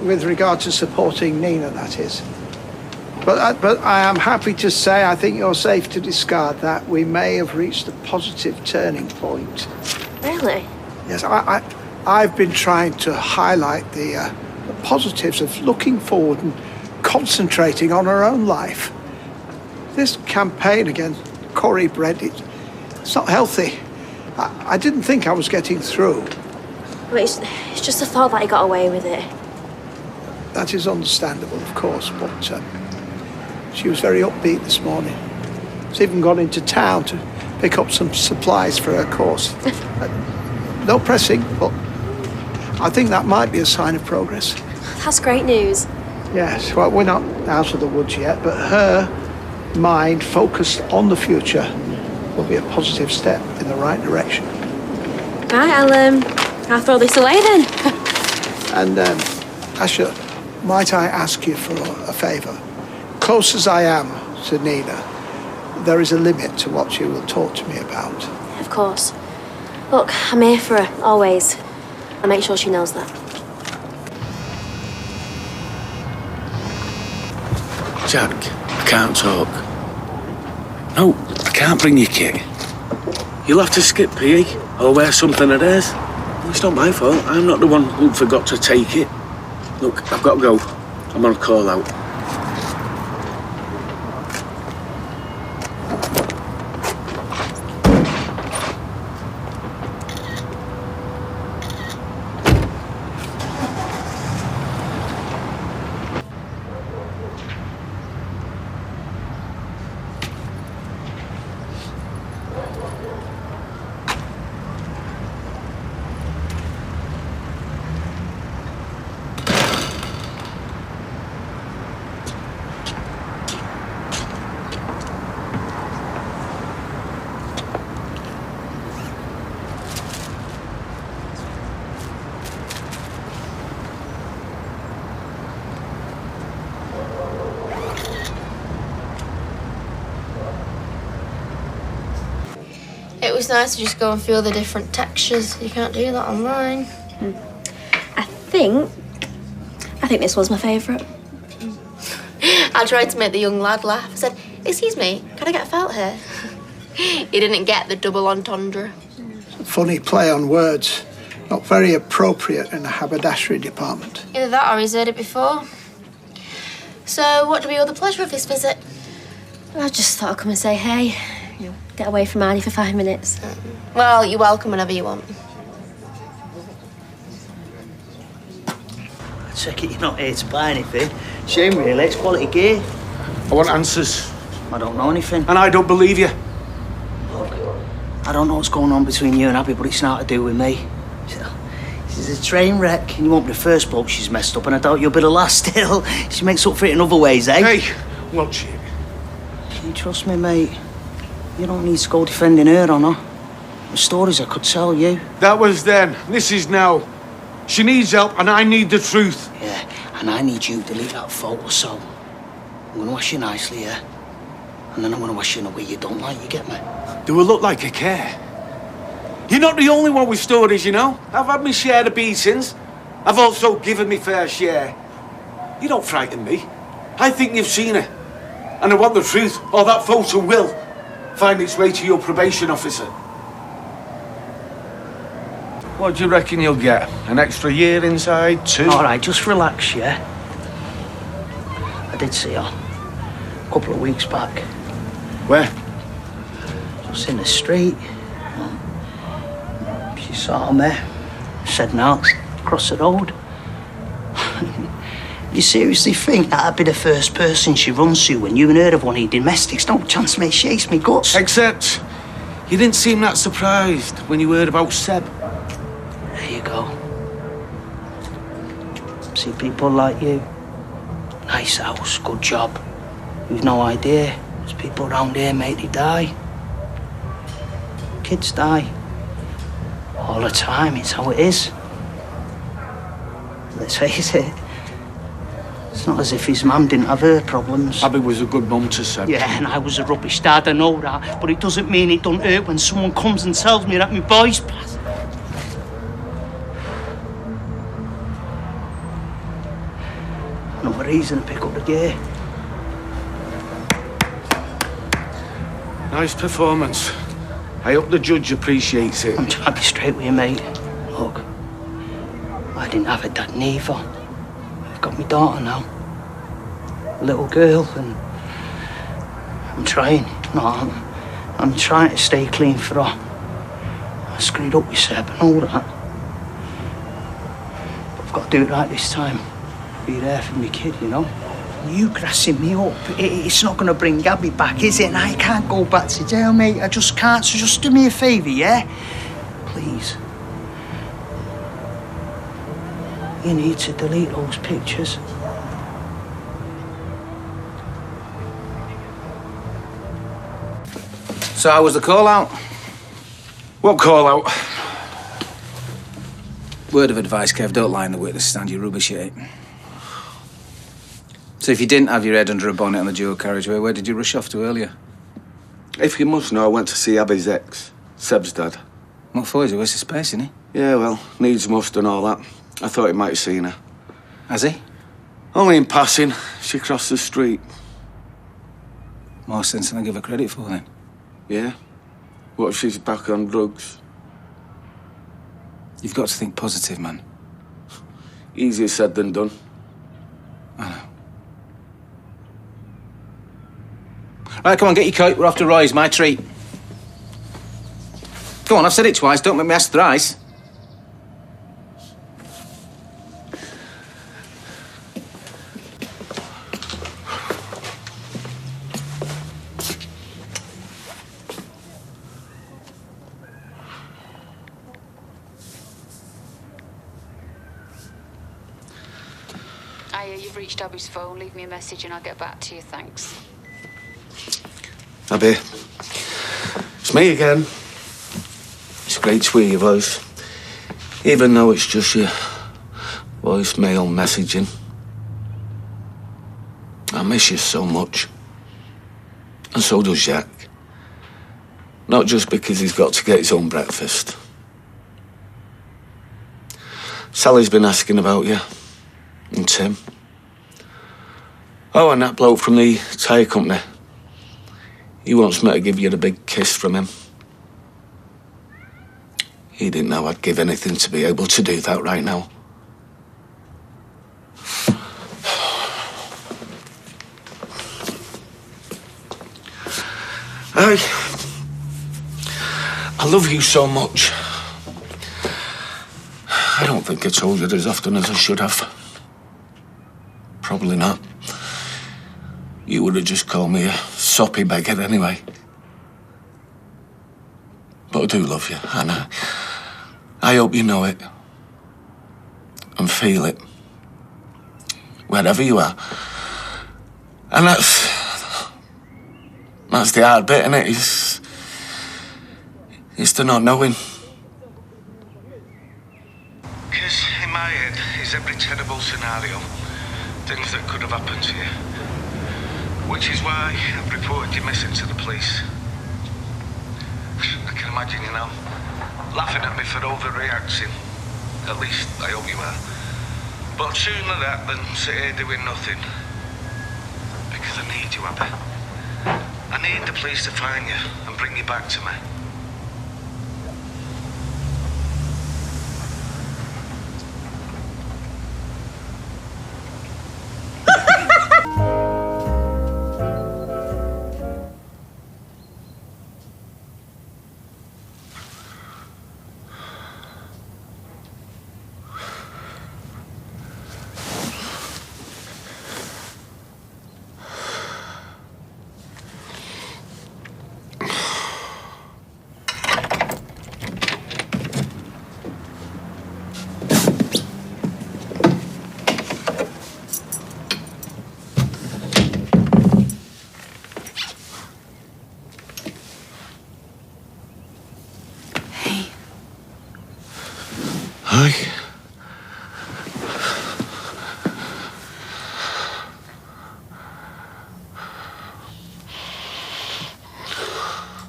With regard to supporting Nina, that is. But I am happy to say I think you're safe to discard that. We may have reached a positive turning point. Really? Yes, I've been trying to highlight the positives of looking forward and concentrating on our own life. This campaign against Cory Brent, it's not healthy. I didn't think I was getting through. But it's just the thought that he got away with it. That is understandable, of course, but she was very upbeat this morning. She's even gone into town to pick up some supplies for her course. No pressing, but I think that might be a sign of progress. That's great news. Yes, well, we're not out of the woods yet, but her mind focused on the future will be a positive step in the right direction. Right, I'll throw this away then. And, Asha, might I ask you for a favour? Close as I am to Nina, there is a limit to what you will talk to me about. Of course. Look, I'm here for her, always. I'll make sure she knows that. Jack, I can't talk. No, I can't bring your kit. You'll have to skip PE or wear something of theirs. It's not my fault. I'm not the one who forgot to take it. Look, I've got to go. I'm on a call out. It was nice to just go and feel the different textures. You can't do that online. I think this was my favourite. I tried to make the young lad laugh. I said, "Excuse me, can I get a felt here?" He didn't get the double entendre. Funny play on words. Not very appropriate in the haberdashery department. Either that or he's heard it before. So, what do we owe the pleasure of this visit? I just thought I'd come and say hey. Get away from Annie for 5 minutes. Well, you're welcome whenever you want. I take it you're not here to buy anything. Shame, really. It's quality gear. I want answers. I don't know anything. And I don't believe you. Look, I don't know what's going on between you and Abby, but it's not to do with me. This is a train wreck, and you won't be the first bloke she's messed up, and I doubt you'll be the last still. She makes up for it in other ways, eh? Hey, won't she? Can you trust me, mate? You don't need to go defending her on her. The stories I could tell you. That was then. This is now. She needs help, and I need the truth. Yeah, and I need you to delete that photo, so I'm going to wash you nicely, yeah? And then I'm going to wash you in a way you don't like, you get me? Do I look like I care? You're not the only one with stories, you know. I've had my share of beatings. I've also given me fair share. You don't frighten me. I think you've seen her. And I want the truth, or that photo will find its way to your probation officer. What do you reckon you'll get? An extra year inside, 2? All right, just relax, yeah? I did see her a couple of weeks back. Where? Just in the street. She saw me, said no, across the road. You seriously think that I'd be the first person she runs to when you and her have one of your domestics? No chance, mate. She hates me guts. Except, you didn't seem that surprised when you heard about Seb. There you go. See people like you. Nice house, good job. You've no idea. There's people around here, mate, they die. Kids die. All the time, it's how it is. Let's face it. It's not as if his mum didn't have her problems. Abby was a good mum to Seb. Yeah, and I was a rubbish dad, I know that. But it doesn't mean it don't hurt when someone comes and tells me that my boy's passed. Another reason to pick up the gear. Nice performance. I hope the judge appreciates it. I'm trying to be straight with you, mate. Look, I didn't have a dad neither. I've got my daughter now. A little girl, and I'm trying. No, I'm trying to stay clean for her. I screwed up with Seb and all that. But I've got to do it right this time. Be there for my kid, you know? You grassing me up, it's not going to bring Abby back, is it? And I can't go back to jail, mate. I just can't. So just do me a favour, yeah? Please. You need to delete those pictures. So how was the call out? What call out? Word of advice, Kev, don't lie in the witness stand, you rubbish it. So if you didn't have your head under a bonnet on the dual carriageway, where did you rush off to earlier? If you must know, I went to see Abby's ex, Seb's dad. What for? He's a waste of space, isn't he? Yeah, well, needs must and all that. I thought he might have seen her. Has he? Only in passing. She crossed the street. More sense than I give her credit for, then. Yeah? What if she's back on drugs? You've got to think positive, man. Easier said than done. I know. Right, come on, get your coat. We're off to Roy's, my treat. Go on, I've said it twice. Don't make me ask thrice. You've reached Abby's phone. Leave me a message and I'll get back to you, thanks. Abby, it's me again. It's great to hear your voice, even though it's just your voicemail messaging. I miss you so much, and so does Jack. Not just because he's got to get his own breakfast. Sally's been asking about you, and Tim. Oh, and that bloke from the tyre company. He wants me to give you the big kiss from him. He didn't know I'd give anything to be able to do that right now. I love you so much. I don't think I told you as often as I should have. Probably not. You would have just called me a soppy beggar anyway. But I do love you, and I hope you know it. And feel it. Wherever you are. And that's the hard bit, innit? It's the not knowing. Because in my head is every terrible scenario. Things that could have happened to you. Which is why I've reported you missing to the police. I can imagine you now, laughing at me for overreacting. At least, I hope you are. But sooner that than sit here doing nothing. Because I need you, Abby. I need the police to find you and bring you back to me.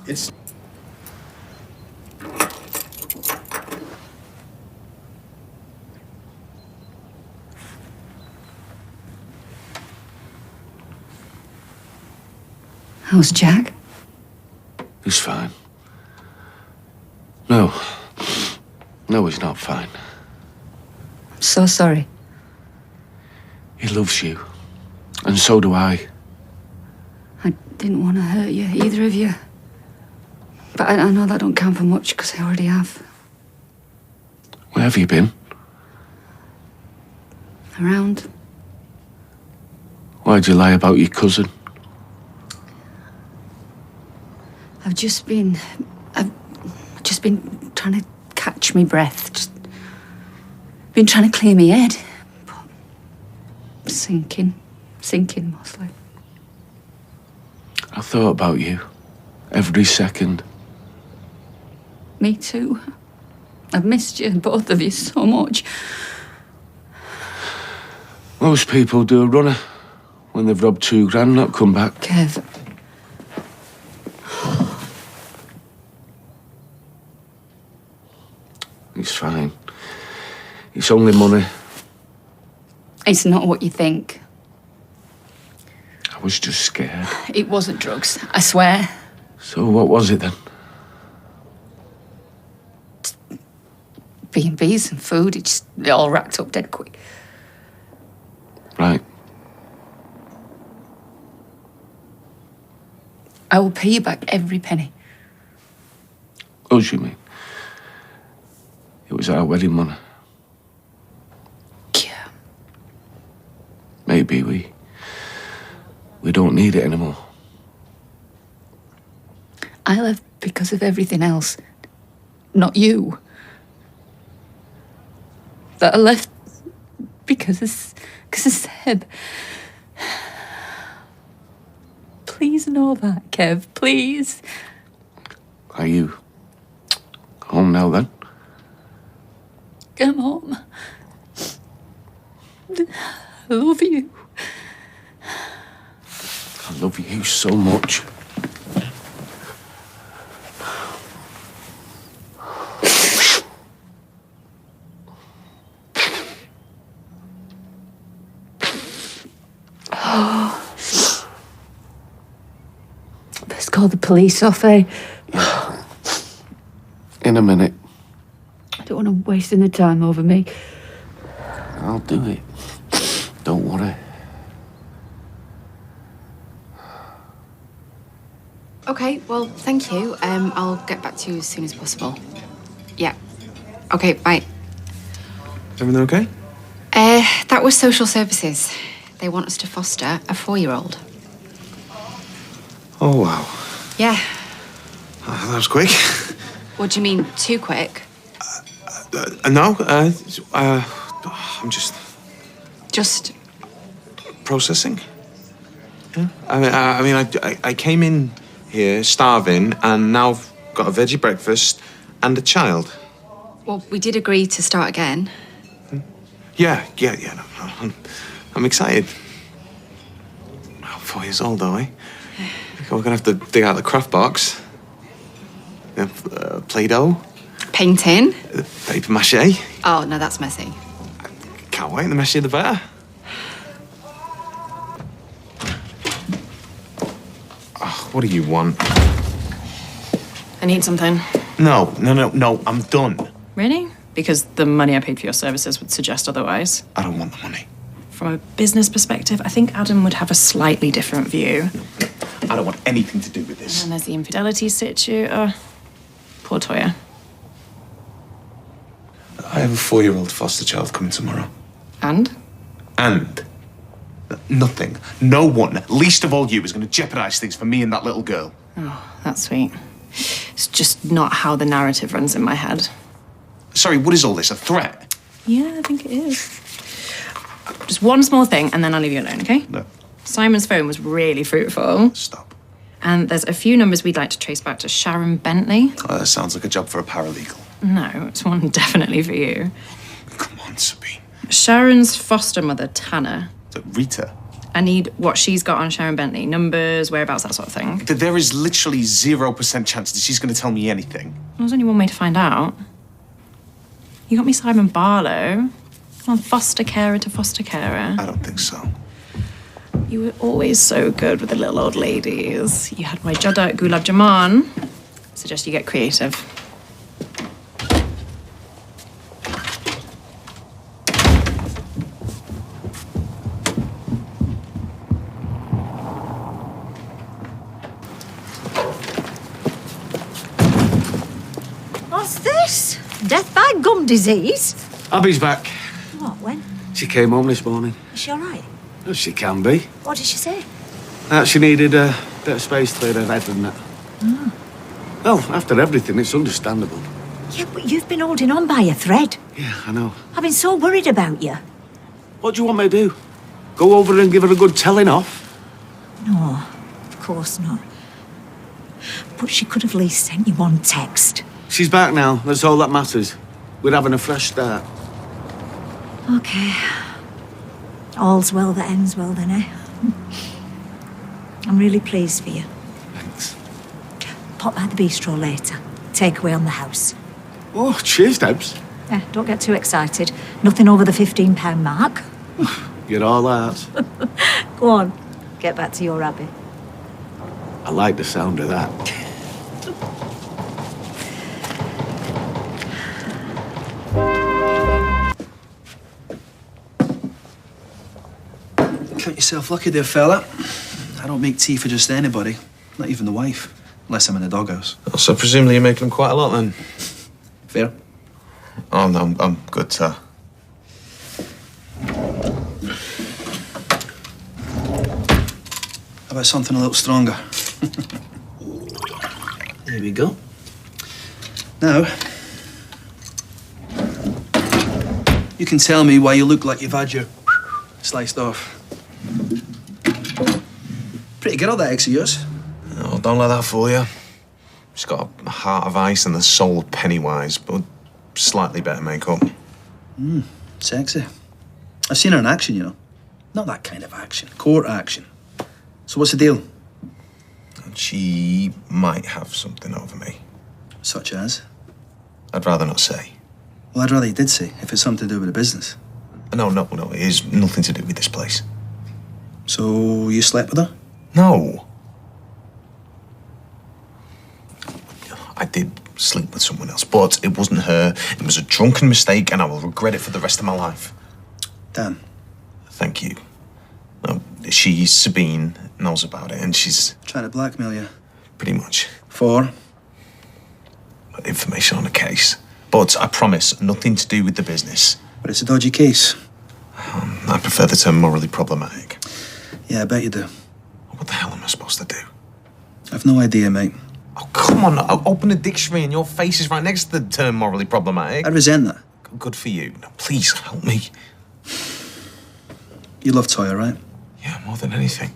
It's... How's Jack? He's fine. No. No, he's not fine. I'm so sorry. He loves you. And so do I. I didn't want to hurt you, either of you. But I know that don't count for much, because I already have. Where have you been? Around. Why'd you lie about your cousin? I've just been trying to catch me breath. Just been trying to clear me head. But sinking mostly. I thought about you. Every second. Me too. I've missed you, both of you, so much. Most people do a runner when they've robbed £2,000, not come back. Kev. It's fine. It's only money. It's not what you think. I was just scared. It wasn't drugs, I swear. So what was it then? B&Bs and food, it all racked up dead quick. Right. I will pay you back every penny. Oh, you mean? It was our wedding money. Yeah. Maybe we don't need it anymore. I left because of everything else, not you. That I left because of Seb. Please know that, Kev, please. Are you home now then? Come home. I love you. I love you so much. Let's call the police off, eh? In a minute. I don't want them wasting their time over me. I'll do it. Don't worry. Okay, well, thank you. I'll get back to you as soon as possible. Yeah. Okay, bye. Everything okay? That was social services. They want us to foster a 4-year-old. Oh, wow. Yeah. That was quick. What do you mean, too quick? No, I'm just... Just... processing. Yeah. I came in here starving and now I've got a veggie breakfast and a child. Well, we did agree to start again. Yeah, no, I'm excited. 4 years old, though, eh? We're gonna have to dig out the craft box. Play-Doh. Painting. Paper mache. Oh, no, that's messy. Can't wait, the messier the better. Oh, what do you want? I need something. No, I'm done. Really? Because the money I paid for your services would suggest otherwise. I don't want the money. From a business perspective, I think Adam would have a slightly different view. I don't want anything to do with this. And there's the infidelity situ. Oh, poor Toya. I have a 4-year-old foster child coming tomorrow. And? And nothing, no one, least of all you, is going to jeopardize things for me and that little girl. Oh, that's sweet. It's just not how the narrative runs in my head. Sorry, what is all this, a threat? Yeah, I think it is. Just one small thing, and then I'll leave you alone, okay? No. Simon's phone was really fruitful. Stop. And there's a few numbers we'd like to trace back to Sharon Bentley. Oh, that sounds like a job for a paralegal. No, it's one definitely for you. Come on, Sabine. Sharon's foster mother, Tanner. Rita? I need what she's got on Sharon Bentley. Numbers, whereabouts, that sort of thing. There is literally 0% chance that she's going to tell me anything. Well, there's only one way to find out. You got me Simon Barlow. Come on, foster carer to foster carer. I don't think so. You were always so good with the little old ladies. You had my Jada at Gulab Jaman. Suggest you get creative. What's this? Death by gum disease? Abby's back. What, when? She came home this morning. Is she all right? Well, she can be. What did she say? She needed a bit of space to clear her head and that. Oh. Well, after everything, it's understandable. Yeah, but you've been holding on by a thread. Yeah, I know. I've been so worried about you. What do you want me to do? Go over and give her a good telling off? No, of course not. But she could have at least sent you one text. She's back now. That's all that matters. We're having a fresh start. Okay. All's well that ends well then, eh? I'm really pleased for you. Thanks. Pop by the bistro later. Takeaway on the house. Oh, cheers, Debs. Yeah, don't get too excited. Nothing over the £15 mark. You're all that. Go on, get back to your Abby. I like the sound of that. Count yourself lucky there, fella. I don't make tea for just anybody, not even the wife, unless I'm in the doghouse. Oh, so presumably you're making them quite a lot then? Fair. Oh, no, I'm good, sir. How about something a little stronger? There we go. Now, you can tell me why you look like you've had your sliced off. Pretty good, all that ex of yours. Oh, don't let that fool you. She's got a heart of ice and the soul of Pennywise, but slightly better makeup. Sexy. I've seen her in action, you know. Not that kind of action. Court action. So what's the deal? She might have something over me. Such as? I'd rather not say. Well, I'd rather you did say, if it's something to do with the business. No, it is nothing to do with this place. So you slept with her? No. I did sleep with someone else, but it wasn't her. It was a drunken mistake, and I will regret it for the rest of my life. Dan. Thank you. No, Sabine knows about it, and she's... Trying to blackmail you? Pretty much. For? Information on a case. But I promise, nothing to do with the business. But it's a dodgy case. I prefer the term morally problematic. Yeah, I bet you do. What the hell am I supposed to do? I've no idea, mate. Oh, come on. I'll open a dictionary and your face is right next to the term morally problematic. I resent that. Good for you. Now, please help me. You love Toya, right? Yeah, more than anything.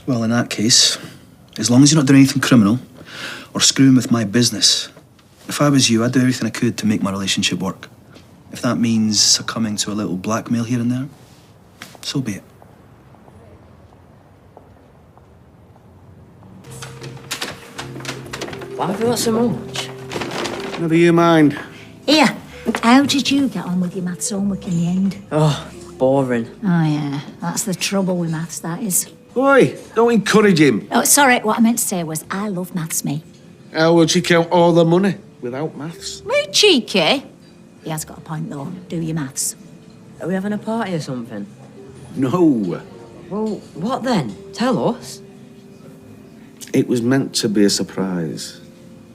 Well, in that case, as long as you're not doing anything criminal or screwing with my business, if I was you, I'd do everything I could to make my relationship work. If that means succumbing to a little blackmail here and there, so be it. Why have you got so much? Never you mind. Here, how did you get on with your maths homework in the end? Oh, boring. Oh, yeah, that's the trouble with maths, that is. Oi, don't encourage him. Oh, sorry, what I meant to say was I love maths, me. How will she count all the money without maths? Me cheeky. He has got a point, though. Do your maths. Are we having a party or something? No. Well, what then? Tell us. It was meant to be a surprise.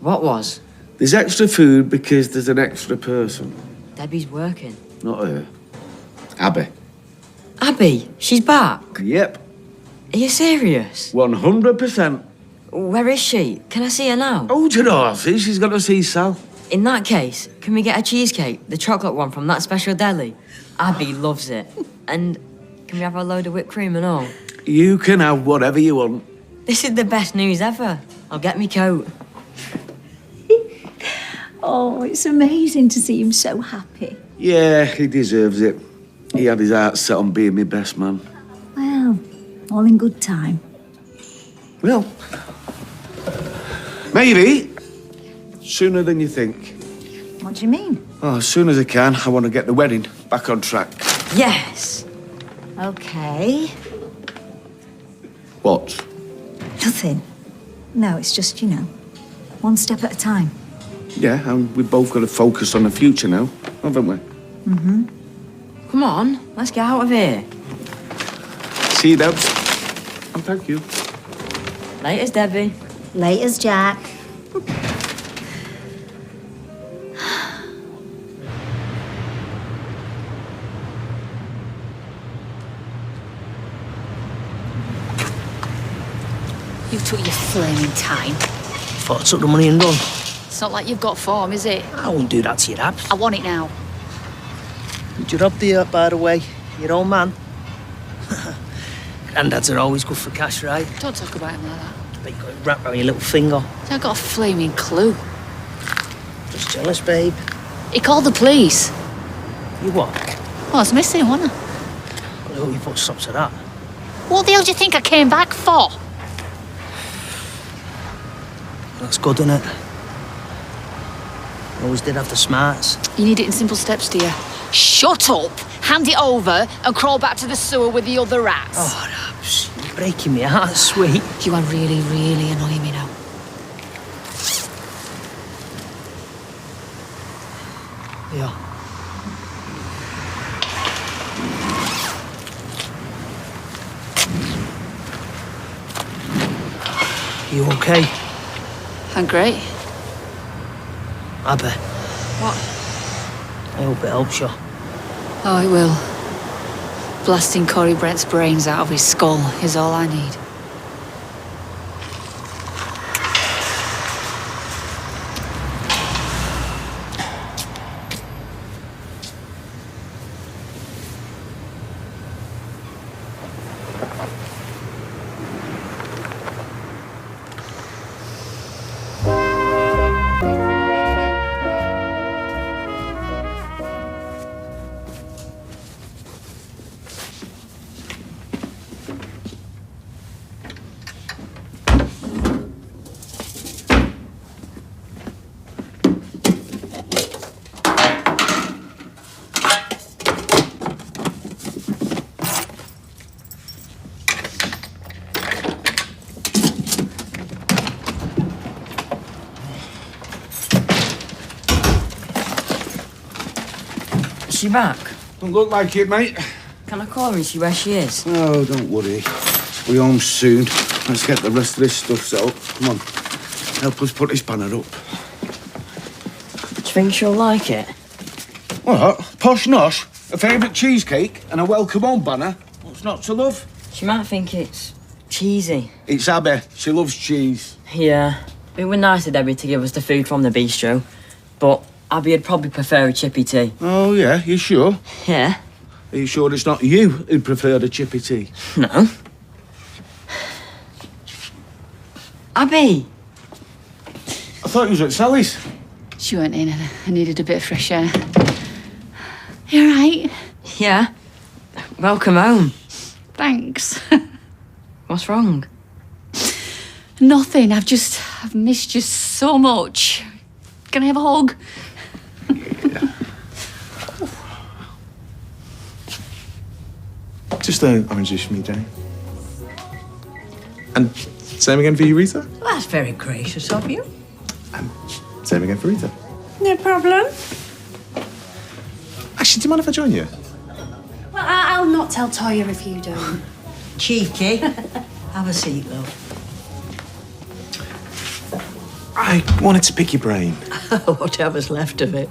What was? There's extra food because there's an extra person. Debbie's working. Not her. Abby. Abby? She's back? Yep. Are you serious? 100%. Where is she? Can I see her now? Hold your horses, she's got to see Sal. In that case, can we get a cheesecake? The chocolate one from that special deli? Abby loves it. And can we have a load of whipped cream and all? You can have whatever you want. This is the best news ever. I'll get me coat. Oh, it's amazing to see him so happy. Yeah, he deserves it. He had his heart set on being my best man. Well, All in good time. Well, maybe sooner than you think. What do you mean? Oh, as soon as I can, I want to get the wedding back on track. Yes. Okay. What? Nothing. No, it's just, one step at a time. Yeah, and we've both got to focus on the future now, haven't we? Mm-hmm. Come on, let's get out of here. See you, Debs. And thank you. Laters, Debbie. Laters, Jack. You took your flaming time. Thought I took the money and done. It's not like you've got form, is it? I won't do that to your abs. I want it now. Did you rob the by the way? Your old man? Granddads are always good for cash, right? Don't talk about him like that. I bet you got it wrapped around your little finger. I got a flaming clue. Just jealous, babe. He called the police. You what? Well, I was missing, wasn't I? I hope you put stops to that. What the hell do you think I came back for? That's good, isn't it? Always did have the smarts. You need it in simple steps, dear. Shut up, hand it over, and crawl back to the sewer with the other rats. Oh, Abs, you're breaking my heart, sweet. You are really, really annoying me now. Yeah. You okay? I'm great. Abby, What? I hope it helps you. Oh, it will. Blasting Cory Brent's brains out of his skull is all I need. Is she back? Don't look like it, mate. Can I call her and see where she is? Oh, don't worry. We'll be home soon. Let's get the rest of this stuff set up. Come on. Help us put this banner up. Do you think she'll like it? What? Posh nosh? A favourite cheesecake and a welcome home banner? What's not to love? She might think it's cheesy. It's Abby. She loves cheese. Yeah. It was nice of Debbie to give us the food from the bistro, but Abby would probably prefer a chippy tea. Oh, yeah? You sure? Yeah. Are you sure it's not you who preferred a chippy tea? No. Abby! I thought you was at Sally's. She went in and I needed a bit of fresh air. You all right? Yeah. Welcome home. Thanks. What's wrong? Nothing. I've missed you so much. Can I have a hug? Just orange juice for me, Jenny. And same again for you, Rita? Well, that's very gracious of you. Same again for Rita. No problem. Actually, do you mind if I join you? Well, I'll not tell Toya if you don't. Cheeky. Have a seat, love. I wanted to pick your brain. Whatever's left of it.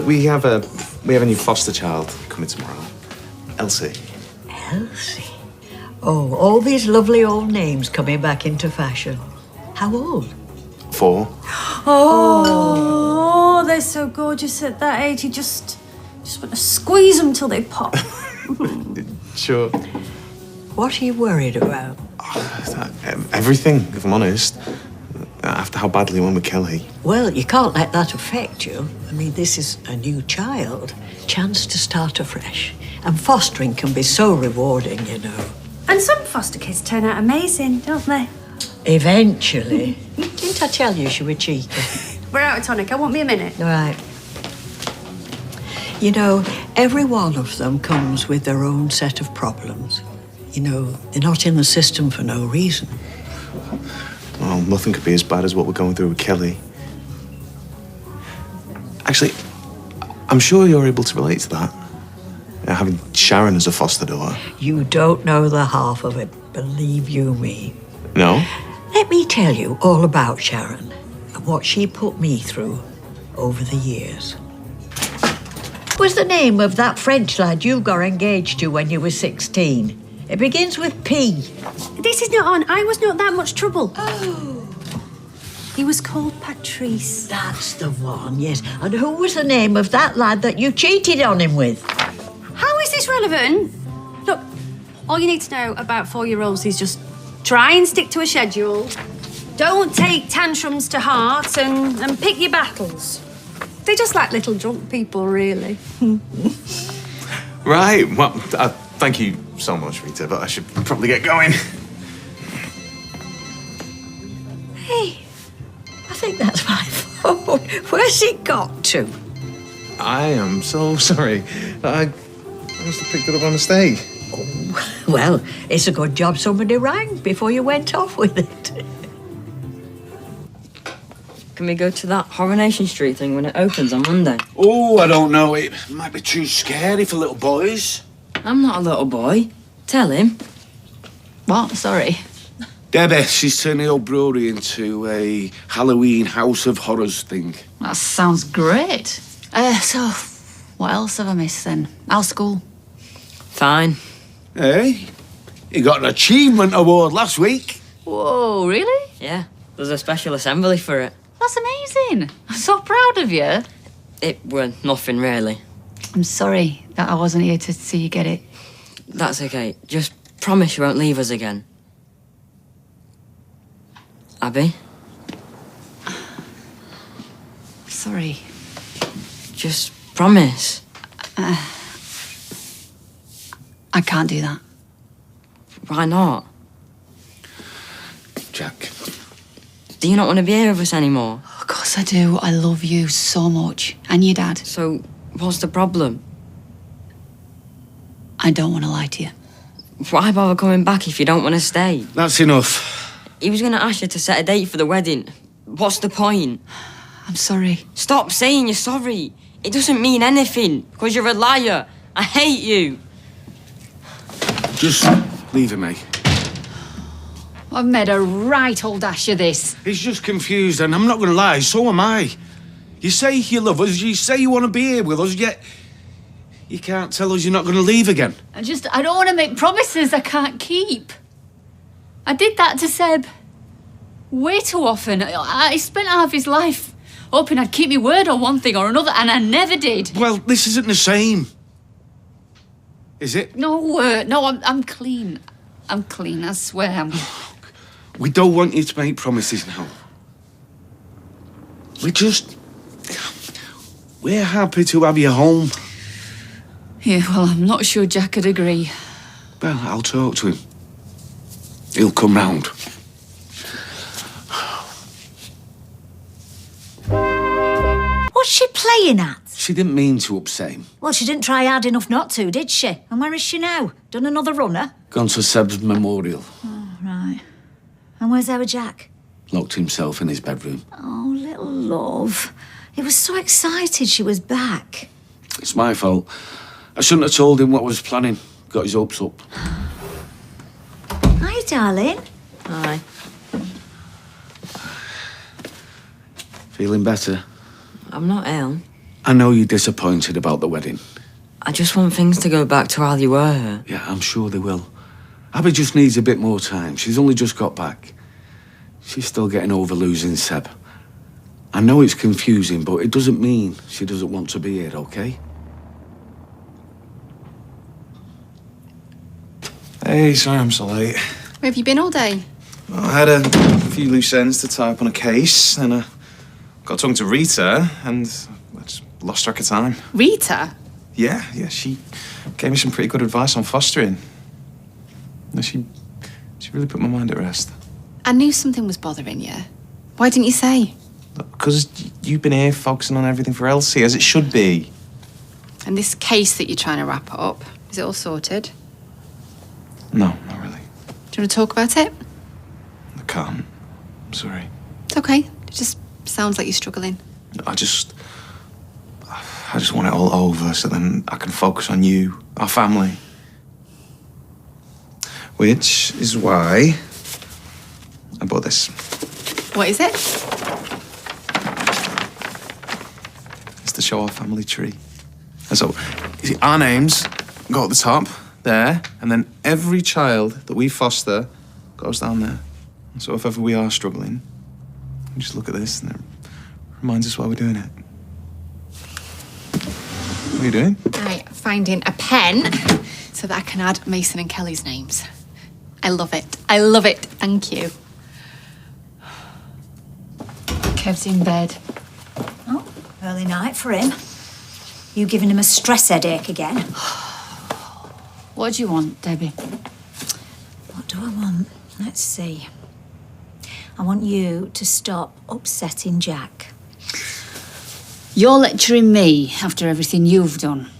We have a new foster child coming tomorrow. Elsie. Elsie? Oh, all these lovely old names coming back into fashion. How old? 4. Oh, they're so gorgeous at that age. You just want to squeeze them till they pop. Sure. What are you worried about? Everything, if I'm honest. After how badly we went with Kelly. Well, you can't let that affect you. I mean, this is a new child. Chance to start afresh. And fostering can be so rewarding, you know. And some foster kids turn out amazing, don't they? Eventually. Didn't I tell you she was cheeky? We're out of tonic. I want me a minute. All right. You know, every one of them comes with their own set of problems. You know, they're not in the system for no reason. Well, nothing could be as bad as what we're going through with Kelly. Actually, I'm sure you're able to relate to that. Having Sharon as a foster daughter. You don't know the half of it, believe you me. No? Let me tell you all about Sharon and what she put me through over the years. What's the name of that French lad you got engaged to when you were 16? It begins with P. This is not on. I was not that much trouble. Oh. He was called Patrice. That's the one, yes. And who was the name of that lad that you cheated on him with? How is this relevant? Look, all you need to know about 4-year-olds is just try and stick to a schedule. Don't take tantrums to heart and pick your battles. They're just like little drunk people, really. Right. Well, thank you so much, Rita, but I should probably get going. Hey, I think that's my phone. Where's it got to? I am so sorry. I must have picked it up on mistake. Oh, well, it's a good job somebody rang before you went off with it. Can we go to that Coronation Street thing when it opens on Monday? Oh, I don't know. It might be too scary for little boys. I'm not a little boy. Tell him. What? Sorry. Debbie, she's turned the old brewery into a Halloween House of Horrors thing. That sounds great. So, what else have I missed then? How's school? Fine. Hey, you got an achievement award last week. Whoa, really? Yeah, there's a special assembly for it. That's amazing. I'm so proud of you. It were nothing, really. I'm sorry that I wasn't here to see you get it. That's okay. Just promise you won't leave us again. Abby? Sorry. Just promise. I can't do that. Why not? Jack. Do you not want to be here with us anymore? Of course I do. I love you so much. And your dad. So, what's the problem? I don't want to lie to you. Why bother coming back if you don't want to stay? That's enough. He was going to ask you to set a date for the wedding. What's the point? I'm sorry. Stop saying you're sorry. It doesn't mean anything, because you're a liar. I hate you. Just leave it, mate. I've made a right old Asha this. He's just confused, and I'm not going to lie, so am I. You say you love us, you say you want to be here with us, yet you can't tell us you're not going to leave again. I don't want to make promises I can't keep. I did that to Seb way too often. I spent half his life hoping I'd keep my word on one thing or another, and I never did. Well, this isn't the same. Is it? No, I'm clean. I'm clean, I swear. We don't want you to make promises now. We're happy to have you home. Yeah, well, I'm not sure Jack would agree. Well, I'll talk to him. He'll come round. What's she playing at? She didn't mean to upset him. Well, she didn't try hard enough not to, did she? And where is she now? Done another runner? Gone to Seb's memorial. Oh, right. And where's our Jack? Locked himself in his bedroom. Oh, little love. He was so excited she was back. It's my fault. I shouldn't have told him what I was planning. Got his hopes up. Hi, darling. Hi. Feeling better? I'm not ill. I know you're disappointed about the wedding. I just want things to go back to how they were. Yeah, I'm sure they will. Abby just needs a bit more time. She's only just got back. She's still getting over losing Seb. I know it's confusing, but it doesn't mean she doesn't want to be here, okay? Hey, sorry I'm so late. Where have you been all day? Well, I had a few loose ends to tie up on a case, and got talking to Rita, and I just lost track of time. Rita? Yeah, she gave me some pretty good advice on fostering. No, she really put my mind at rest. I knew something was bothering you. Why didn't you say? Because you've been here focusing on everything for Elsie, as it should be. And this case that you're trying to wrap up, is it all sorted? No, not really. Do you want to talk about it? I can't. I'm sorry. It's okay. It just sounds like you're struggling. I just want it all over so then I can focus on you, our family. Which is why I bought this. What is it? It's to show our family tree. And so, you see, our names go at the top, there, and then every child that we foster goes down there. And so if ever we are struggling, we just look at this and it reminds us why we're doing it. What are you doing? I'm finding a pen so that I can add Mason and Kelly's names. I love it. I love it. Thank you. Kev's in bed. Oh, early night for him. You giving him a stress headache again? What do you want, Debbie? What do I want? Let's see. I want you to stop upsetting Jack. You're lecturing me after everything you've done.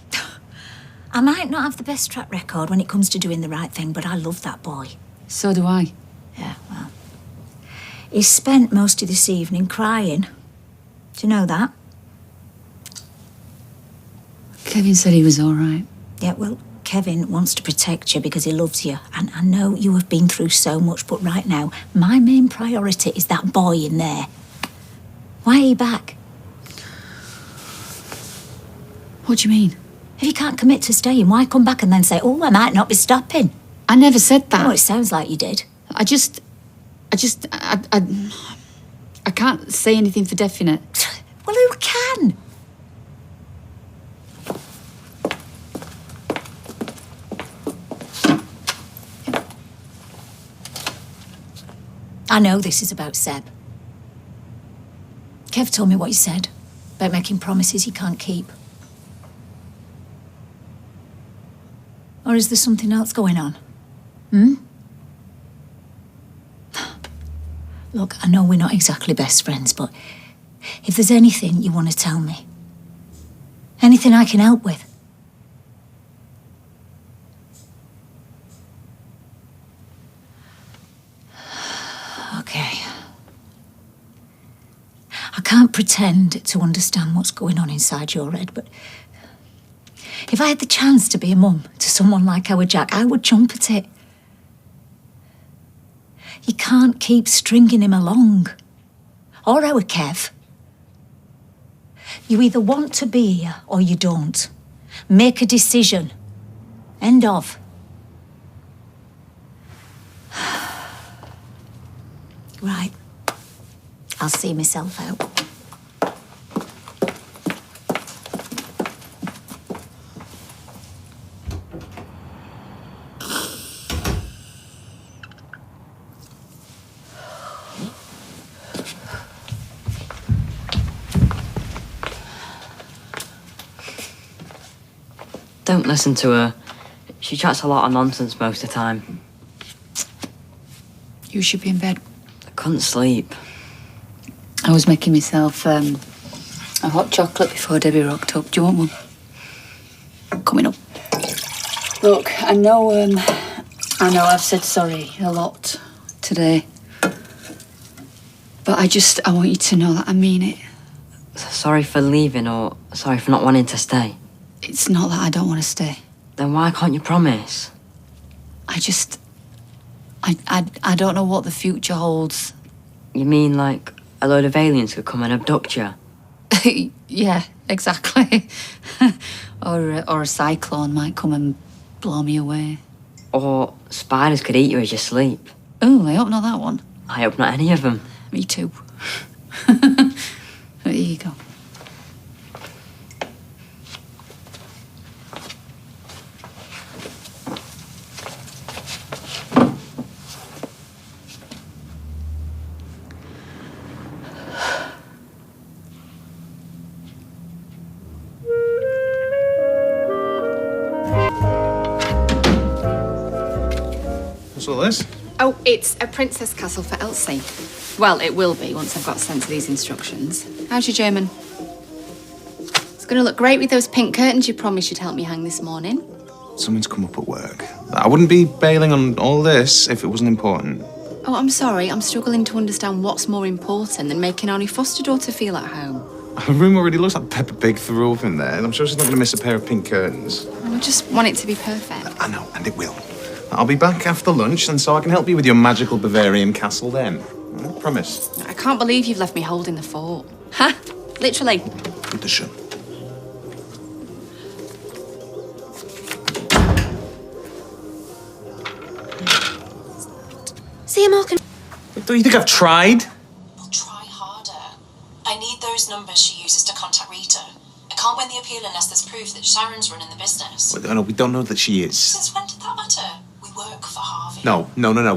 I might not have the best track record when it comes to doing the right thing, but I love that boy. So do I. Yeah, well. He spent most of this evening crying. Do you know that? Kevin said he was all right. Yeah, well, Kevin wants to protect you because he loves you. And I know you have been through so much, but right now, my main priority is that boy in there. Why are you back? What do you mean? If you can't commit to staying, why come back and then say, oh, I might not be stopping? I never said that. Oh, it sounds like you did. I can't say anything for definite. Well, who can? I know this is about Seb. Kev told me what he said about making promises he can't keep. Or is there something else going on? Look, I know we're not exactly best friends, but if there's anything you want to tell me, anything I can help with. Okay. I can't pretend to understand what's going on inside your head, but if I had the chance to be a mum to someone like our Jack, I would jump at it. You can't keep stringing him along. Or our Kev. You either want to be here or you don't. Make a decision. End of. Right. I'll see myself out. Don't listen to her. She chats a lot of nonsense most of the time. You should be in bed. I couldn't sleep. I was making myself a hot chocolate before Debbie rocked up. Do you want one? Coming up. Look, I know I've said sorry a lot today. But I want you to know that I mean it. Sorry for leaving or sorry for not wanting to stay? It's not that I don't want to stay. Then why can't you promise? I don't know what the future holds. You mean like a load of aliens could come and abduct you? Yeah, exactly. or a cyclone might come and blow me away. Or spiders could eat you as you sleep. Oh, I hope not that one. I hope not any of them. Me too. There you go. What's all this? Oh, it's a princess castle for Elsie. Well, it will be once I've got sense of these instructions. How's your German? It's going to look great with those pink curtains you promised you'd help me hang this morning. Something's come up at work. I wouldn't be bailing on all this if it wasn't important. Oh, I'm sorry. I'm struggling to understand what's more important than making our new foster daughter feel at home. Her room already looks like Peppa Pig threw up in there, and I'm sure she's not going to miss a pair of pink curtains. I just want it to be perfect. I know, and it will. I'll be back after lunch, and so I can help you with your magical Bavarian castle then. I promise. I can't believe you've left me holding the fort. Ha! Literally. Bitte schön. See him all. Don't you think I've tried? Try harder. I need those numbers she uses to contact Rita. I can't win the appeal unless there's proof that Sharon's running the business. Well, no, we don't know that she is. Since when did that matter? We work for Harvey. No.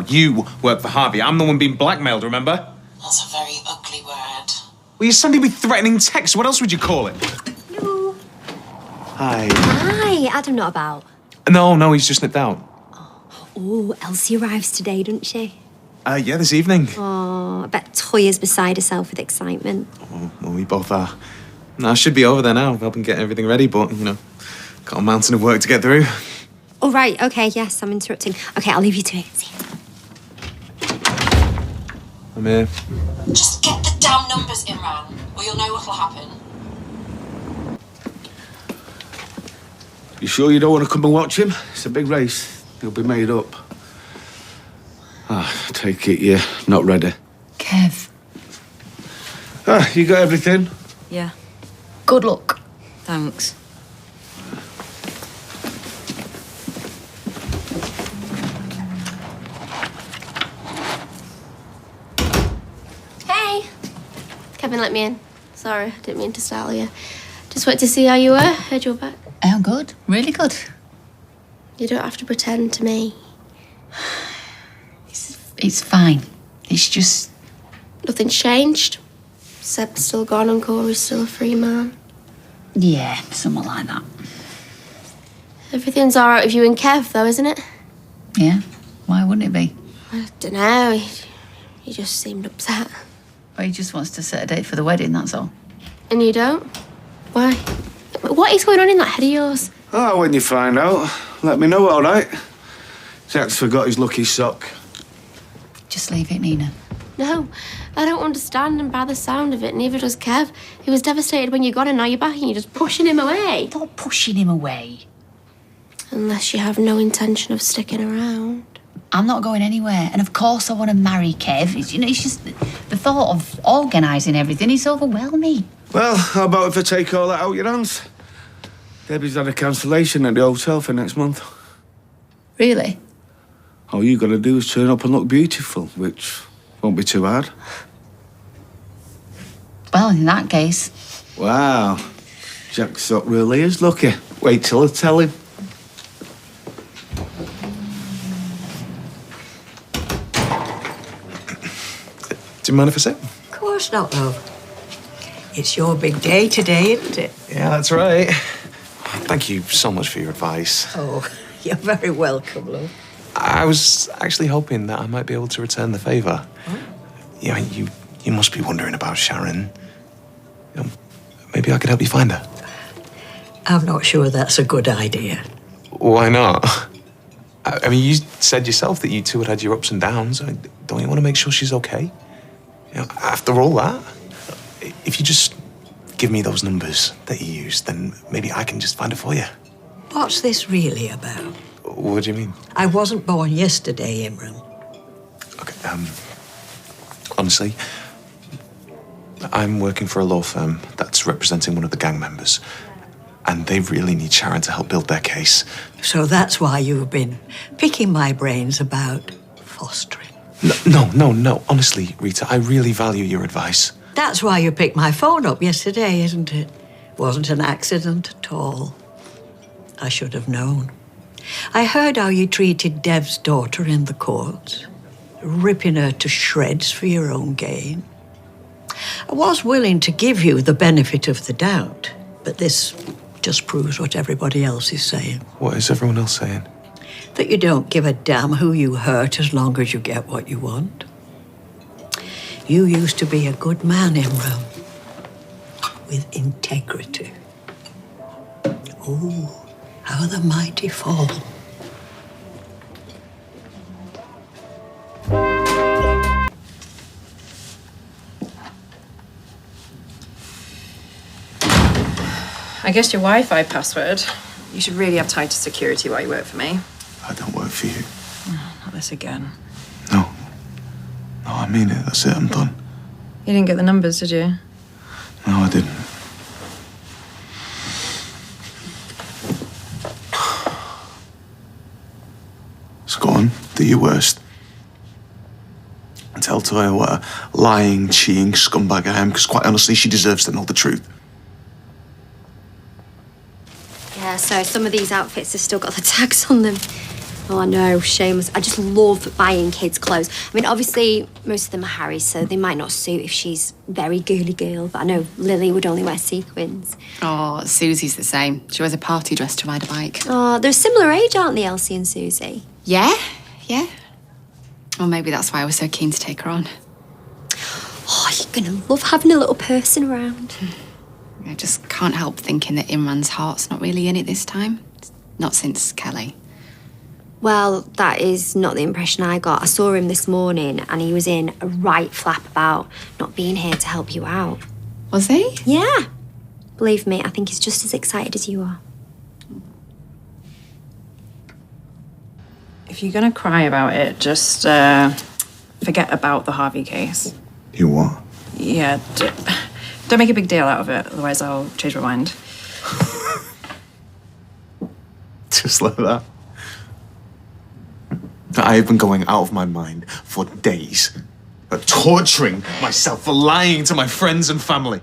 You work for Harvey. I'm the one being blackmailed, remember? That's a very ugly word. Well, you're sending me threatening texts. What else would you call it? Hello. Hi. Hi, Adam not about. No, he's just nipped out. Oh, Elsie arrives today, doesn't she? Yeah, this evening. Oh, I bet Toya's beside herself with excitement. Oh, well, we both are. No, I should be over there now, helping get everything ready, but, got a mountain of work to get through. Oh, right, okay, yes, I'm interrupting. Okay, I'll leave you to it. See you. I'm here. Just get the damn numbers, Imran, or you'll know what'll happen. You sure you don't want to come and watch him? It's a big race. He'll be made up. Take it you're not ready. Kev. You got everything? Yeah. Good luck. Thanks. Hey. Kevin let me in. Sorry, I didn't mean to startle you. Just wanted to see how you were. Heard you were back. Oh, good. Really good. You don't have to pretend to me. It's fine. It's just... Nothing's changed. Seb's still gone and Cory's still a free man. Yeah, something like that. Everything's all right with you and Kev, though, isn't it? Yeah. Why wouldn't it be? I don't know. He just seemed upset. Well, he just wants to set a date for the wedding, that's all. And you don't? Why? What is going on in that head of yours? Oh, when you find out, let me know, all right? Jack's forgot his lucky sock. Just leave it, Nina. No, I don't understand, and by the sound of it, neither does Kev. He was devastated when you got him, now you're back and you're just pushing him away. Not pushing him away. Unless you have no intention of sticking around. I'm not going anywhere, and of course I want to marry Kev. It's just the thought of organising everything is overwhelming. Well, how about if I take all that out your hands? Debbie's had a cancellation at the hotel for next month. Really? All you got to do is turn up and look beautiful, which won't be too hard. Well, in that case... Wow. Jack sock really is lucky. Wait till I tell him. Do you mind if I sit? Of course not, love. It's your big day today, isn't it? Yeah, that's right. Thank you so much for your advice. Oh, you're very welcome, love. I was actually hoping that I might be able to return the favour. Yeah, you must be wondering about Sharon. Maybe I could help you find her. I'm not sure that's a good idea. Why not? I mean, you said yourself that you two had had your ups and downs. Don't you want to make sure she's okay? After all that, if you just give me those numbers that you used, then maybe I can just find her for you. What's this really about? What do you mean? I wasn't born yesterday, Imran. Okay, honestly, I'm working for a law firm that's representing one of the gang members, and they really need Sharon to help build their case. So that's why you've been picking my brains about fostering. No. Honestly, Rita, I really value your advice. That's why you picked my phone up yesterday, isn't it? Wasn't an accident at all. I should have known. I heard how you treated Dev's daughter in the courts, ripping her to shreds for your own gain. I was willing to give you the benefit of the doubt, but this just proves what everybody else is saying. What is everyone else saying? That you don't give a damn who you hurt as long as you get what you want. You used to be a good man, Imran, with integrity. Oh, how the mighty fall. I guessed your Wi-Fi password. You should really have tighter security while you work for me. I don't work for you. Not this again. No, I mean it. That's it. I'm done. You didn't get the numbers, did you? No, I didn't. So go on, do your worst. And tell Toya what a lying, cheating scumbag I am, because quite honestly, she deserves to know the truth. Yeah, so some of these outfits have still got the tags on them. Oh, I know, shameless. I just love buying kids' clothes. I mean, obviously, most of them are Harry's, so they might not suit if she's very girly girl, but I know Lily would only wear sequins. Oh, Susie's the same. She wears a party dress to ride a bike. Oh, they're a similar age, aren't they, Elsie and Susie? Yeah. Or maybe that's why I was so keen to take her on. Oh, you're gonna love having a little person around. I just can't help thinking that Imran's heart's not really in it this time. Not since Kelly. Well, that is not the impression I got. I saw him this morning and he was in a right flap about not being here to help you out. Was he? Yeah. Believe me, I think he's just as excited as you are. If you're gonna cry about it, just forget about the Harvey case. You what? Yeah, don't make a big deal out of it, otherwise I'll change my mind. Just like that. I've been going out of my mind for days, torturing myself for lying to my friends and family.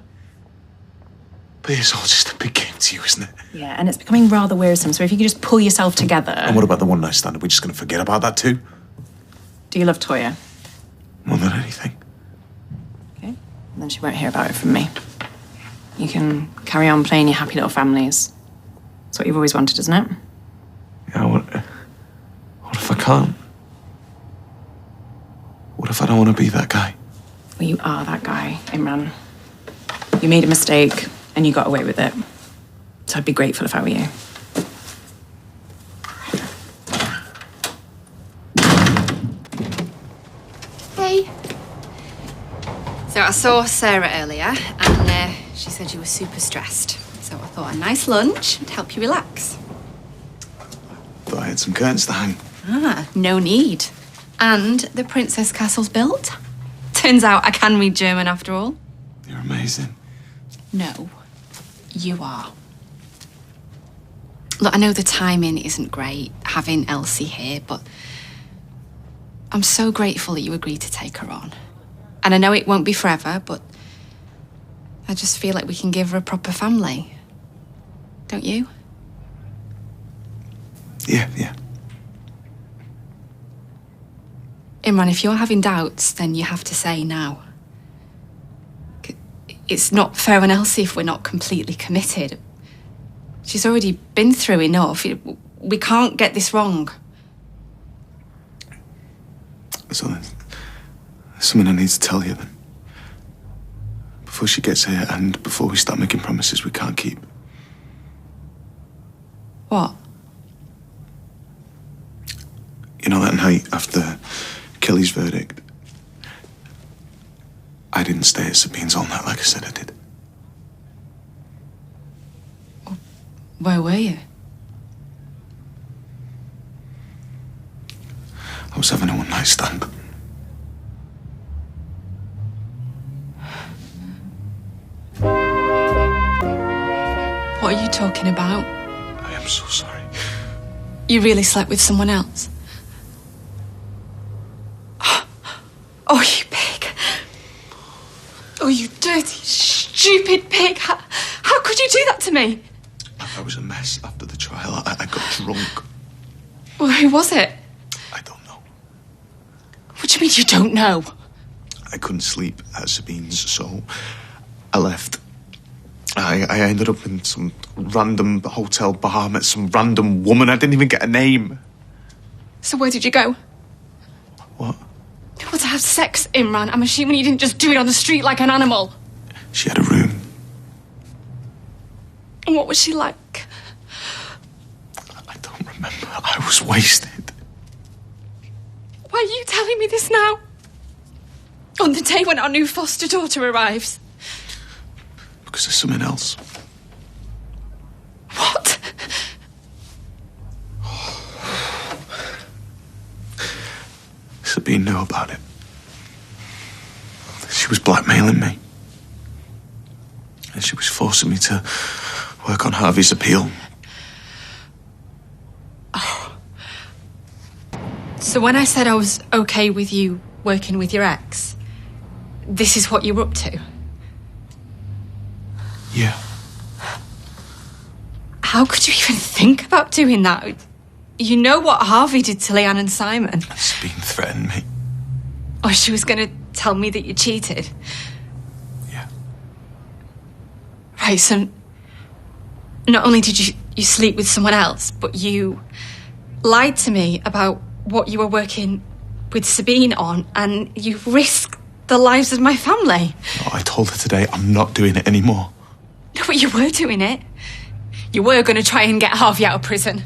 But it's all just a big game to you, isn't it? Yeah, and it's becoming rather wearisome, so if you could just pull yourself together. And what about the one night stand? Are we just going to forget about that too? Do you love Toya? More than anything. Okay, and then she won't hear about it from me. You can carry on playing your happy little families. That's what you've always wanted, isn't it? Yeah, what if I can't? What if I don't want to be that guy? Well, you are that guy, Imran. You made a mistake and you got away with it. So I'd be grateful if I were you. Hey. So I saw Sarah earlier and she said you were super stressed. So I thought a nice lunch would help you relax. Thought I had some curtains to hang. No need. And the Princess Castle's built. Turns out I can read German after all. You're amazing. No, you are. Look, I know the timing isn't great, having Elsie here, but I'm so grateful that you agreed to take her on. And I know it won't be forever, but I just feel like we can give her a proper family. Don't you? Yeah. Imran, if you're having doubts, then you have to say now. It's not fair on Elsie if we're not completely committed. She's already been through enough. We can't get this wrong. So there's something I need to tell you then. Before she gets here and before we start making promises we can't keep. What? You know that night after Kelly's verdict? I didn't stay at Sabine's all night like I said I did. Where were you? I was having a one-night stand. What are you talking about? I am so sorry. You really slept with someone else? Oh, you pig. Oh, you dirty, stupid pig. How could you do that to me? I was a mess after the trial. I got drunk. Well, who was it? I don't know. What do you mean you don't know? I couldn't sleep at Sabine's, so I left. I ended up in some random hotel bar, met some random woman. I didn't even get a name. So where did you go? What? Well, to have sex, Imran. I'm assuming you didn't just do it on the street like an animal. She had a room. And what was she like? I was wasted. Why are you telling me this now? On the day when our new foster daughter arrives? Because there's something else. What? Sabine knew about it. She was blackmailing me. And she was forcing me to work on Harvey's appeal. So when I said I was okay with you working with your ex, this is what you were up to? Yeah. How could you even think about doing that? You know what Harvey did to Leanne and Simon. Sabine threatened me. Or she was going to tell me that you cheated. Yeah. Right, so not only did you sleep with someone else, but you lied to me about what you were working with Sabine on, and you risked the lives of my family. No, I told her today I'm not doing it anymore. No, but you were doing it. You were going to try and get Harvey out of prison.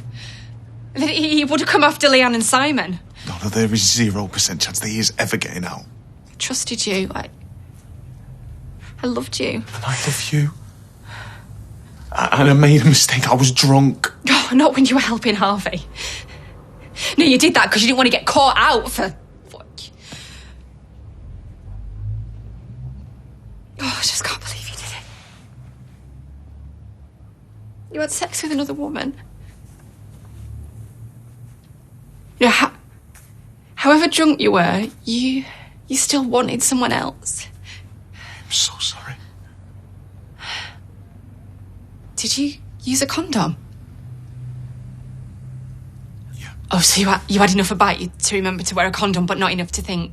He would have come after Leanne and Simon. No, there is 0% chance that he is ever getting out. I trusted you. I loved you. And I love you. And I made a mistake. I was drunk. Oh, not when you were helping Harvey. No, you did that because you didn't want to get caught out for... Oh, I just can't believe you did it. You had sex with another woman. You know, however drunk you were, you still wanted someone else. I'm so sorry. Did you use a condom? Oh, so you had enough about you to remember to wear a condom, but not enough to think,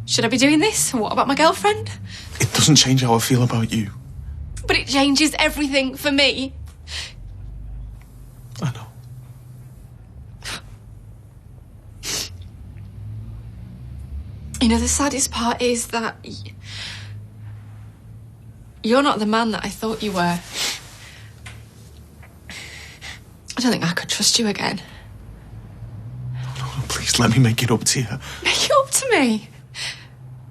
should I be doing this? What about my girlfriend? It doesn't change how I feel about you. But it changes everything for me. I know. You know, the saddest part is that you're not the man that I thought you were. I don't think I could trust you again. Please let me make it up to you. Make it up to me?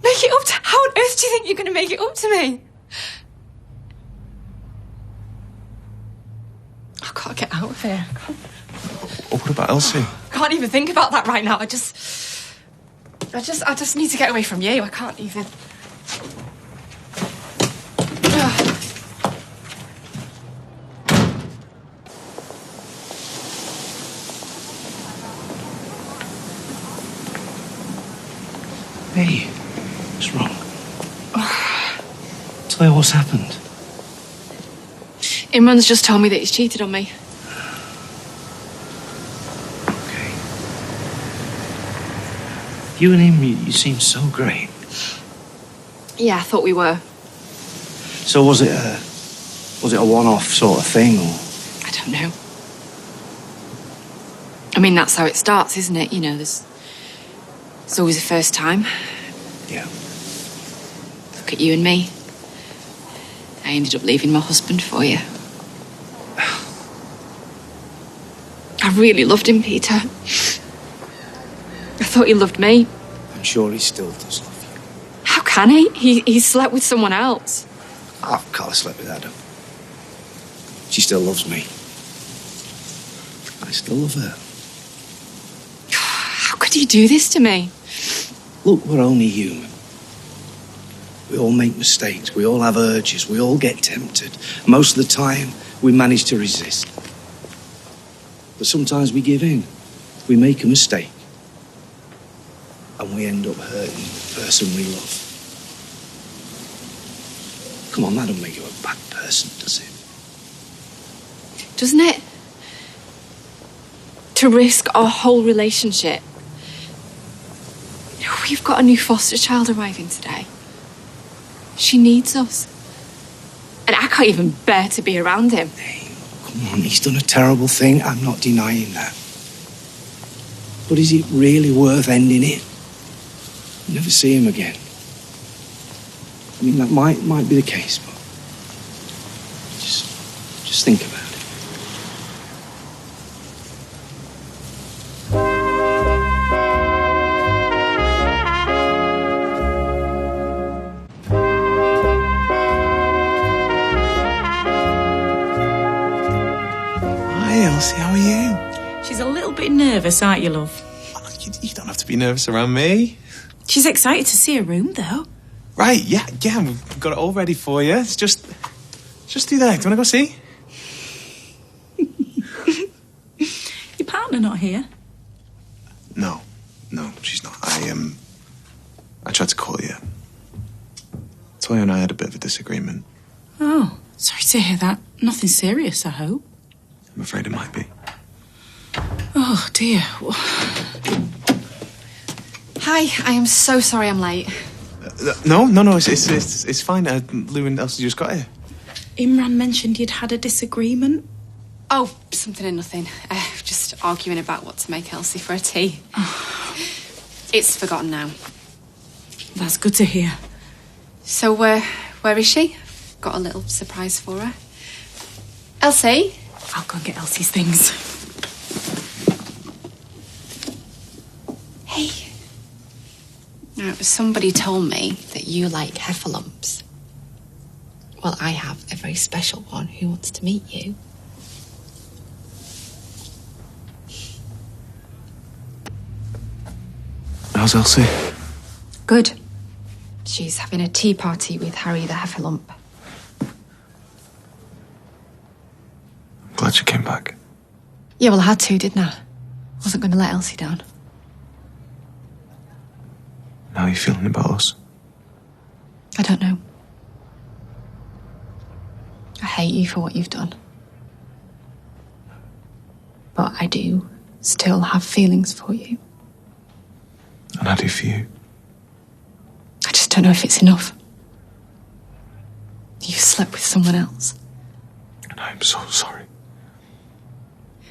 Make it up to... How on earth do you think you're going to make it up to me? I can't get out of here. What about Elsie? I can't even think about that right now. I just need to get away from you. I can't even... Hey, what's wrong? Tell me what's happened. Imran's just told me that he's cheated on me. Okay. You and him, you seem so great. Yeah, I thought we were. So was it a one-off sort of thing, or? I don't know. I mean, that's how it starts, isn't it? You know, there's always a first time. Yeah. Look at you and me. I ended up leaving my husband for you. I really loved him, Peter. I thought he loved me. I'm sure he still does love you. How can he? He slept with someone else. I've Carla slept with Adam. She still loves me. I still love her. How could he do this to me? Look, we're only human. We all make mistakes. We all have urges. We all get tempted. Most of the time, we manage to resist. But sometimes we give in. We make a mistake. And we end up hurting the person we love. Come on, that don't make you a bad person, does it? Doesn't it? To risk our whole relationship. You know, we've got a new foster child arriving today. She needs us. And I can't even bear to be around him. Come on, he's done a terrible thing. I'm not denying that. But is it really worth ending it? Never see him again. I mean, that might be the case, but just think about it. Hi, Elsie, how are you? She's a little bit nervous, aren't you, love? You don't have to be nervous around me. She's excited to see her room, though. Right, yeah, we've got it all ready for you. It's just through there. Do you want to go see? Your partner not here? No, she's not. I tried to call you. Toya and I had a bit of a disagreement. Oh, sorry to hear that. Nothing serious, I hope. I'm afraid it might be. Oh, dear. Hi, I am so sorry I'm late. No, it's fine. Lou and Elsie just got here. Imran mentioned you'd had a disagreement. Oh, something and nothing. Just arguing about what to make Elsie for a tea. It's forgotten now. That's good to hear. So, where is she? I've got a little surprise for her. Elsie? I'll go and get Elsie's things. Hey. Now, somebody told me that you like heffalumps. Well, I have a very special one who wants to meet you. How's Elsie? Good. She's having a tea party with Harry the heffalump. I'm glad she came back. Yeah, well, I had to, didn't I? Wasn't going to let Elsie down. How are you feeling about us? I don't know. I hate you for what you've done. But I do still have feelings for you. And I do for you. I just don't know if it's enough. You slept with someone else. And I'm so sorry.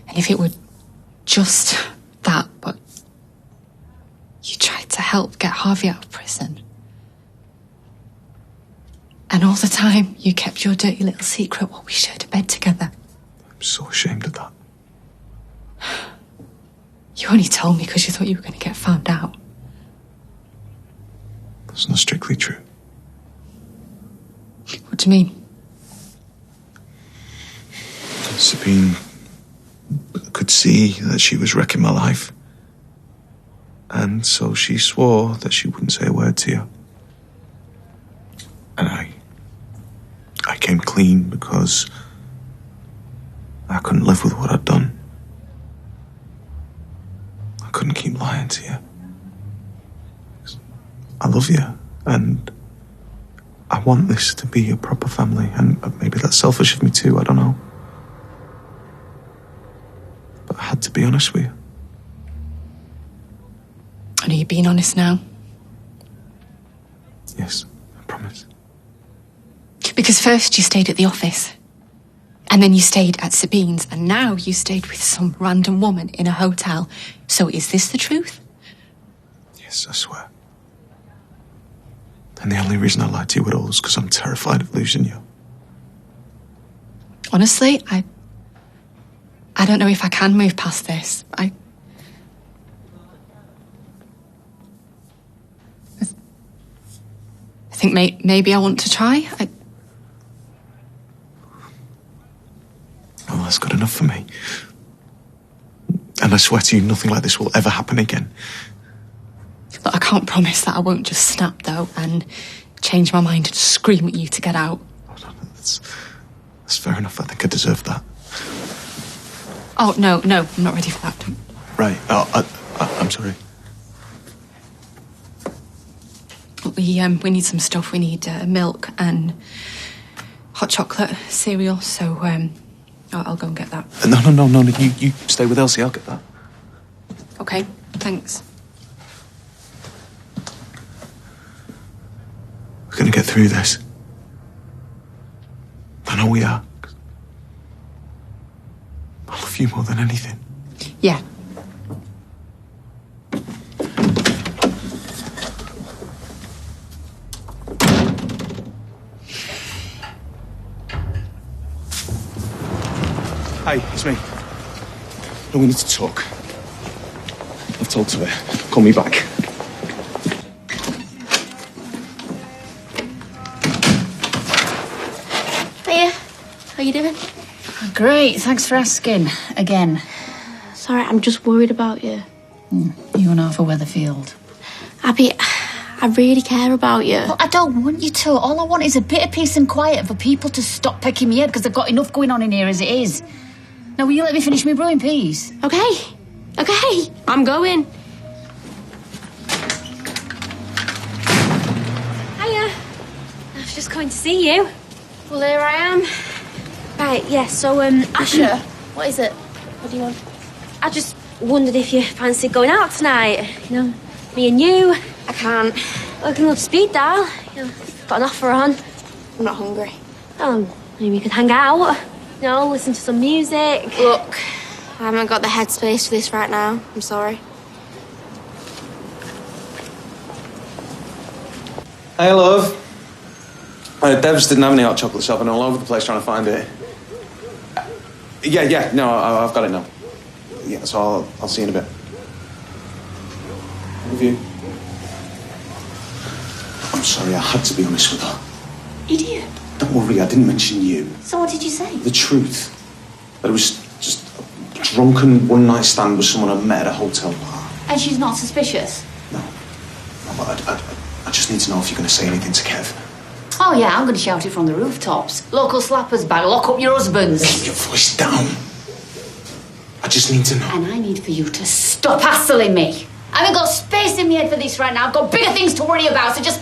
And if it were just that, but you tried to help get Harvey out of prison. And all the time, you kept your dirty little secret while we shared a bed together. I'm so ashamed of that. You only told me because you thought you were going to get found out. That's not strictly true. What do you mean? Sabine could see that she was wrecking my life. And so she swore that she wouldn't say a word to you. And I came clean because I couldn't live with what I'd done. I couldn't keep lying to you. I love you, and I want this to be a proper family, and maybe that's selfish of me too, I don't know. But I had to be honest with you. And are you being honest now? Yes, I promise. Because first you stayed at the office, and then you stayed at Sabine's, and now you stayed with some random woman in a hotel. So is this the truth? Yes, I swear. And the only reason I lied to you at all is because I'm terrified of losing you. Honestly, I don't know if I can move past this. I think maybe I want to try. Well, that's good enough for me. And I swear to you, nothing like this will ever happen again. Look, I can't promise that I won't just snap, though, and change my mind and scream at you to get out. That's fair enough. I think I deserve that. Oh, no, I'm not ready for that. Don't. Right. I'm sorry. We need some stuff. We need milk and hot chocolate, cereal, so I'll go and get that. No. You stay with Elsie. I'll get that. Okay, thanks. We're going to get through this. I know we are. I love you more than anything. Yeah. it's me. No, we need to talk. I've told to her. Call me back. Hiya. How you doing? Great, thanks for asking. Again. Sorry, I'm just worried about you. You and Arthur Weatherfield. Abby, I really care about you. Well, I don't want you to. All I want is a bit of peace and quiet for people to stop pecking me head because I've got enough going on in here as it is. Now, will you let me finish my brewing peas? Okay. Okay. I'm going. Hiya. I was just going to see you. Well, here I am. Right, yeah, so, Asha, what is it? What do you want? I just wondered if you fancied going out tonight. You know, me and you. I can't. Looking up speed dial. You know, got an offer on. I'm not hungry. Maybe we could hang out. You know, listen to some music. Look, I haven't got the headspace for this right now. I'm sorry. Hey, love. Dev's didn't have any hot chocolate shop and all over the place trying to find it. Yeah, no, I've got it now. Yeah, so I'll see you in a bit. Love you. I'm sorry, I had to be honest with her. Idiot. Don't worry, I didn't mention you. So what did you say? The truth. That it was just a drunken one-night stand with someone I met at a hotel bar. And she's not suspicious? No, but I just need to know if you're going to say anything to Kev. Oh, yeah, I'm going to shout it from the rooftops. Local slappers bag, lock up your husbands. Keep your voice down. I just need to know. And I need for you to stop hassling me. I haven't got space in my head for this right now. I've got bigger things to worry about, so just